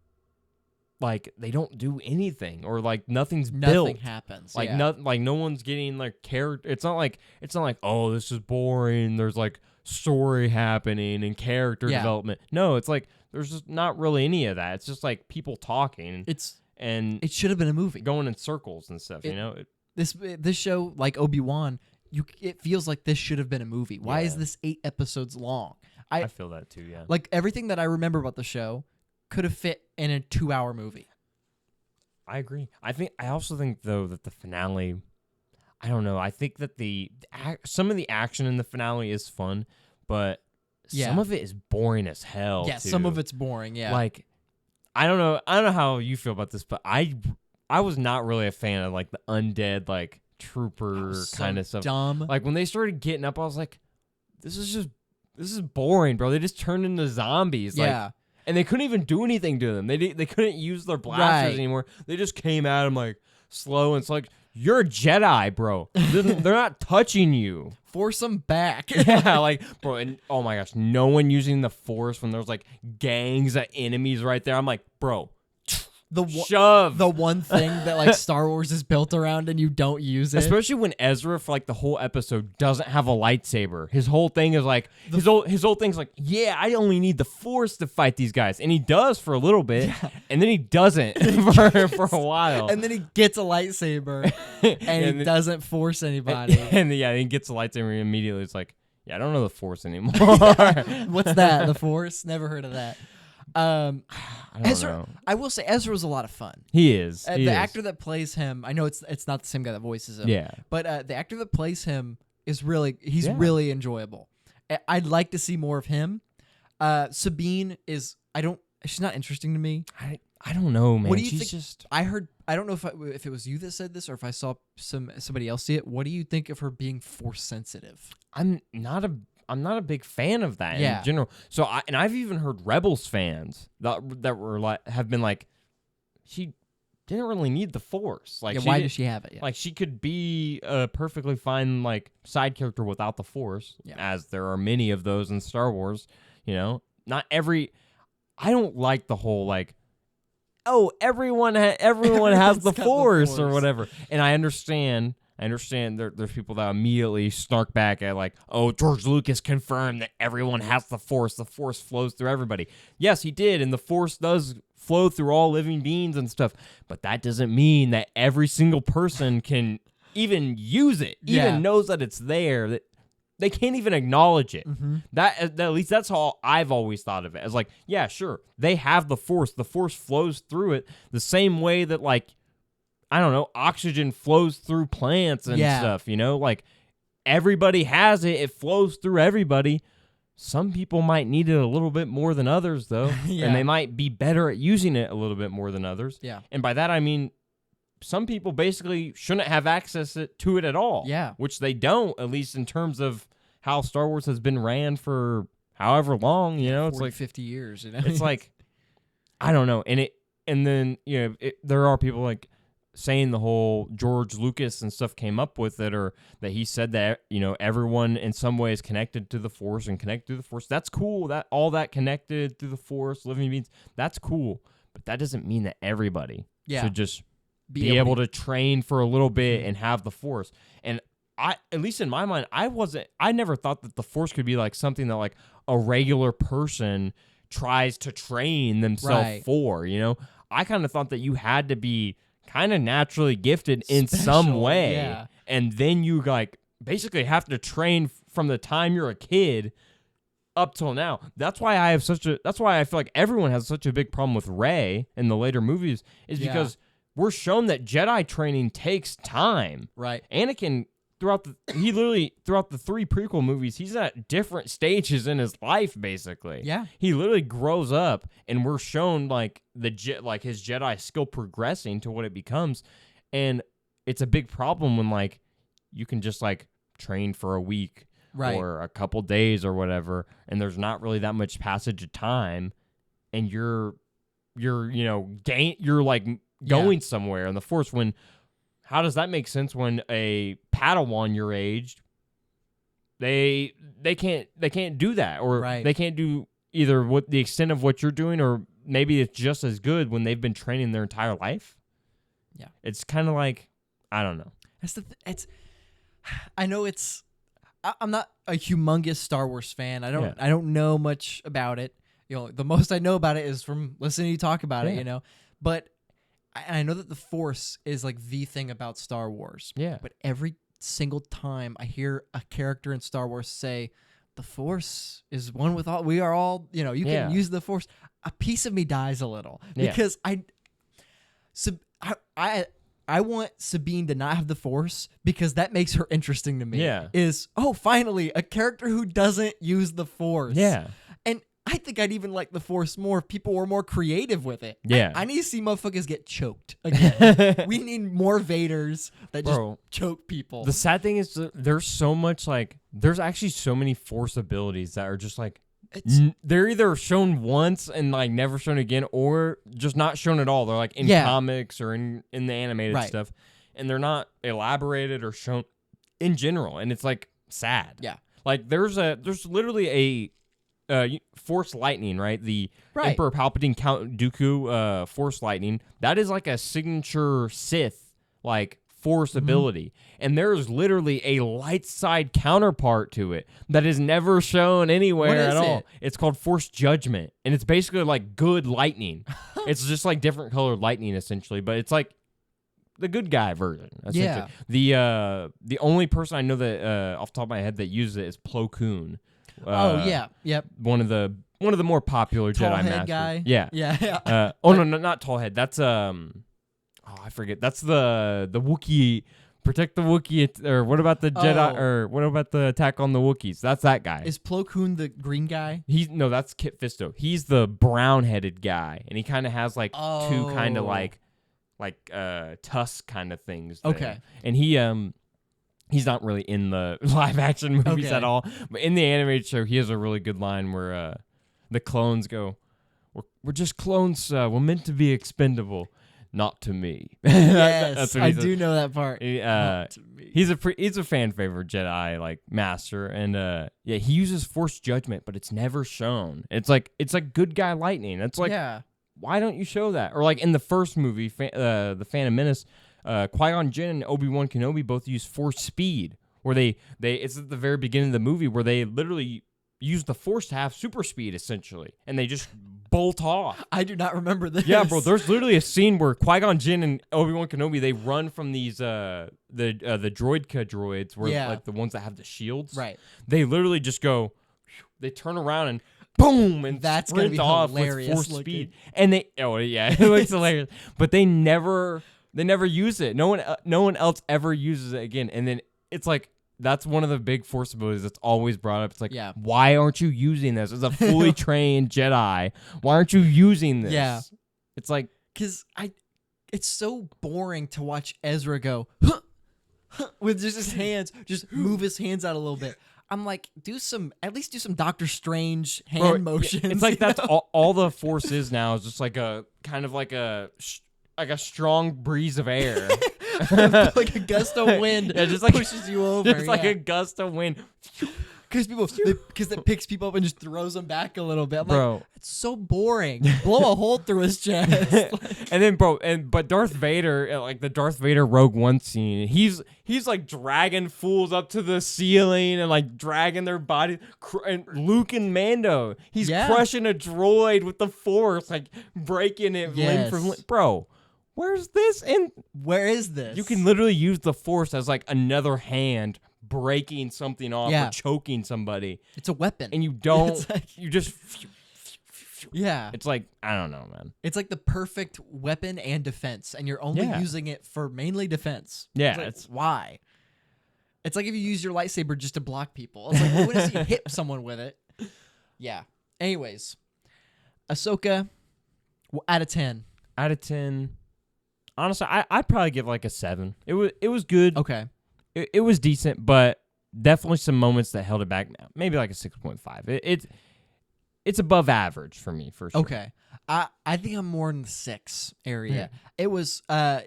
like they don't do anything or like nothing built. Happens. Like no one's getting like character. It's not like oh, this is boring. There's like story happening and character development. No, it's like there's just not really any of that. It's just like people talking. It should have been a movie going in circles and stuff. This show, like Obi-Wan, it feels like this should have been a movie. Why is this 8 episodes long? I feel that too. Yeah, like everything that I remember about the show could have fit in a 2-hour movie. I agree. I also think though that the finale, I don't know. I think that some of the action in the finale is fun, but some of it is boring as hell. Yeah, too. some of it's boring. Yeah, like I don't know how you feel about this, but I was not really a fan of like the undead like trooper kind of stuff. Dumb. Like when they started getting up, I was like, this is boring, bro. They just turned into zombies. Yeah. Like, and they couldn't even do anything to them. They couldn't use their blasters anymore. They just came at them like slow, and it's like, you're a Jedi, bro. They're not touching you. Force them back. Yeah, like, bro, and oh my gosh, no one using the Force when there's like gangs of enemies right there. I'm like, bro, shove. The one thing that like Star Wars is built around and you don't use it. Especially when Ezra for like the whole episode doesn't have a lightsaber. His whole thing is like his whole thing's like, yeah, I only need the Force to fight these guys. And he does for a little bit. Yeah. And then he doesn't for a while. And then he gets a lightsaber and he doesn't force anybody. And he gets a lightsaber and immediately it's like, yeah, I don't know the Force anymore. What's that? The Force? Never heard of that. I don't know. I will say Ezra was a lot of fun. He is. The actor that plays him, I know it's not the same guy that voices him. Yeah. But the actor that plays him is really really enjoyable. I'd like to see more of him. Sabine she's not interesting to me. I don't know, man. What do you think? I don't know if it was you that said this or if I saw somebody else see it. What do you think of her being Force sensitive? I'm not a big fan of that in general. So I've even heard Rebels fans that were like have been like, she didn't really need the Force. Like, why does she have it? Yeah. Like she could be a perfectly fine like side character without the Force, as there are many of those in Star Wars. Not every. I don't like the whole like, oh, everyone has the Force or whatever. And I understand there's people that immediately snark back at like, oh, George Lucas confirmed that everyone has the Force. The Force flows through everybody. Yes, he did, and the Force does flow through all living beings and stuff. But that doesn't mean that every single person can even use it, even knows that it's there. they can't even acknowledge it. That at least that's how I've always thought of it. As like, yeah, sure, they have the Force. The Force flows through it the same way that, like, I don't know, oxygen flows through plants and stuff, you know? Like, everybody has it. It flows through everybody. Some people might need it a little bit more than others, though. And they might be better at using it a little bit more than others. Yeah. And by that, I mean, some people basically shouldn't have access to it at all. Yeah. Which they don't, at least in terms of how Star Wars has been ran for however long, you know? 40, it's like 50 years, you know? It's like, I don't know. And then, you know, there are people like saying the whole George Lucas and stuff came up with it, or that he said that, you know, everyone in some way is connected to the Force and connected to the Force. That's cool. That all that connected through the Force, living beings, that's cool. But that doesn't mean that everybody should just be able to train for a little bit and have the Force. And at least in my mind, I never thought that the Force could be like something that like a regular person tries to train themselves for, you know? I kind of thought that you had to be kind of naturally gifted in some way. And then you like basically have to train from the time you're a kid up till now. That's why I feel like everyone has such a big problem with Rey in the later movies, is because we're shown that Jedi training takes time. Right. Anakin throughout the 3 prequel movies, he's at different stages in his life, basically. Yeah. He literally grows up, and we're shown like his Jedi skill progressing to what it becomes. And it's a big problem when like you can just like train for a week or a couple days or whatever, and there's not really that much passage of time, and you're like going somewhere in the Force. When how does that make sense when a Padawan your age, they can't do that, or they can't do either what the extent of what you're doing, or maybe it's just as good when they've been training their entire life. Yeah, it's kind of like, I don't know. I know I'm not a humongous Star Wars fan. I don't know much about it. You know, the most I know about it is from listening to you talk about it. You know, but I know that the Force is like the thing about Star Wars. Yeah. But every single time I hear a character in Star Wars say, the Force is one with all, we are all, you know, you can use the Force, a piece of me dies a little. Because I want Sabine to not have the Force, because that makes her interesting to me. Yeah. Finally, a character who doesn't use the Force. Yeah. And I think I'd even like the Force more if people were more creative with it. Yeah. I need to see motherfuckers get choked again. We need more Vaders that just choke people. The sad thing is there's so much, like, there's actually so many Force abilities that are just like, they're either shown once and like never shown again, or just not shown at all. They're like in comics or in the animated stuff, and they're not elaborated or shown in general. And it's like sad. Yeah. Like there's literally a Force lightning, right? The Emperor Palpatine Count Dooku Force lightning. That is like a signature Sith like Force ability, and there's literally a light side counterpart to it that is never shown anywhere at all. It's called Force Judgment, and it's basically like good lightning. It's just like different colored lightning essentially, but it's like the good guy version. Essentially. The only person I know that off the top of my head that uses it is Plo Koon. One of the more popular tall Jedi head masters. Guy. Yeah. No, not tall head. That's I forget. That's the Wookiee. Protect the Wookiee, or what about the Jedi, or what about the Attack on the Wookiees? That's that guy. Is Plo Koon the green guy? No, that's Kit Fisto. He's the brown-headed guy, and he kind of has like two kind of like tusk kind of things there. Okay. And he's not really in the live action movies at all, but in the animated show, he has a really good line where the clones go, "We're just clones. We're meant to be expendable." Not to me. Yes, that's what I do know that part. Not to me. He's a fan favorite Jedi like master, and he uses Force Judgment, but it's never shown. It's like good guy lightning. It's like, why don't you show that? Or like in the first movie, the Phantom Menace, Qui-Gon Jinn and Obi-Wan Kenobi both use Force Speed, where they it's at the very beginning of the movie where they literally use the Force to have super speed, essentially, and they just bolt off. I do not remember this. Yeah, bro. There's literally a scene where Qui-Gon Jinn and Obi-Wan Kenobi, they run from these the droidka droids, where like the ones that have the shields. Right. They literally just go. They turn around and boom, and that's gonna be off hilarious with Force looking. speed. And they, it looks hilarious. But they never use it. No one else ever uses it again. And then it's like, that's one of the big Force abilities that's always brought up. It's like, why aren't you using this as a fully trained Jedi? Why aren't you using this? Yeah, it's like, because it's so boring to watch Ezra go with just his hands, just move his hands out a little bit. I'm like, at least do some Doctor Strange hand motions. It's like that's all the Force is now, is just like a kind of like a strong breeze of air. Like a gust of wind just like pushes you over. It's like a gust of wind. Because it picks people up and just throws them back a little bit. I'm bro, like, it's so boring. Blow a hole through his chest. And then, but Darth Vader, like the Darth Vader Rogue One scene, he's like dragging fools up to the ceiling and like dragging their body. And Luke and Mando, he's crushing a droid with the Force, like breaking it limb from limb. Bro, where's this? And where is this? You can literally use the Force as like another hand breaking something off or choking somebody. It's a weapon. And you don't, you just... Yeah. It's like, I don't know, man. It's like the perfect weapon and defense, and you're only using it for mainly defense. Yeah. It's why? It's like if you use your lightsaber just to block people. It's like, well, when does he hit someone with it? Yeah. Anyways, Ahsoka, out of 10. Out of 10. Honestly, I'd probably give like a 7. It was good. Okay. It was decent, but definitely some moments that held it back. Maybe like a 6.5. It's above average for me, for sure. Okay. I think I'm more in the 6 area. Yeah. It was I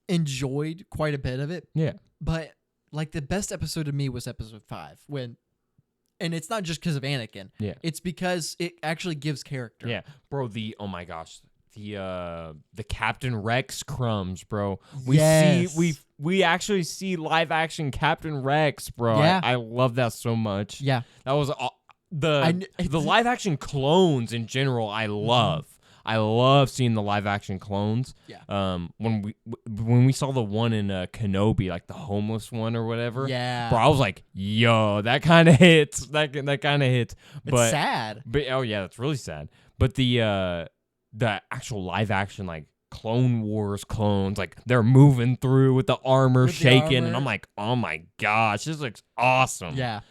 enjoyed quite a bit of it. Yeah. But like the best episode to me was episode 5 and it's not just because of Anakin. Yeah. It's because it actually gives character. Yeah. Bro, oh my gosh. The Captain Rex crumbs, bro. We actually see live action Captain Rex, bro. Yeah. I love that so much. Yeah. That was the live action clones in general. I love. I love seeing the live action clones. Yeah. When we saw the one in Kenobi, like the homeless one or whatever. Yeah. Bro, I was like, yo, that kind of hits. That kind of hits. But it's sad. But oh yeah, that's really sad. But the actual live action like Clone Wars clones, like they're moving through with the armor shaking, and I'm like, oh my gosh, this looks awesome. Yeah.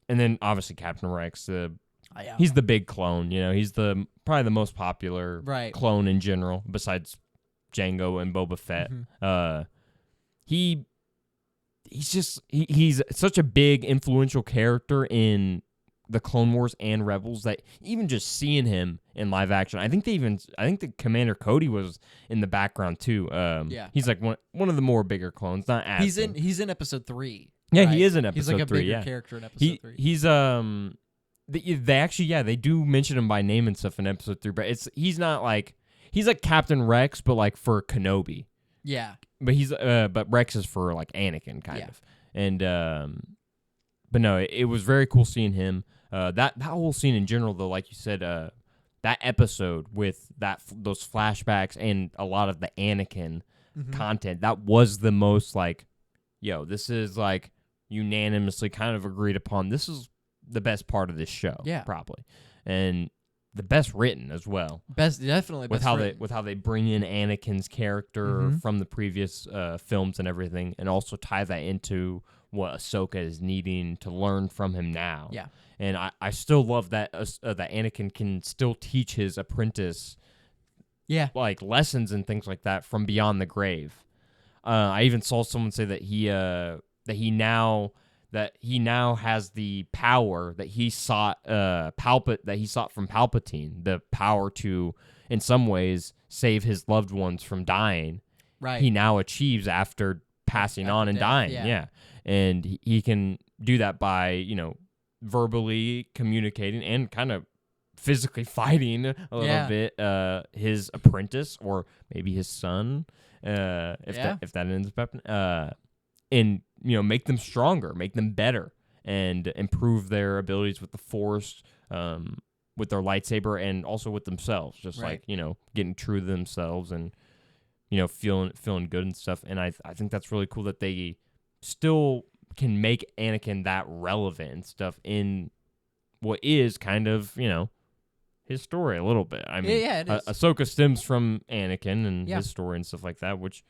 And then obviously Captain Rex, he's the big clone. You know, he's probably the most popular clone in general, besides Jango and Boba Fett. Mm-hmm. He's such a big influential character in the Clone Wars and Rebels that even just seeing him in live action, I think the Commander Cody was in the background too. He's like one of the more bigger clones. Not as he's in episode 3. Yeah, right? He is in episode 3. He's like a 3, bigger character in episode 3. He's they actually they do mention him by name and stuff in episode 3, but he's like Captain Rex, but like for Kenobi. Yeah, but Rex is for like Anakin kind of, and but no, it was very cool seeing him. That whole scene in general, though, like you said, that episode with those flashbacks and a lot of the Anakin content, that was the most like, yo, this is like unanimously kind of agreed upon. This is the best part of this show, probably, and the best written as well. Definitely with how they bring in Anakin's character from the previous films and everything, and also tie that into what Ahsoka is needing to learn from him now. Yeah. And I still love that that Anakin can still teach his apprentice like lessons and things like that from beyond the grave. I even saw someone say that he now has the power that he sought from Palpatine, the power to in some ways save his loved ones from dying. Right. He now achieves after passing on and dying. Yeah. And he can do that by, you know, verbally communicating and kind of physically fighting a little bit his apprentice or maybe his son if that ends up happening, and you know, make them stronger, make them better, and improve their abilities with the Force, with their lightsaber, and also with themselves. Just Right. like, getting true to themselves and feeling good and stuff. And I think that's really cool that they still can make Anakin that relevant and stuff in what is kind of his story a little bit. I mean, yeah, it is. Ahsoka stems from Anakin and Yeah. his story and stuff like that, which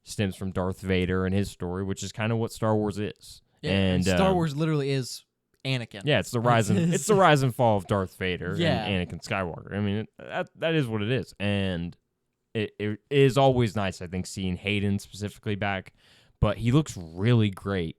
stems from Darth Vader and his story, which is kind of what Star Wars is. Yeah, and Star Wars literally is Anakin. Yeah, it's the rise and fall of Darth Vader Yeah. and Anakin Skywalker. I mean, that is what it is, and it is always nice, I think, seeing Hayden specifically back, but he looks really great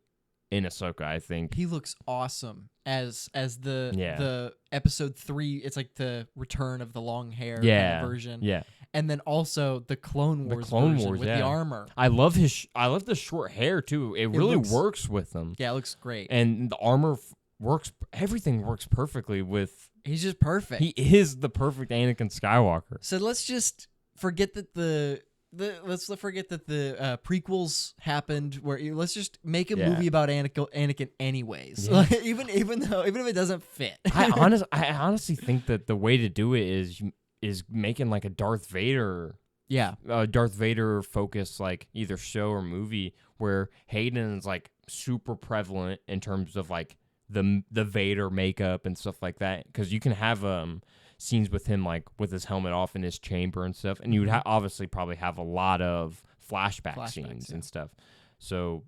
in Ahsoka. I think He looks awesome as the episode 3. It's like the return of the long hair kind of version. Yeah. And then also the Clone Wars Clone version Wars, with the armor. I love the short hair too. It really works with him. Yeah, it looks great. And the armor works. Everything works perfectly with. He's just perfect. He is the perfect Anakin Skywalker. So let's just forget that the prequels happened. Let's just make a movie about Anakin anyways. Yeah. Like, even if it doesn't fit. I honestly think that the way to do it is making like a Darth Vader. Yeah. Darth Vader focused like either show or movie where Hayden is like super prevalent in terms of like the Vader makeup and stuff like that, because you can have scenes with him like with his helmet off in his chamber and stuff, and you would obviously probably have a lot of flashback scenes and stuff. So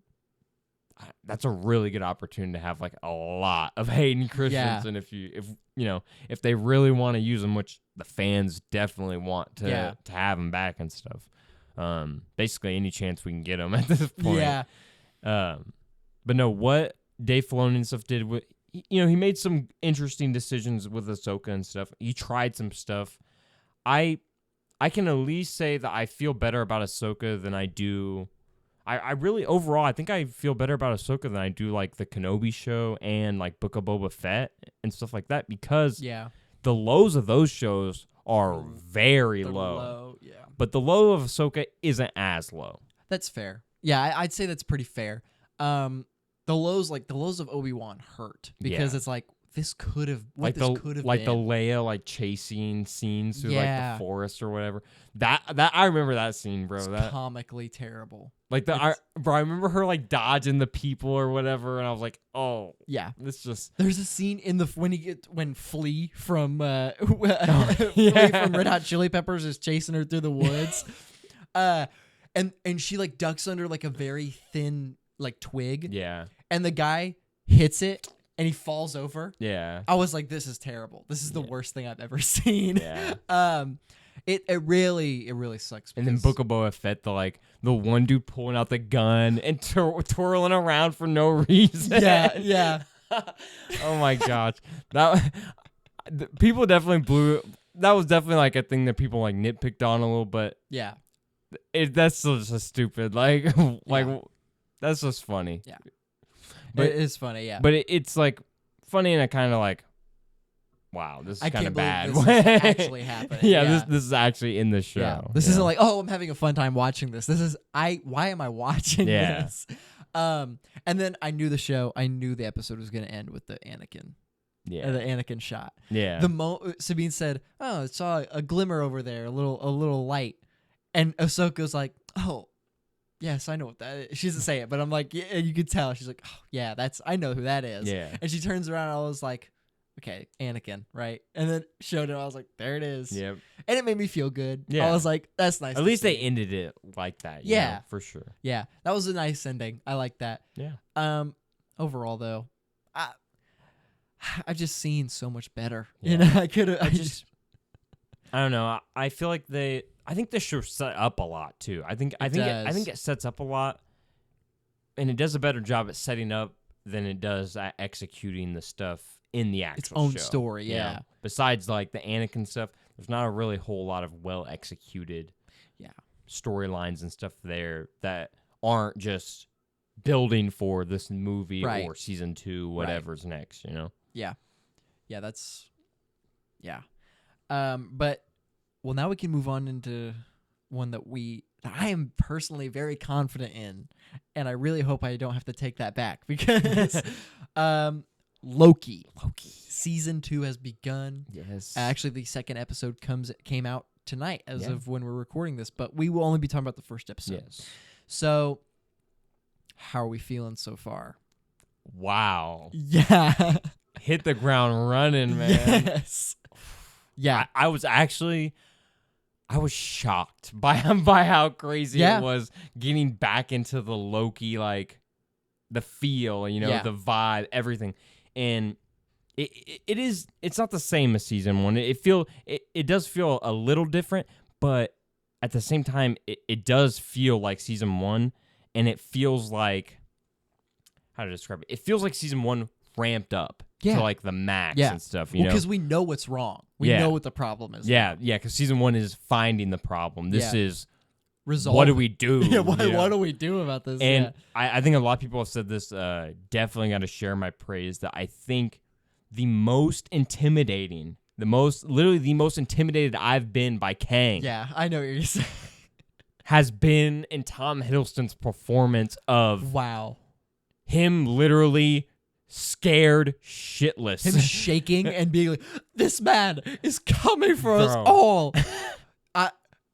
that's a really good opportunity to have like a lot of Hayden Christensen if they really want to use him, which the fans definitely want to have him back and stuff. Basically any chance we can get him at this point. Yeah. But no, what Dave Filoni and stuff did with, he made some interesting decisions with Ahsoka and stuff. He tried some stuff. I can at least say that I feel better about Ahsoka than I do. I really, overall, I think I feel better about Ahsoka than I do like the Kenobi show and like Book of Boba Fett and stuff like that, because the lows of those shows are very low. Yeah. But the low of Ahsoka isn't as low. That's fair. Yeah, I'd say that's pretty fair. The lows of Obi-Wan hurt because it's like this could have been. Like the Leia like chasing scenes through like the forest or whatever. That I remember that scene, bro. That comically terrible. Like I remember her like dodging the people or whatever, and I was like, oh yeah, this just. There's a scene in when Flea from Flea from Red Hot Chili Peppers is chasing her through the woods, and she like ducks under like a very thin like twig. Yeah. And the guy hits it and he falls over. Yeah. I was like, this is terrible. This is the worst thing I've ever seen. Yeah. It really sucks. And then Book of Boba Fett, the one dude pulling out the gun and twirling around for no reason. Yeah. Oh my gosh. People definitely blew. That was definitely like a thing that people like nitpicked on a little, but yeah. That's still just stupid. That's just funny. Yeah. But it is funny, yeah. But it's like funny and a kind of like, wow, this is kind of bad. This is actually happening. Yeah, this is actually in the show. Yeah. This isn't like, oh, I'm having a fun time watching this. This is why am I watching this? And then I knew the show. I knew the episode was going to end with the Anakin. Yeah. The Anakin shot. Yeah. Sabine said, "Oh, I saw a glimmer over there, a little light." And Ahsoka's like, "Oh, yes, I know what that is." She doesn't say it, but I'm like, yeah, you could tell. She's like, "Oh, yeah, I know who that is." Yeah. And she turns around and I was like, okay, Anakin, right? And then showed it. I was like, there it is. Yep. And it made me feel good. Yeah. I was like, that's nice. At least they ended it like that. Yeah. For sure. Yeah. That was a nice ending. I like that. Yeah. Overall though, I've just seen so much better. Yeah. I could have. I don't know. I feel like I think this show set up a lot too. I think it sets up a lot, and it does a better job at setting up than it does at executing the stuff in the actual its own show. story. Yeah. Besides like the Anakin stuff, there's not a really whole lot of well executed storylines and stuff there that aren't just building for this movie or season 2, whatever's next. Yeah. Yeah. That's. Yeah. But well, now we can move on into one that we that I am personally very confident in, and I really hope I don't have to take that back because Loki season 2 has begun. Yes. Actually, the second episode came out tonight as of when we're recording this, but we will only be talking about the first episode. Yes. So, how are we feeling so far? Wow. Yeah. Hit the ground running, man. Yes. Yeah. I was shocked by how crazy it was getting back into the Loki, like the feel, the vibe, everything. And it's not the same as season 1. It does feel a little different, but at the same time, it does feel like season 1, and it feels like, how to describe it? It feels like season 1 ramped up to like the max and stuff. Because we know what's wrong. We know what the problem is. Yeah, because season 1 is finding the problem. This is resolve. What do we do? What do we do about this? And I think a lot of people have said this. Definitely got to share my praise that I think the most intimidating, literally the most intimidated I've been by Kang. Yeah, I know what you're saying. Has been in Tom Hiddleston's performance of him literally scared shitless. Him shaking and being like, this man is coming for us all.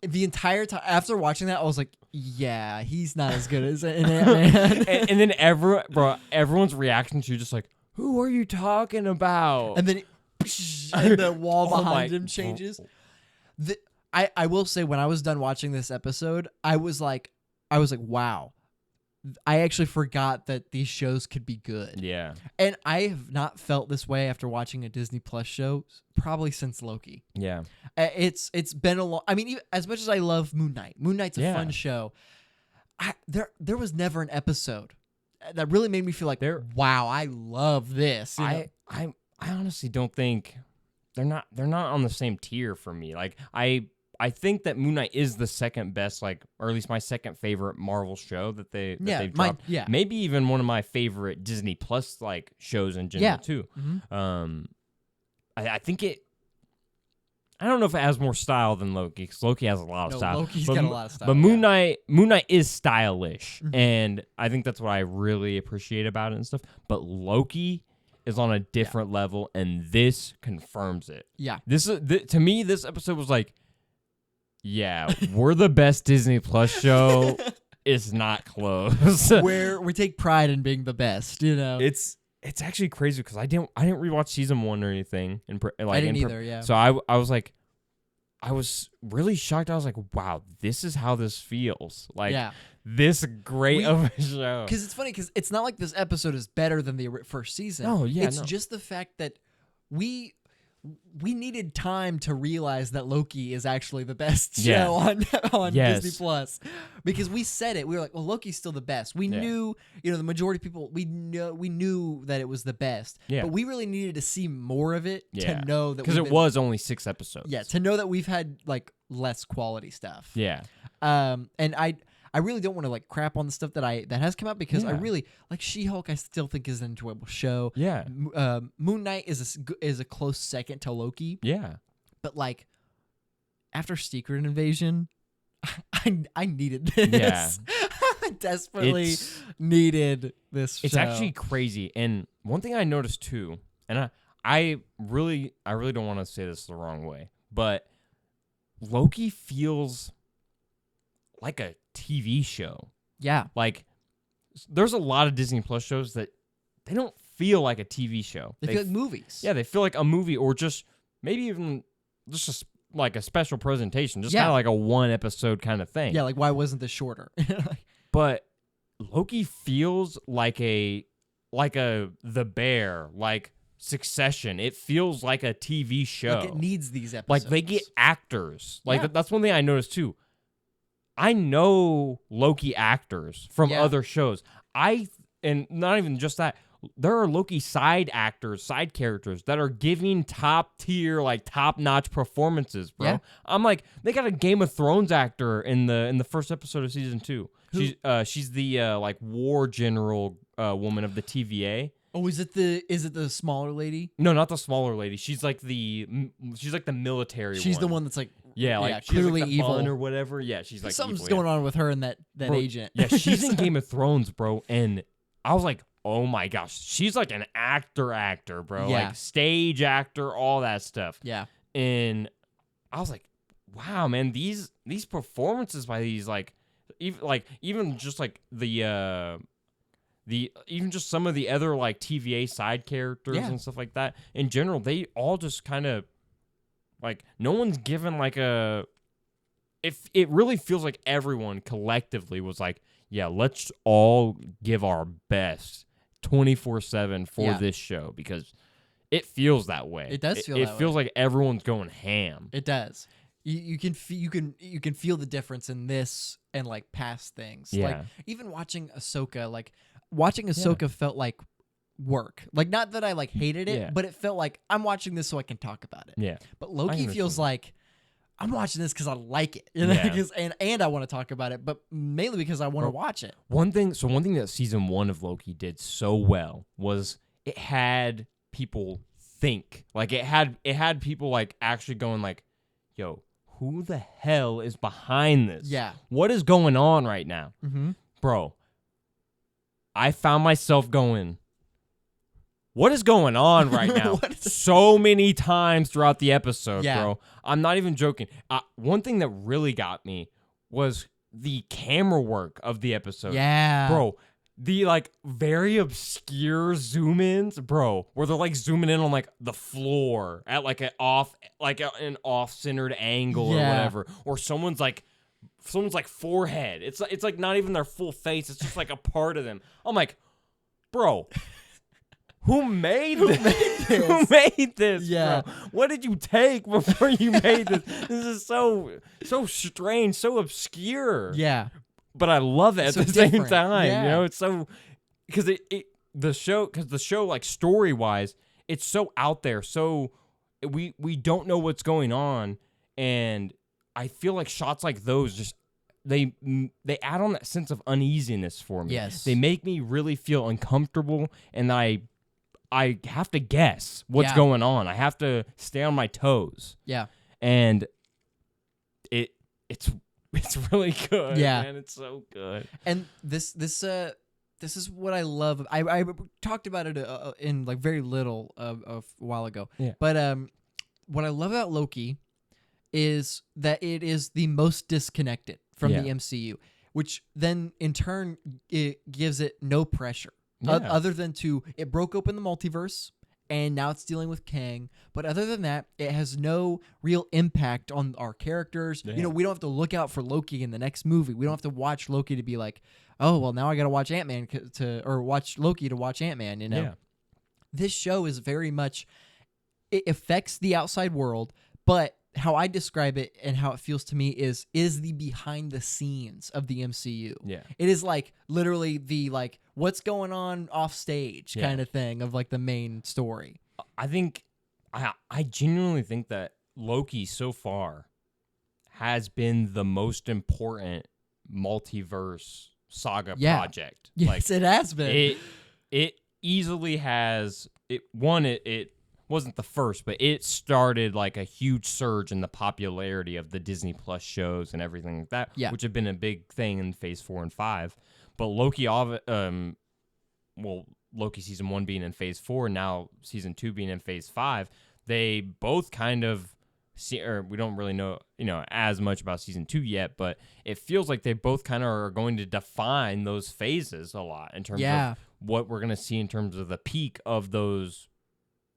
The entire time after watching that, I was like, yeah, he's not as good as an Ant-Man. and then everyone's reaction to just like, who are you talking about? And then and the wall behind him changes. I will say, when I was done watching this episode, I was like, wow. I actually forgot that these shows could be good. Yeah. And I have not felt this way after watching a Disney Plus show probably since Loki. Yeah. It's been a long... I mean, even, as much as I love Moon Knight. Moon Knight's a fun show. There was never an episode that really made me feel like, wow, I love this. I honestly don't think... They're not on the same tier for me. Like, I think that Moon Knight is the second best, like, or at least my second favorite Marvel show that they've dropped. Maybe even one of my favorite Disney Plus like shows in general too. Mm-hmm. I think it. I don't know if it has more style than Loki, because Loki has a lot of style. Loki's got a lot of style. But Moon Knight is stylish, and I think that's what I really appreciate about it and stuff. But Loki is on a different level, and this confirms it. Yeah. To me, this episode was like, yeah, we're the best Disney Plus show. It's not close. We take pride in being the best, It's actually crazy because I didn't rewatch season 1 or anything. I didn't either. Yeah. So I was like, I was really shocked. I was like, wow, this is how this feels. Like, this great of a show. Because it's funny, because it's not like this episode is better than the first season. Oh yeah, it's just the fact that we needed time to realize that Loki is actually the best show on Disney Plus, because we said it. We were like, well, Loki's still the best. We knew, the majority of people, we knew that it was the best. Yeah. But we really needed to see more of it to know that, because it was only 6 episodes. Yeah, to know that we've had like less quality stuff. Yeah. And I really don't want to like crap on the stuff that has come out, because I really like She-Hulk. I still think is an enjoyable show. Yeah. Moon Knight is a close second to Loki. Yeah. But like after Secret Invasion, I needed this. Yeah. I desperately needed this show. It's actually crazy. And one thing I noticed too, and I really don't want to say this the wrong way, but Loki feels like a TV show. Yeah. Like, there's a lot of Disney Plus shows that they don't feel like a TV show. They feel like movies. Yeah, they feel like a movie, or just maybe even just like a special presentation, just kind of like a 1 episode kind of thing. Yeah, like why wasn't this shorter? But Loki feels like The Bear, like Succession. It feels like a TV show. Like it needs these episodes. Like they get actors. Like that's one thing I noticed too. I know Loki actors from other shows. And not even just that. There are Loki side characters that are giving top tier, like top notch performances, bro. Yeah. I'm like, they got a Game of Thrones actor in the first episode of season 2. Who? She's the like war general woman of the TVA. Oh, is it the smaller lady? No, not the smaller lady. She's like the military. She's the one that's like like clearly like evil or whatever. Yeah, she's like something's evil, going on with her and that bro, agent. Yeah, she's in Game of Thrones, bro, and I was like, oh my gosh, she's like an actor, bro, like stage actor, all that stuff. Yeah, and I was like, wow, man, these performances by these even just like the even just some of the other like TVA side characters and stuff like that. In general, they all just kind of like no one's given like a. If it really feels like everyone collectively was like, yeah, let's all give our best 24/7 for this show because it feels that way. It does feel that way. It feels like everyone's going ham. It does. You can feel the difference in this and like past things. Yeah. Like even watching Ahsoka felt like work. Like not that I like hated it, but it felt like I'm watching this so I can talk about it. Yeah. But Loki feels like I'm watching this because I like it, you know? and I want to talk about it, but mainly because I want to watch it. One thing that season 1 of Loki did so well was it had people think. Like it had people like actually going like, yo, who the hell is behind this? Yeah. What is going on right now? Mm-hmm. Bro, I found myself going, what is going on right now? So many times throughout the episode, bro. I'm not even joking. One thing that really got me was the camera work of the episode. Yeah. Bro, the like very obscure zoom ins, bro, where they're like zooming in on like the floor at like an off-centered angle or whatever. Or someone's like forehead. It's like not even their full face. It's just like a part of them. I'm like, bro, who made this? Who made this? Yeah. Bro? What did you take before you made this? This is so strange, so obscure. Yeah. But I love it at the same time. Yeah. You know, it's so because the show like story wise, it's so out there. So we don't know what's going on, and I feel like shots like those just they add on that sense of uneasiness for me. Yes. They make me really feel uncomfortable, and I have to guess what's going on. I have to stay on my toes. Yeah. And it's really good. Yeah. Man, it's so good. And this is what I love. I talked about it in like very little a while ago. Yeah. But what I love about Loki is that it is the most disconnected from the MCU, which then in turn it gives it no pressure. Other than it broke open the multiverse, and now it's dealing with Kang. But other than that, it has no real impact on our characters. Yeah. You know, we don't have to look out for Loki in the next movie. We don't have to watch Loki to be like, oh, well, now I got to watch Ant-Man or watch Loki to watch Ant-Man, you know? Yeah. This show is very much, it affects the outside world, but how I describe it and how it feels to me is the behind the scenes of the MCU. Yeah. It is like literally the like what's going on off stage kind of thing of like the main story. I think I genuinely think that Loki so far has been the most important multiverse saga project. Yes, like, it has been. It easily has it wasn't the first, but it started like a huge surge in the popularity of the Disney Plus shows and everything like that, which have been a big thing in Phase 4 and 5. But Loki season 1 being in Phase 4, now season 2 being in Phase 5, they both kind of we don't really know, as much about season 2 yet, but it feels like they both kind of are going to define those phases a lot in terms of what we're going to see in terms of the peak of those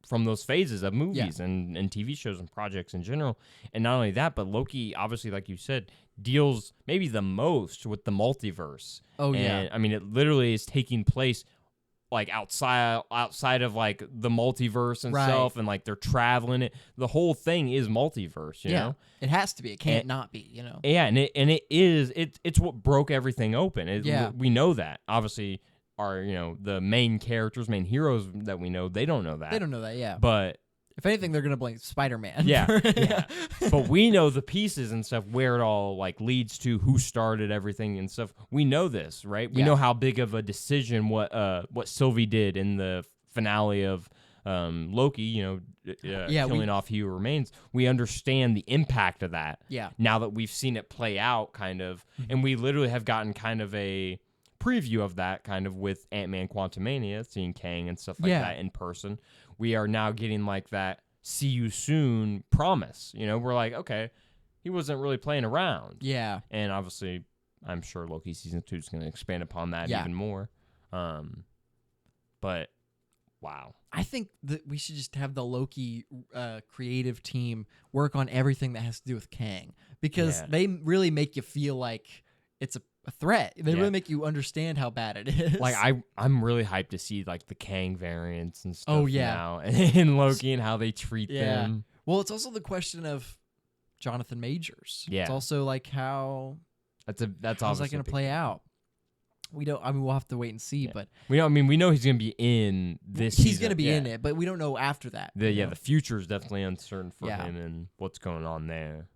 from those phases of movies and TV shows and projects in general. And not only that, but Loki, obviously, like you said, deals maybe the most with the multiverse. Oh, and, I mean, it literally is taking place like outside of like the multiverse and stuff, and like they're traveling it. The whole thing is multiverse, you know? It has to be. It can't not be, you know? Yeah, and it's what broke everything open. We know that. Obviously, are the main characters, main heroes that we know, they don't know that. They don't know that, yeah. But if anything, they're gonna blame Spider-Man. Yeah. But we know the pieces and stuff, where it all like leads to, who started everything and stuff. We know this, right? We know how big of a decision what Sylvie did in the finale of Loki, killing off He Who Remains, we understand the impact of that. Yeah. Now that we've seen it play out, kind of, and we literally have gotten kind of a preview of that, kind of with Ant-Man Quantumania, seeing Kang and stuff like that in person. We are now getting like that "see you soon" promise. We're like, okay, he wasn't really playing around. Yeah. And obviously, I'm sure Loki season 2 is going to expand upon that even more. But wow. I think that we should just have the Loki creative team work on everything that has to do with Kang, because they really make you feel like it's a threat. They really make you understand how bad it is. Like I'm really hyped to see like the Kang variants and stuff now in Loki and how they treat them. Well, it's also the question of Jonathan Majors. Yeah. It's also like how's that going to play out? We don't. I mean, we'll have to wait and see. But we know he's going to be in this. He's going to be in it, but we don't know after that. The future is definitely uncertain for him and what's going on there.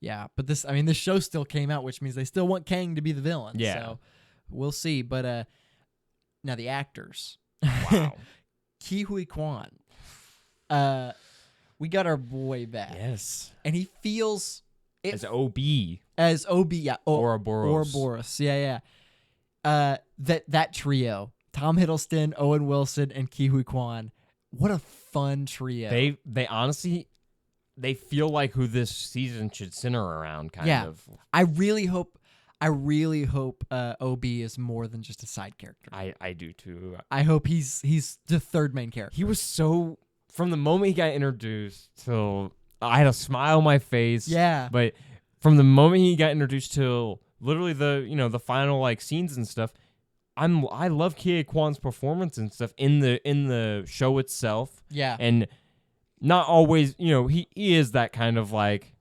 Yeah, but this show still came out, which means they still want Kang to be the villain. Yeah. So we'll see. But now the actors. Wow. Ke Huy Quan. We got our boy back. Yes. And he feels as OB. As OB, yeah. Ouroboros. Ouroboros. Yeah. That trio, Tom Hiddleston, Owen Wilson, and Ke Huy Quan. What a fun trio. They honestly, they feel like who this season should center around, kind of. I really hope OB is more than just a side character. I do too. I hope he's the third main character. He was so, from the moment he got introduced till, I had a smile on my face. Yeah. But from the moment he got introduced till literally the final like scenes and stuff, I love Ke Huy Quan's performance and stuff in the show itself. Yeah. And not always, he is that kind of like,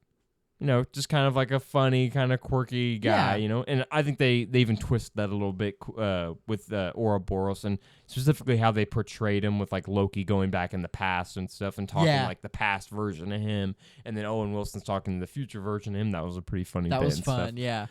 just kind of like a funny, kind of quirky guy, And I think they even twist that a little bit with Ouroboros, and specifically how they portrayed him with like Loki going back in the past and stuff and talking like the past version of him, and then Owen Wilson's talking the future version of him. That was a pretty funny bit. That was fun, yeah.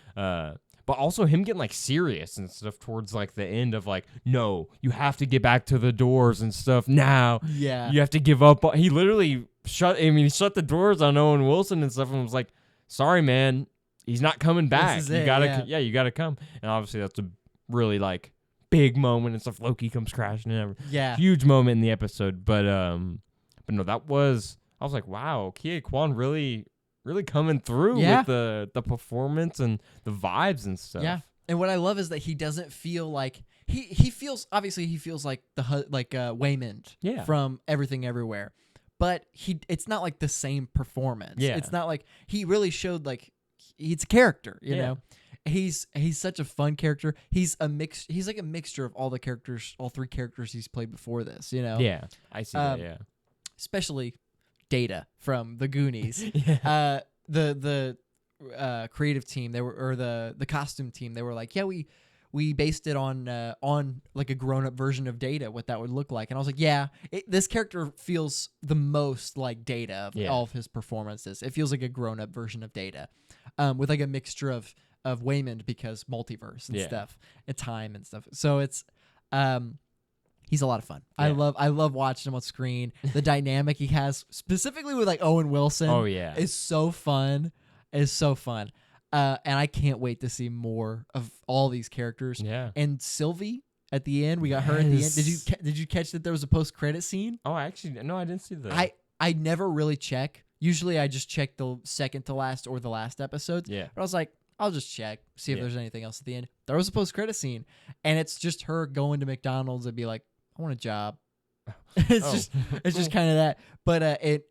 But also him getting like serious and stuff towards like the end of like, no, you have to get back to the doors and stuff now. Yeah. You have to give up. He literally shut the doors on Owen Wilson and stuff and was like, sorry, man, he's not coming back. You gotta come. And obviously that's a really like big moment and stuff. Loki comes crashing in. Yeah. Huge moment in the episode. But no, I was like, wow, Ke Huy Quan really coming through with the performance and the vibes and stuff. Yeah. And what I love is that he doesn't feel like he feels like Waymond from Everything Everywhere. But it's not like the same performance. Yeah. It's not like he really showed like he's a character, you know. He's such a fun character. He's like a mixture of all three characters he's played before this, Yeah. I see that, yeah. Especially Data from the Goonies. Yeah. The creative team, the costume team, they were like, yeah, we based it on like a grown-up version of Data, what that would look like. And I was like, this character feels the most like Data of all of his performances. It feels like a grown-up version of Data, with like a mixture of Waymond, because multiverse and stuff and time and stuff. So it's he's a lot of fun. Yeah. I love watching him on screen. The dynamic he has specifically with like Owen Wilson is so fun. And I can't wait to see more of all these characters. Yeah. And Sylvie at the end, we got her at the end. Did you catch that there was a post-credit scene? Oh, actually, no, I didn't see that. I never really check. Usually I just check the second to last or the last episodes. Yeah. But I was like, I'll just check, see if there's anything else at the end. There was a post-credit scene, and it's just her going to McDonald's and be like, I want a job. It's just kind of that. But it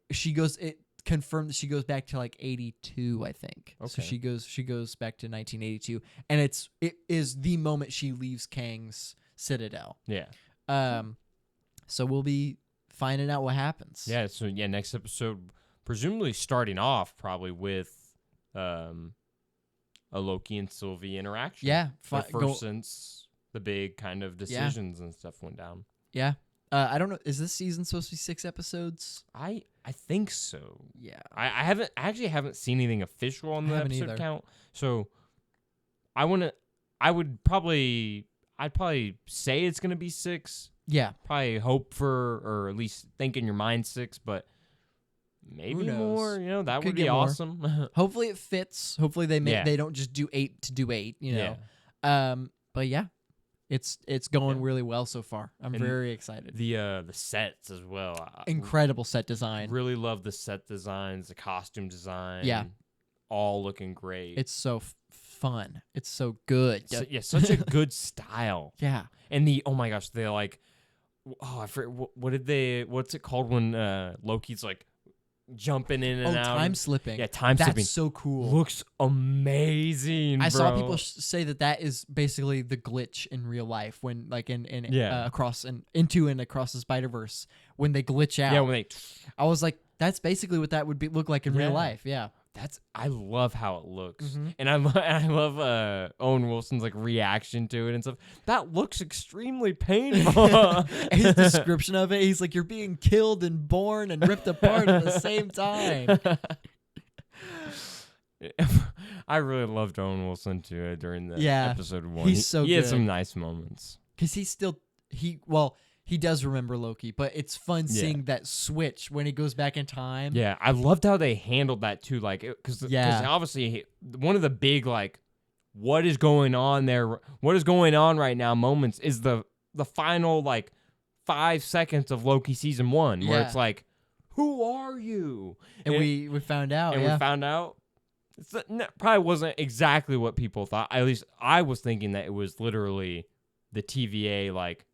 confirmed that she goes back to like 82, I think. Okay. So she goes back to 1982, and it is the moment she leaves Kang's Citadel. Yeah. So we'll be finding out what happens. Yeah. So next episode, presumably starting off probably with a Loki and Sylvie interaction. Yeah. Since the big kind of decisions and stuff went down. Yeah. I don't know. Is this season supposed to be 6 episodes? I think so. Yeah. I haven't seen anything official on the episode count. So I'd probably say it's gonna be 6. Yeah. Probably hope for, or at least think in your mind 6, but maybe more. That would be awesome. Hopefully it fits. Hopefully they don't just do 8 to do 8. But yeah, it's going really well so far. I'm very excited. The sets as well. Incredible set design. Really love the set designs, the costume design. Yeah. All looking great. It's so fun. It's so good. Such a good style. Yeah. And oh my gosh, they're like, I forget, what's it called when Loki's like jumping in and out? Time slipping. Yeah, time slipping. That's so cool. Looks amazing, I bro. saw people say that is basically the glitch in real life when like across the Spider-Verse when they glitch out. Yeah, when they I was like, that's basically what that would look like in real life. Yeah. I love how it looks, Mm-hmm. and I love Owen Wilson's like reaction to it and stuff. That looks extremely painful. His description of it, he's like, "You're being killed and born and ripped apart at the same time." I really loved Owen Wilson too during the episode 1. He's so good. He had some nice moments because he does remember Loki, but it's fun seeing that switch when he goes back in time. Yeah, I loved how they handled that too. Like, because obviously one of the big like, what is going on there? What is going on right now? Moments is the final like 5 seconds of Loki season 1, where it's like, who are you? And we found out. And we found out. Probably wasn't exactly what people thought. At least I was thinking that it was literally the TVA like.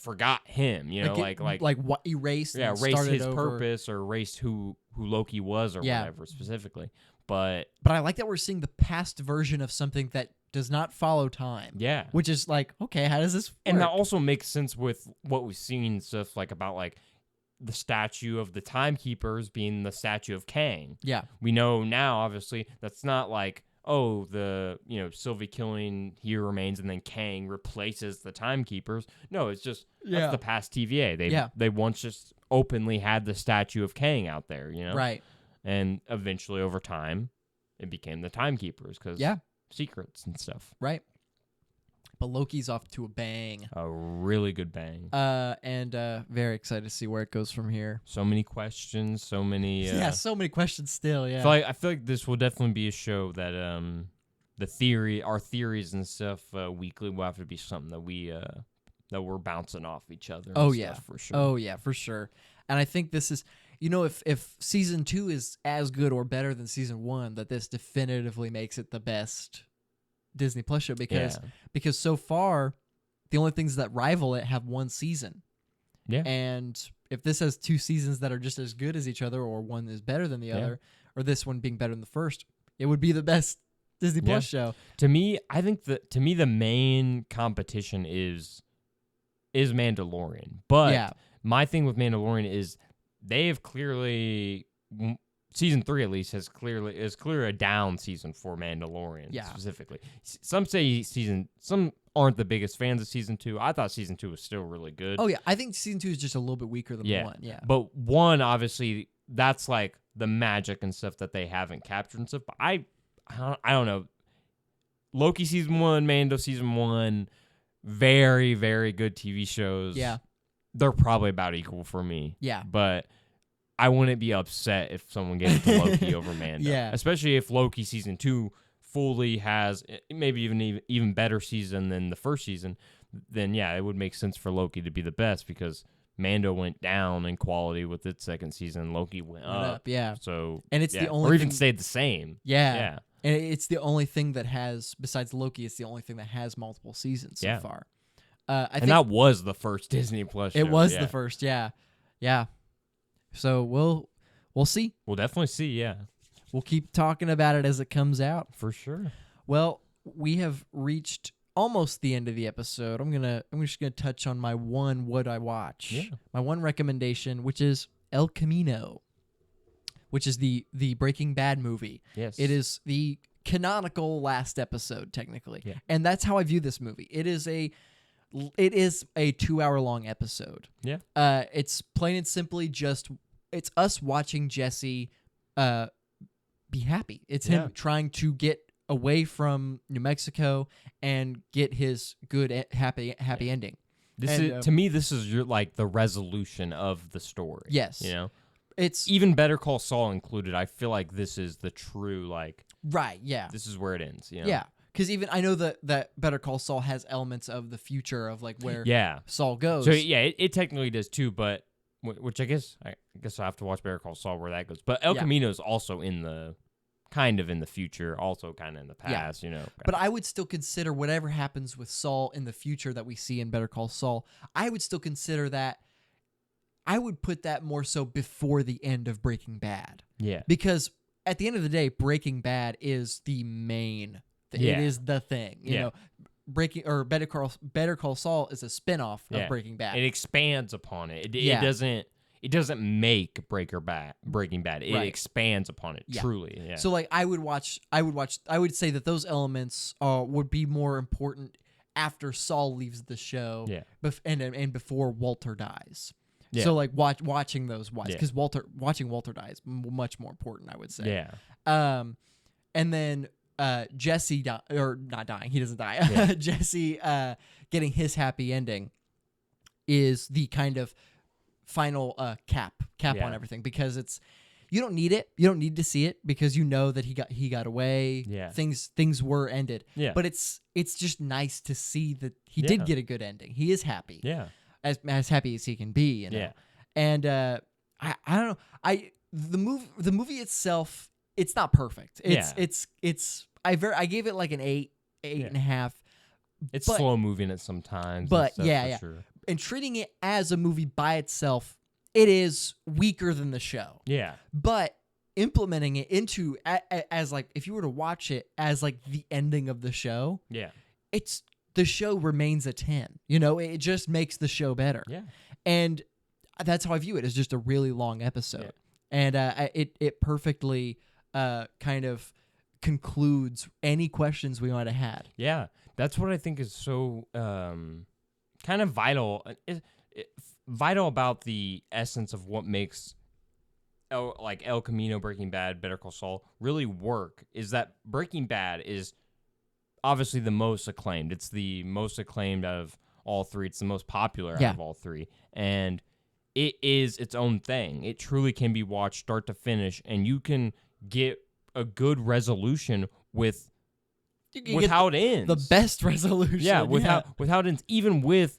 Forgot him, like what erased erased his over. purpose or erased who Loki was or whatever specifically. But I like that we're seeing the past version of something that does not follow time. Yeah. Which is like, okay, how does this work? And that also makes sense with what we've seen stuff like about like the statue of the timekeepers being the statue of Kang. Yeah. We know now obviously that's not like the Sylvie killing He Remains and then Kang replaces the timekeepers. No, it's just that's the past TVA. They once just openly had the statue of Kang out there, Right. And eventually over time it became the timekeepers because secrets and stuff. Right. But Loki's off to a bang. A really good bang. And very excited to see where it goes from here. So many questions, so many so many questions still, yeah. I feel like this will definitely be a show that our theories and stuff weekly will have to be something that we're bouncing off each other. Oh and yeah, stuff, for sure. Oh yeah, for sure. And I think this is, if season 2 is as good or better than season 1, that this definitively makes it the best Disney Plus show because so far the only things that rival it have one season. Yeah. And if this has 2 seasons that are just as good as each other, or one is better than the other, or this one being better than the first, it would be the best Disney Plus show. To me, I think the main competition is Mandalorian. But my thing with Mandalorian is they have clearly season 3 at least is clearly a down season for Mandalorian specifically. Some say some aren't the biggest fans of season 2. I thought season 2 was still really good. Oh yeah, I think season 2 is just a little bit weaker than 1. Yeah. But 1 obviously that's like the magic and stuff that they haven't captured and stuff. But I don't know. Loki season 1, Mando season 1, very, very good TV shows. Yeah. They're probably about equal for me. Yeah. But I wouldn't be upset if someone gave it to Loki over Mando. Yeah. Especially if Loki season 2 fully has maybe even better season than the first season, then it would make sense for Loki to be the best because Mando went down in quality with its second season. Loki went up. Yeah. So and it's the only or even stayed the same. Yeah. Yeah. And it's the only thing that has, besides Loki, it's the only thing that has multiple seasons so far. I think that was the first Disney Plus show. It was the first, yeah. So we'll see. We'll definitely see, yeah. We'll keep talking about it as it comes out. For sure. Well, we have reached almost the end of the episode. I'm just gonna touch on my one what I watch. Yeah. My one recommendation, which is El Camino, which is the Breaking Bad movie. Yes. It is the canonical last episode, technically. Yeah. And that's how I view this movie. It is a 2-hour-long episode. Yeah. It's plain and simply it's us watching Jesse be happy. It's him trying to get away from New Mexico and get his good happy ending. To me, this is like the resolution of the story. Yes. It's even Better Call Saul included. I feel like this is the true right. Yeah. This is where it ends. Yeah. Because even I know that Better Call Saul has elements of the future of where Saul goes. So it technically does too, but which I guess I have to watch Better Call Saul where that goes. But El Camino is also in the future, also kind of in the past. But I would still consider whatever happens with Saul in the future that we see in Better Call Saul. I would still consider that. I would put that more so before the end of Breaking Bad. Yeah. Because at the end of the day, Breaking Bad is the main thing. Yeah. It is the thing. You know, Better Call Saul is a spinoff of Breaking Bad. It expands upon it. It doesn't make Breaking Bad. It expands upon it truly. Yeah. So I would say that those elements would be more important after Saul leaves the show. Yeah. And before Walter dies. Yeah. So watching those because watching Walter die is much more important, I would say. Yeah. And then Jesse not dying, he doesn't die. Yeah. Jesse getting his happy ending is the kind of final cap on everything, because you don't need it. You don't need to see it because you know that he got away. Yeah. Things were ended. Yeah. But it's just nice to see that he did get a good ending. He is happy. Yeah. As happy as he can be, Yeah. And I don't know. The movie itself, it's not perfect. I gave it an 8.5. It's slow moving at sometimes. But sure. And treating it as a movie by itself, it is weaker than the show. Yeah. But implementing it into as if you were to watch it as the ending of the show, the show remains a 10. It just makes the show better. Yeah. And that's how I view it, as just a really long episode. Yeah. And it perfectly kind of concludes any questions we might have had. Yeah. That's what I think is so kind of vital. Vital about the essence of what makes El Camino, Breaking Bad, Better Call Saul really work is that Breaking Bad is obviously the most acclaimed. It's the most acclaimed out of all three. It's the most popular out of all three. And it is its own thing. It truly can be watched start to finish, and you can get a good resolution with how it ends. The best resolution. Yeah, with how it ends. Even with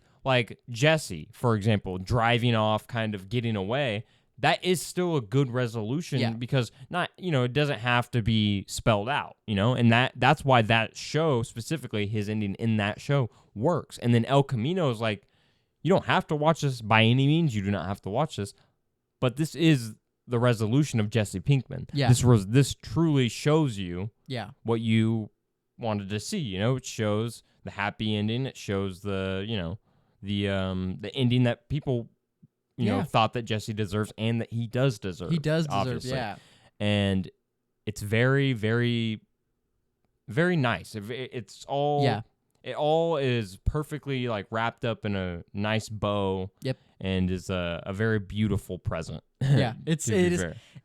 Jesse, for example, driving off, kind of getting away. That is still a good resolution because it doesn't have to be spelled out, and that's why that show specifically, his ending in that show works. And then El Camino is you don't have to watch this by any means. You do not have to watch this, but this is the resolution of Jesse Pinkman. Yeah. This truly shows you what you wanted to see. It shows the happy ending. It shows the ending that people thought that Jesse deserves and that he does deserve. He does deserve, obviously. And it's very, very, very nice. It's all, it all is perfectly wrapped up in a nice bow. Yep. And is a very beautiful present. Yeah, it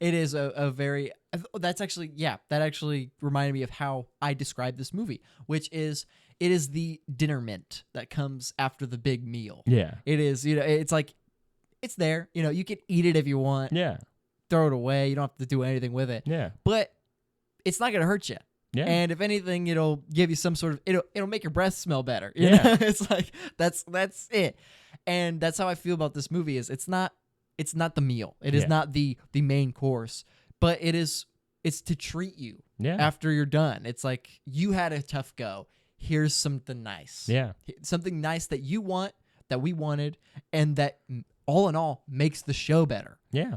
is a very. That's actually that actually reminded me of how I describe this movie, which is it is the dinner mint that comes after the big meal. Yeah, it is. It's it's there. You can eat it if you want. Yeah, throw it away. You don't have to do anything with it. Yeah, but it's not gonna hurt you. Yeah. And if anything, it'll give you some sort of it'll make your breath smell better. Yeah. It's that's it. And that's how I feel about this movie is it's not the meal. It is not the main course, but it's to treat you after you're done. It's you had a tough go. Here's something nice. Yeah. Something nice that you want, that we wanted, and that all in all makes the show better. Yeah.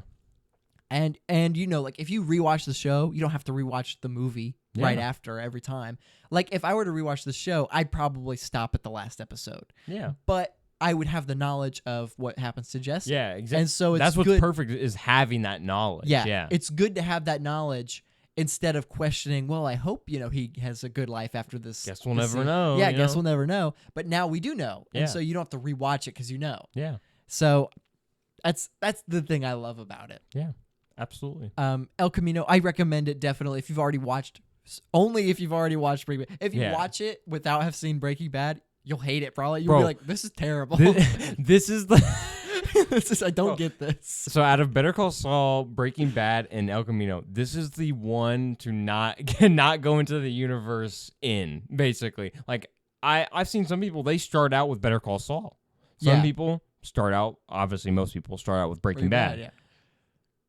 And if you rewatch the show, you don't have to rewatch the movie right after every time. If I were to rewatch the show, I'd probably stop at the last episode. Yeah. But I would have the knowledge of what happens to Jesse. Yeah, exactly. And so that's what's perfect is having that knowledge. Yeah. It's good to have that knowledge instead of questioning, well, I hope, he has a good life after this. Guess we'll never know. Yeah, guess we'll never know. But now we do know. And so you don't have to rewatch it because you know. Yeah. So that's the thing I love about it. Yeah, absolutely. El Camino, I recommend it definitely if you've already watched Breaking Bad. If you watch it without have seen Breaking Bad, you'll hate it probably. You'll Bro, be like, this is terrible. This is the I don't get this. So out of Better Call Saul, Breaking Bad, and El Camino, this is the one to not go into the universe in, basically. Like, I've seen some people, they start out with Better Call Saul. Some people start out, obviously most people start out with Breaking Bad. Yeah.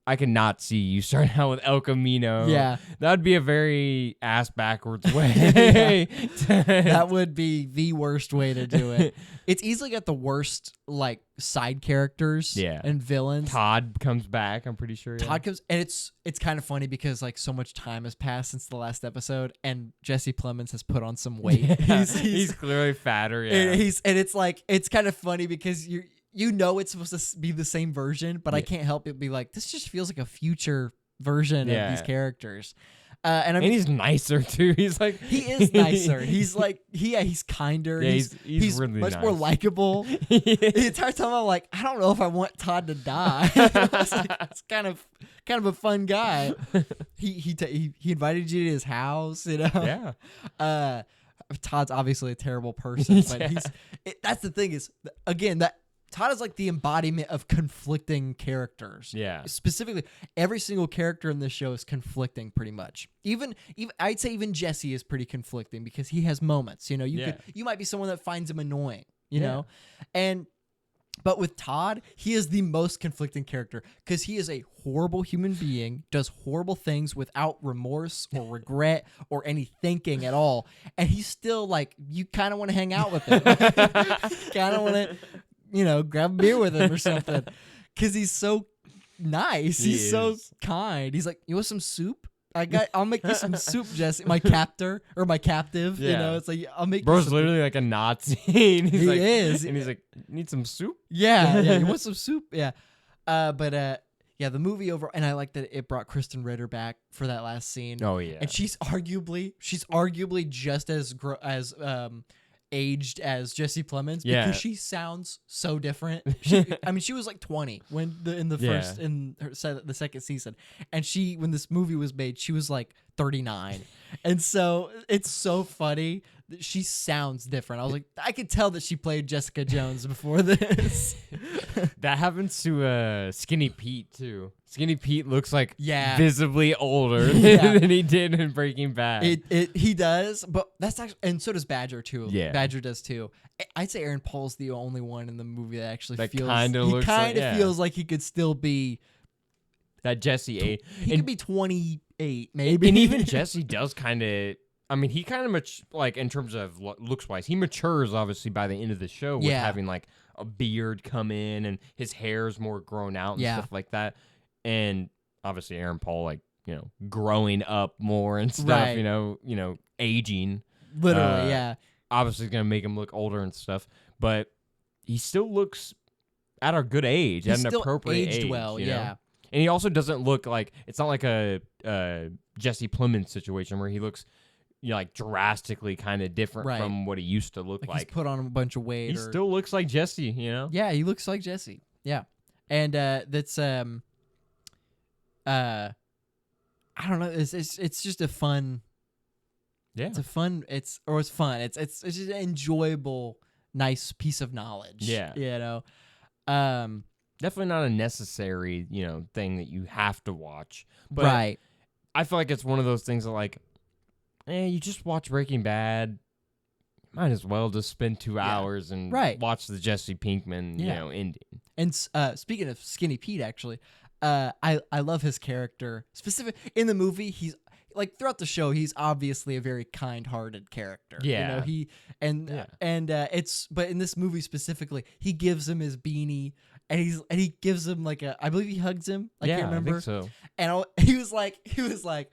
I could not see you start out with El Camino. Yeah. That would be a very ass backwards way. That would be the worst way to do it. It's easily got the worst like side characters and villains. Todd comes back, I'm pretty sure. Todd comes, and it's kind of funny because like so much time has passed since the last episode, and Jesse Plemons has put on some weight. He's clearly fatter. Yeah. And it's like, it's kind of funny because you know it's supposed to be the same version, but I can't help it be like, this just feels like a future version of these characters. And I mean, he's nicer too. He's like, he is nicer. He's like, he's kinder. Yeah, he's really much nice. more likable. The entire time I'm like, I don't know if I want Todd to die. It's kind of a fun guy. He invited you to his house, you know. Yeah. Todd's obviously a terrible person, but that's the thing is, again, that Todd is like the embodiment of conflicting characters. Yeah. Specifically, every single character in this show is conflicting pretty much. Even I'd say even Jesse is pretty conflicting because he has moments. You know, you might be someone that finds him annoying, you know? But with Todd, he is the most conflicting character because he is a horrible human being, does horrible things without remorse or regret or any thinking at all. And he's still like, you kind of want to hang out with him. Kind of want to, you know, grab a beer with him or something because he's so nice. He's so kind. He's like, you want some soup? I'll make you some soup, Jesse. My captive. You know, it's like, I'll make. Bro's you some literally like a Nazi. He is, and he's like, need some soup? Yeah. You want some soup? Yeah. The movie overall, and I like that it brought Kristen Ritter back for that last scene. Oh yeah, and she's arguably just as aged as Jesse Plemons because she sounds so different. She was like 20 when the second season, and when this movie was made, she was like 39, and so it's so funny that she sounds different. I was like, I could tell that she played Jessica Jones before this. That happens to Skinny Pete too. Skinny Pete looks like visibly older than he did in Breaking Bad. He does, but that's actually, and so does Badger too. Yeah, Badger does too. I'd say Aaron Paul's the only one in the movie that actually feels feels like he could still be that Jesse age. He could be 28 maybe. And even Jesse does kind of. I mean, he kind of like in terms of looks wise, he matures obviously by the end of the show with having like a beard come in and his hair's more grown out and stuff like that. And obviously Aaron Paul, like, you know, growing up more and stuff, you know, aging. Literally, obviously going to make him look older and stuff, but he still looks at a good age, at an appropriate age. Well, you know? And he also doesn't look like, it's not like a Jesse Plemons situation where he looks, you know, like drastically kind of different from what he used to look like. He's put on a bunch of weight. He still looks like Jesse, you know? Yeah, he looks like Jesse. Yeah. And that's I don't know. It's just a fun. Yeah. It's fun. It's fun. It's just an enjoyable, nice piece of knowledge. Yeah. You know. Definitely not a necessary, you know, thing that you have to watch. But I feel like it's one of those things that like, you just watch Breaking Bad. Might as well just spend 2 hours and watch the Jesse Pinkman, you know, ending. And speaking of Skinny Pete, actually, I love his character. Specific in the movie, he's like throughout the show, he's obviously a very kind-hearted character. Yeah, you know, but in this movie specifically, he gives him his beanie. And he gives him like I believe he hugs him. I can't remember. I think so. And he was like,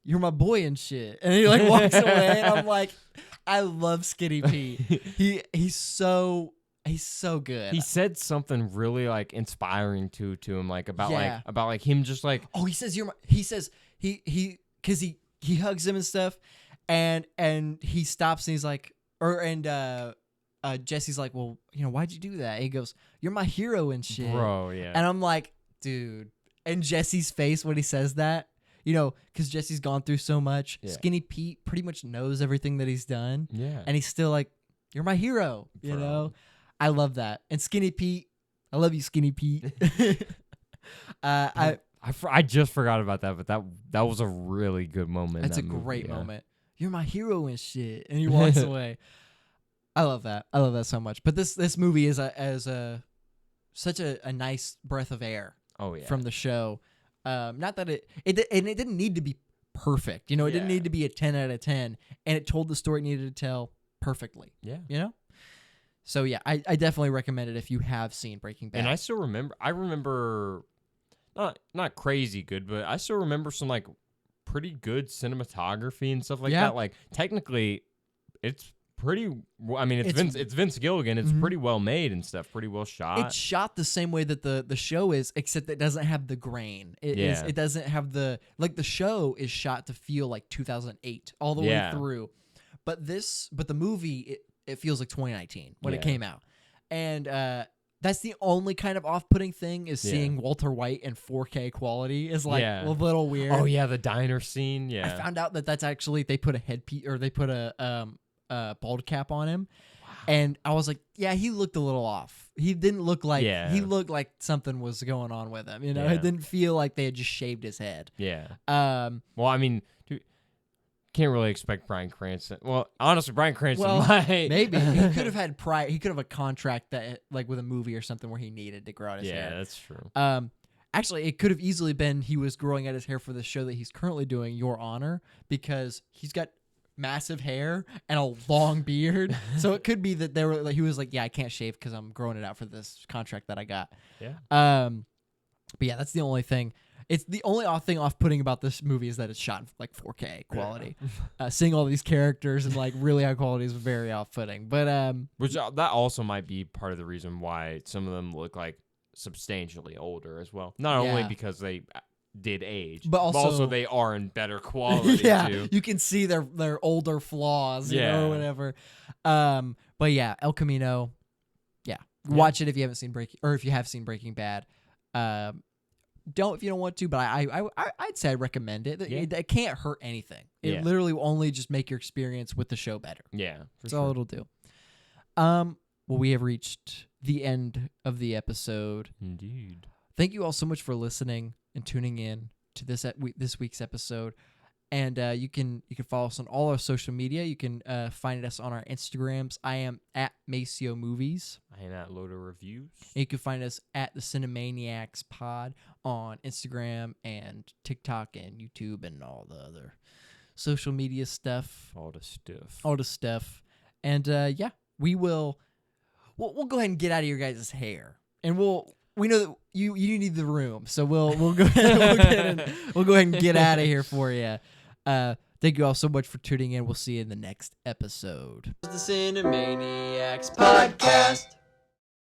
you're my boy and shit. And he like walks away, and I'm like, I love Skinny Pete. He's so good. He said something really like inspiring to him, like about him just like, oh, he says because he hugs him and stuff, and he stops and he's like, Jesse's like, well, you know, why'd you do that? And he goes, you're my hero and shit, bro. Yeah. And I'm like, dude. And Jesse's face when he says that, you know, because Jesse's gone through so much. Yeah. Skinny Pete pretty much knows everything that he's done. Yeah. And he's still like, You're my hero. You know, I love that. And Skinny Pete, I love you, Skinny Pete. I just forgot about that, but that was a really good moment. That's a great moment. You're my hero and shit, and he walks away. I love that. I love that so much. But this movie is such a nice breath of air. Oh yeah. From the show. Not that it didn't need to be perfect. You know, it didn't need to be a 10 out of 10, and it told the story it needed to tell perfectly. Yeah. You know? So yeah, I definitely recommend it if you have seen Breaking Bad. And I remember not crazy good, but I still remember some like pretty good cinematography and stuff like that. Like technically it's pretty, I mean, it's Vince Gilligan. It's pretty well made and stuff, pretty well shot. It's shot the same way that the show is, except it doesn't have the grain. It doesn't have the show is shot to feel like 2008 all the way through. But the movie it feels like 2019 when it came out. And that's the only kind of off-putting thing is seeing Walter White in 4K quality is like a little weird. Oh yeah, the diner scene. Yeah. I found out that that's actually they put a headpiece or they put a bald cap on him. Wow. And I was like, yeah, he looked a little off. He didn't look like he looked like something was going on with him. You know, it didn't feel like they had just shaved his head. Yeah. Well, I mean, can't really expect Bryan Cranston. Well, honestly, Bryan Cranston might. Maybe he could have had he could have a contract that like with a movie or something where he needed to grow out his hair. Yeah, that's true. Actually, it could have easily been he was growing out his hair for the show that he's currently doing, Your Honor, because he's got massive hair and a long beard. So it could be that he was like, yeah, I can't shave because I'm growing it out for this contract that I got. Yeah. But yeah, that's the only thing. It's the only thing off-putting about this movie is that it's shot in like 4K quality. Seeing all these characters and like really high quality is very off-putting. But which that also might be part of the reason why some of them look like substantially older as well. Not only because they did age, but also they are in better quality too. You can see their older flaws, you know, or whatever. But yeah, El Camino. Watch it if you haven't seen if you have seen Breaking Bad. Don't if you don't want to, but I'd say I recommend it. It can't hurt anything. It literally will only just make your experience with the show better. Yeah, that's all it'll do. Well, we have reached the end of the episode. Indeed. Thank you all so much for listening and tuning in to this week's episode. And you can follow us on all our social media. You can find us on our Instagrams. I am at Maceo Movies. I am at Loader Reviews. And you can find us at the Cinemaniacs Pod on Instagram and TikTok and YouTube and all the other social media stuff. All the stuff. And we'll go ahead and get out of your guys' hair. And we know that you need the room, so we'll go ahead and get out of here for you. Thank you all so much for tuning in. We'll see you in the next episode. The Cinemaniacs Podcast.